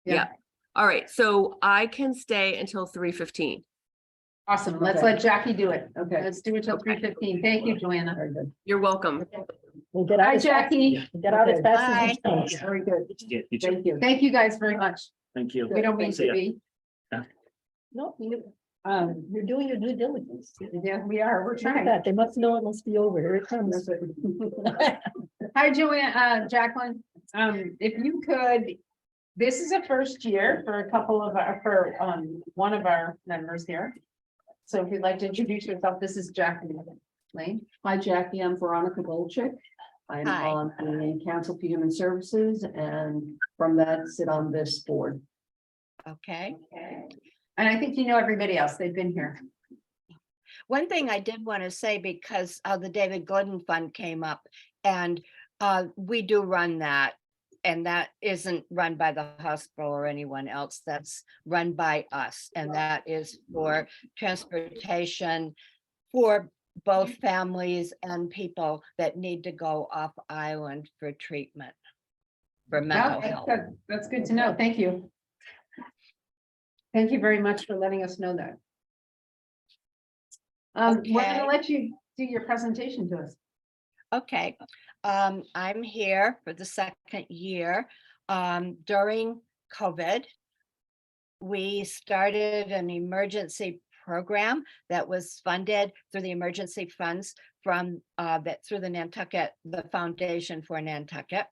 Yeah. All right, so I can stay until 3:15. Awesome. Let's Okay. let Jackie do it. Okay. Let's do it till Okay. 3:15. Thank you, Joanna. Very good. You're welcome. we'll get out. Hi, as fast- Jackie. Get out as Okay. fast as we can. Very good. Thank you. Thank you guys very much. Thank you. We don't mean See to ya. be. No, you're doing your due diligence. Yeah, we are. We're Look at trying. that, they must know it must be over, here it comes. Hi, Joanne, Jacqueline. If you could, this is a first year for a couple of one of our members here. So if you'd like to introduce yourself, this is Jackie Lane. Hi, Jackie. I'm Veronica Golchick. I'm Hi. on the Council for Human Services, and from that sit on this board. Okay. And I think you know everybody else. They've been here. One thing I did want to say, because the David Glidden Fund came up, and we do run that. And that isn't run by the hospital or anyone else. That's run by us. And that is for transportation for both families and people that need to go off island for treatment. For mental health. That's good to know. Thank you. Thank you very much for letting us know that. We're Okay. gonna let you do your presentation to us. Okay, I'm here for the second year. During COVID, we started an emergency program that was funded through the emergency funds from through the Nantucket, the Foundation for Nantucket.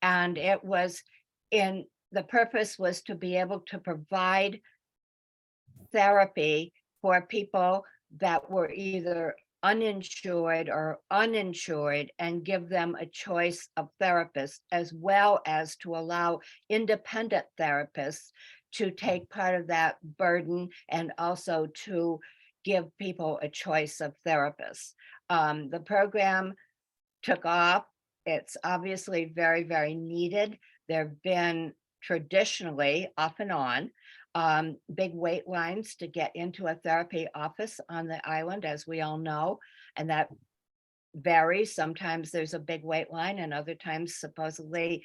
And it was the purpose was to be able to provide therapy for people that were either uninsured or uninsured and give them a choice of therapists, as well as to allow independent therapists to take part of that burden and also to give people a choice of therapists. The program took off. It's obviously very, very needed. There've been traditionally, off and on, big wait lines to get into a therapy office on the island, as we all know, and that varies. Sometimes there's a big wait line, and other times supposedly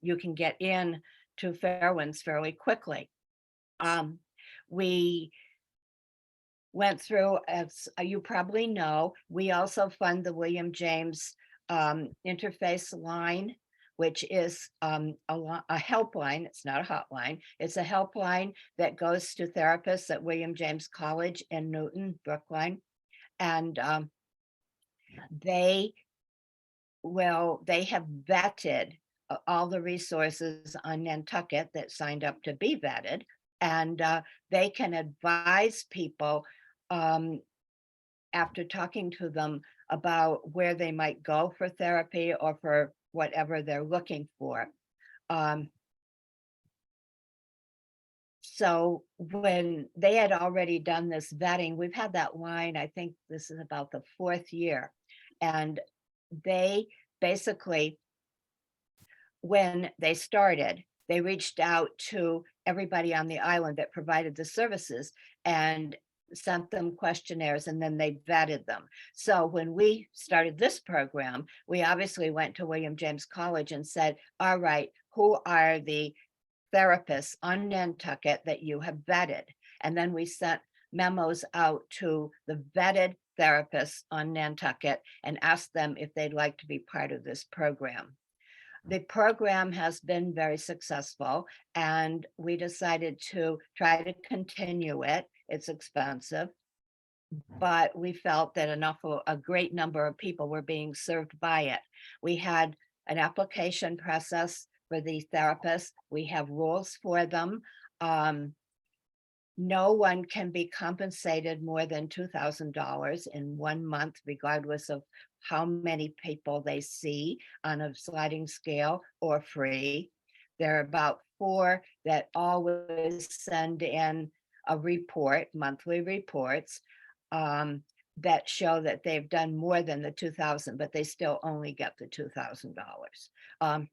you can get in to Fairwinds fairly quickly. We went through, as you probably know, we also fund the William James interface line, which is a helpline. It's not a hotline. It's a helpline that goes to therapists at William James College in Newton, Brookline. And they have vetted all the resources on Nantucket that signed up to be vetted. And they can advise people after talking to them about where they might go for therapy or for whatever they're looking for. So when they had already done this vetting, we've had that line, I think this is about the 4th year. And they basically, when they started, they reached out to everybody on the island that provided the services and sent them questionnaires, and then they vetted them. So when we started this program, we obviously went to William James College and said, all right, who are the therapists on Nantucket that you have vetted? And then we sent memos out to the vetted therapists on Nantucket and asked them if they'd like to be part of this program. The program has been very successful, and we decided to try to continue it. It's expensive, but we felt that a great number of people were being served by it. We had an application process for the therapists. We have rules for them. No one can be compensated more than $2,000 in 1 month, regardless of how many people they see on a sliding scale, or free. There are about 4 that always send in a report, monthly reports, that show that they've done more than the $2,000, but they still only get the $2,000.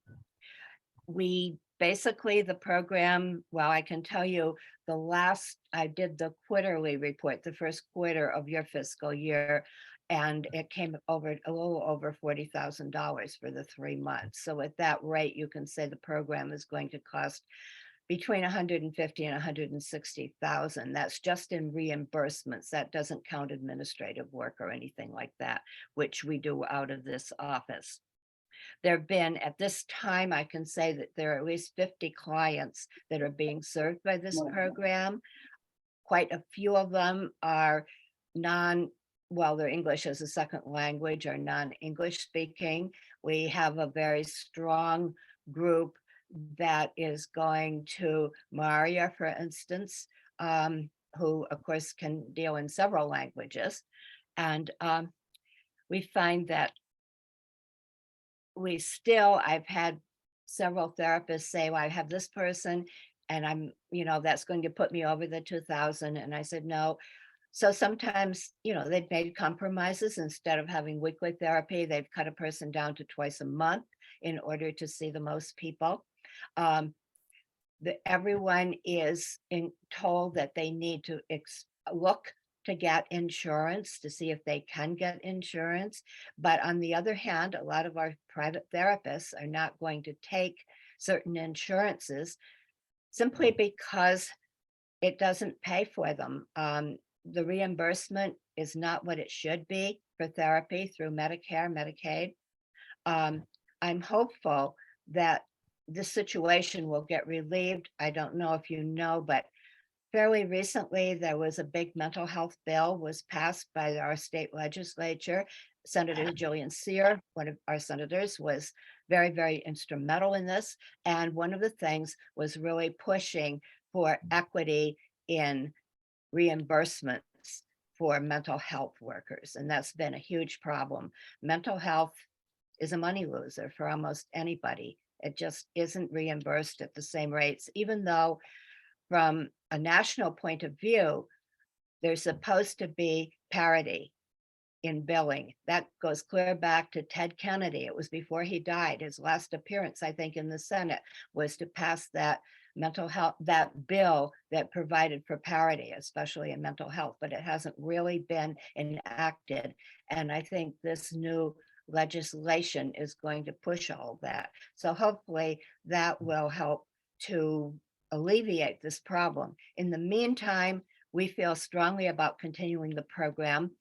We basically, the program, well, I can tell you, I did the quarterly report, the first quarter of your fiscal year, and it came over a little over $40,000 for the 3 months. So at that rate, you can say the program is going to cost between $150,000 and $160,000. That's just in reimbursements. That doesn't count administrative work or anything like that, which we do out of this office. There have been, at this time, I can say that there are at least 50 clients that are being served by this program. Quite a few of them are they're English as a second language or non-English speaking. We have a very strong group that is going to Maria, for instance, who of course can deal in several languages. And we find that I've had several therapists say, well, I have this person and that's going to put me over the 2,000. And I said, no. So sometimes, they've made compromises. Instead of having weekly therapy, they've cut a person down to twice a month in order to see the most people. Everyone is told that they need to look to get insurance to see if they can get insurance. But on the other hand, a lot of our private therapists are not going to take certain insurances simply because it doesn't pay for them. The reimbursement is not what it should be for therapy through Medicare, Medicaid. I'm hopeful that this situation will get relieved. I don't know if you know, but fairly recently, there was a big mental health bill was passed by our state legislature. Senator Jillian Sear, one of our senators, was very, very instrumental in this. And one of the things was really pushing for equity in reimbursements for mental health workers, and that's been a huge problem. Mental health is a money loser for almost anybody. It just isn't reimbursed at the same rates, even though from a national point of view, there's supposed to be parity in billing. That goes clear back to Ted Kennedy. It was before he died. His last appearance, I think, in the Senate was to pass that mental health, that bill that provided for parity, especially in mental health, but it hasn't really been enacted. And I think this new legislation is going to push all that. So hopefully that will help to alleviate this problem. In the meantime, we feel strongly about continuing the program.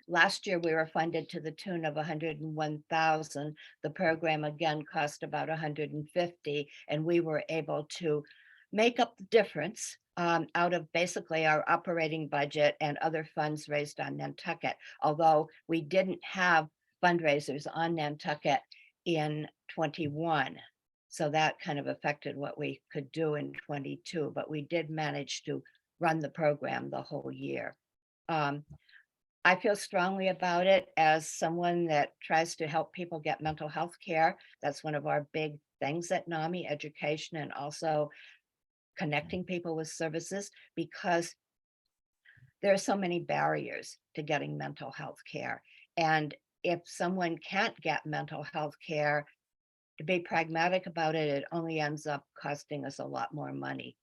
Last year we were funded to the tune of 101,000. The program again cost about 150, and we were able to make up the difference out of basically our operating budget and other funds raised on Nantucket, although we didn't have fundraisers on Nantucket in 21. So that kind of affected what we could do in 22, but we did manage to run the program the whole year. I feel strongly about it as someone that tries to help people get mental health care. That's one of our big things at NAMI, education, and also connecting people with services, because there are so many barriers to getting mental health care. And if someone can't get mental health care, to be pragmatic about it, it only ends up costing us a lot more money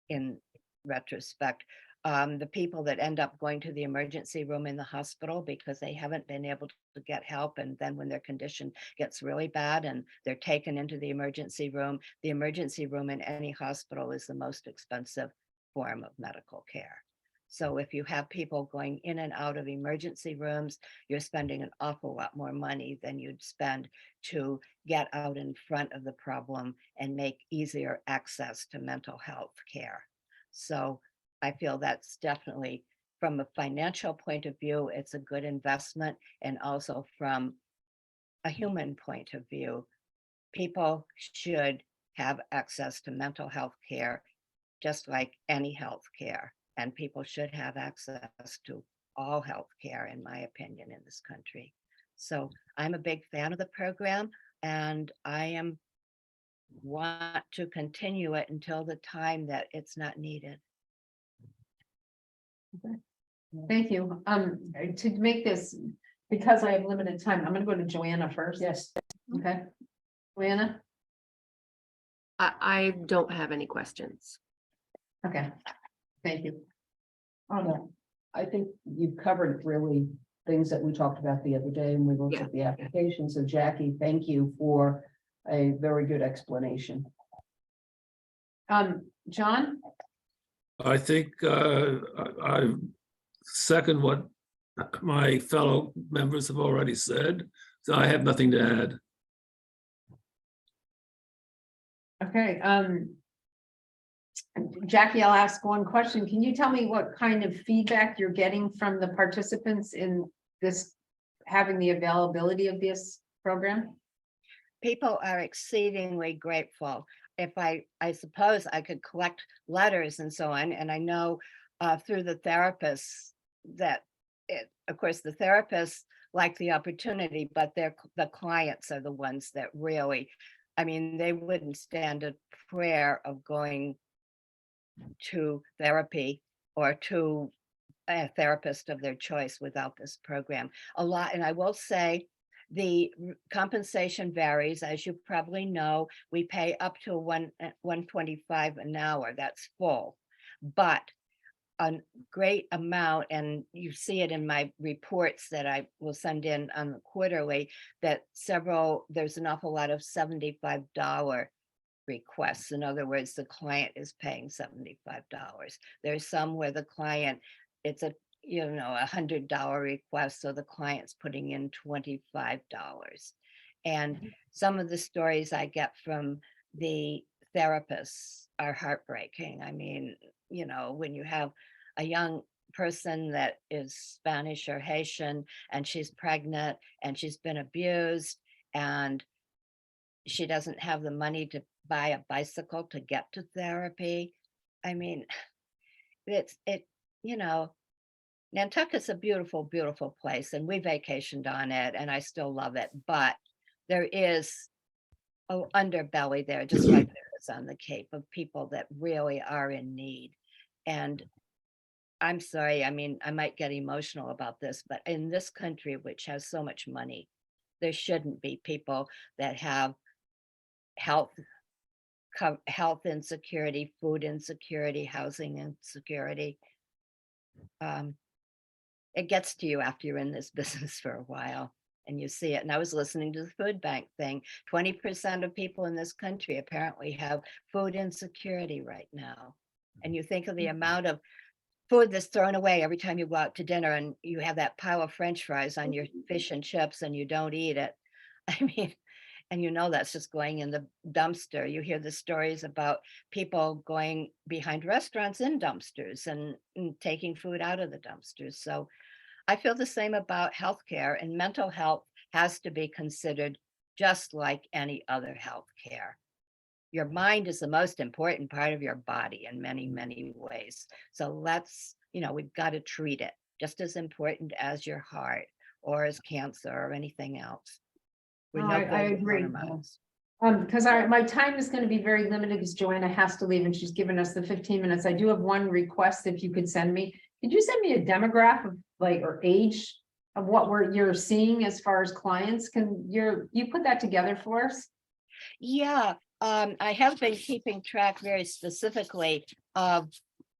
in retrospect. The people that end up going to the emergency room in the hospital because they haven't been able to get help, and then when their condition gets really bad and they're taken into the emergency room in any hospital is the most expensive form of medical care. So if you have people going in and out of emergency rooms, you're spending an awful lot more money than you'd spend to get out in front of the problem and make easier access to mental health care. So I feel that's definitely, from a financial point of view, it's a good investment. And also from a human point of view, people should have access to mental health care, just like any health care. And people should have access to all health care, in my opinion, in this country. So I'm a big fan of the program, and I want to continue it until the time that it's not needed. Thank you. To make this, because I have limited time, I'm gonna go to Joanna first. Yes. Okay. Joanna? I don't have any questions. Okay. Thank you. I think you've covered really things that we talked about the other day when we looked Yeah. at the application. So Jackie, thank you for a very good explanation. John? I think I second what my fellow members have already said, so I have nothing to add. Okay, Jackie, I'll ask one question. Can you tell me what kind of feedback you're getting from the participants in this, having the availability of this program? People are exceedingly grateful. If I suppose I could collect letters and so on, and I know through the therapists that of course, the therapists like the opportunity, but the clients are the ones that really, I mean, they wouldn't stand a prayer of going to therapy or to a therapist of their choice without this program. A lot, and I will say, the compensation varies, as you probably know. We pay up to $125 an hour. That's full, but a great amount, and you see it in my reports that I will send in on the quarterly, that there's an awful lot of $75 requests. In other words, the client is paying $75. There's some where the client, it's a $100 request, so the client's putting in $25. And some of the stories I get from the therapists are heartbreaking. I mean, when you have a young person that is Spanish or Haitian and she's pregnant and she's been abused and she doesn't have the money to buy a bicycle to get to therapy. I mean, Nantucket's a beautiful, beautiful place and we vacationed on it and I still love it, but there is an underbelly there, just like there is on the Cape, of people that really are in need. And I'm sorry, I mean, I might get emotional about this, but in this country, which has so much money, there shouldn't be people that have health insecurity, food insecurity, housing insecurity. It gets to you after you're in this business for a while and you see it. And I was listening to the food bank thing. 20% of people in this country apparently have food insecurity right now. And you think of the amount of food that's thrown away every time you go out to dinner and you have that pile of French fries on your fish and chips and you don't eat it. I mean, and you know that's just going in the dumpster. You hear the stories about people going behind restaurants in dumpsters and taking food out of the dumpsters. So I feel the same about healthcare, and mental health has to be considered just like any other healthcare. Your mind is the most important part of your body in many, many ways. So let's, we've got to treat it just as important as your heart or as cancer or anything else. We're no I good with agree. hormones. Because my time is going to be very limited because Joanna has to leave and she's given us the 15 minutes. I do have one request. If you could send me, could you send me a demographic of or age of what you're seeing as far as clients? Can you put that together for us? Yeah, I have been keeping track very specifically of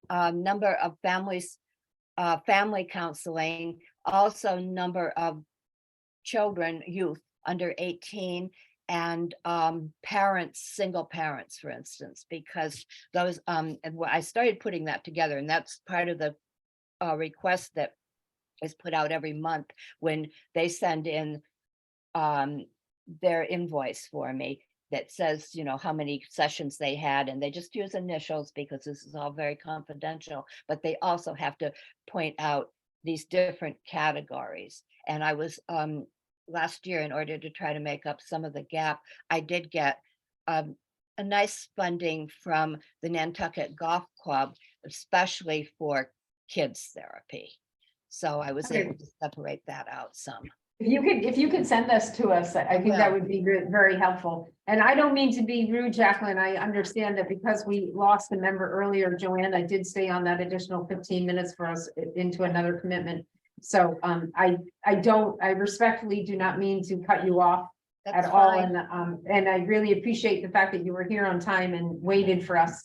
number of families, family counseling, also number of children, youth under 18, and parents, single parents, for instance, because those, and I started putting that together, and that's part of the request that is put out every month when they send in their invoice for me that says, how many sessions they had, and they just use initials because this is all very confidential, but they also have to point out these different categories. And I was last year, in order to try to make up some of the gap, I did get a nice funding from the Nantucket Golf Club, especially for kids therapy. So I was able to separate that out some. If you could send this to us, I think that would be very helpful. And I don't mean to be rude, Jacqueline. I understand that because we lost a member earlier, Joanna did stay on that additional 15 minutes for us into another commitment. So I respectfully do not mean to cut you off at all. And I really appreciate the fact that you were here on time and waited for us.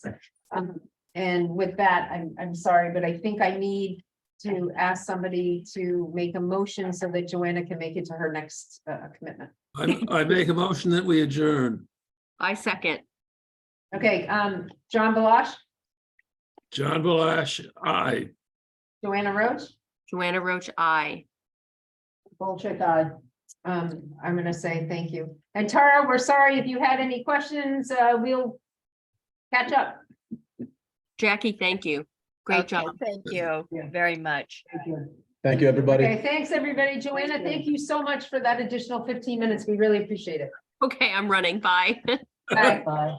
And with that, I'm sorry, but I think I need to ask somebody to make a motion so that Joanna can make it to her next commitment. I make a motion that we adjourn. I second. Okay, John Balash, John Balash, aye. Joanna Roach, Joanna Roach, aye. Bullcheck, aye. I'm gonna say thank you. And Tara, we're sorry if you had any questions. We'll catch up. Jackie, thank you. Great job. Thank you very much. Thank you, everybody. Okay, thanks, everybody. Joanna, thank you so much for that additional 15 minutes. We really appreciate it. Okay, I'm running. Bye. Bye. Bye.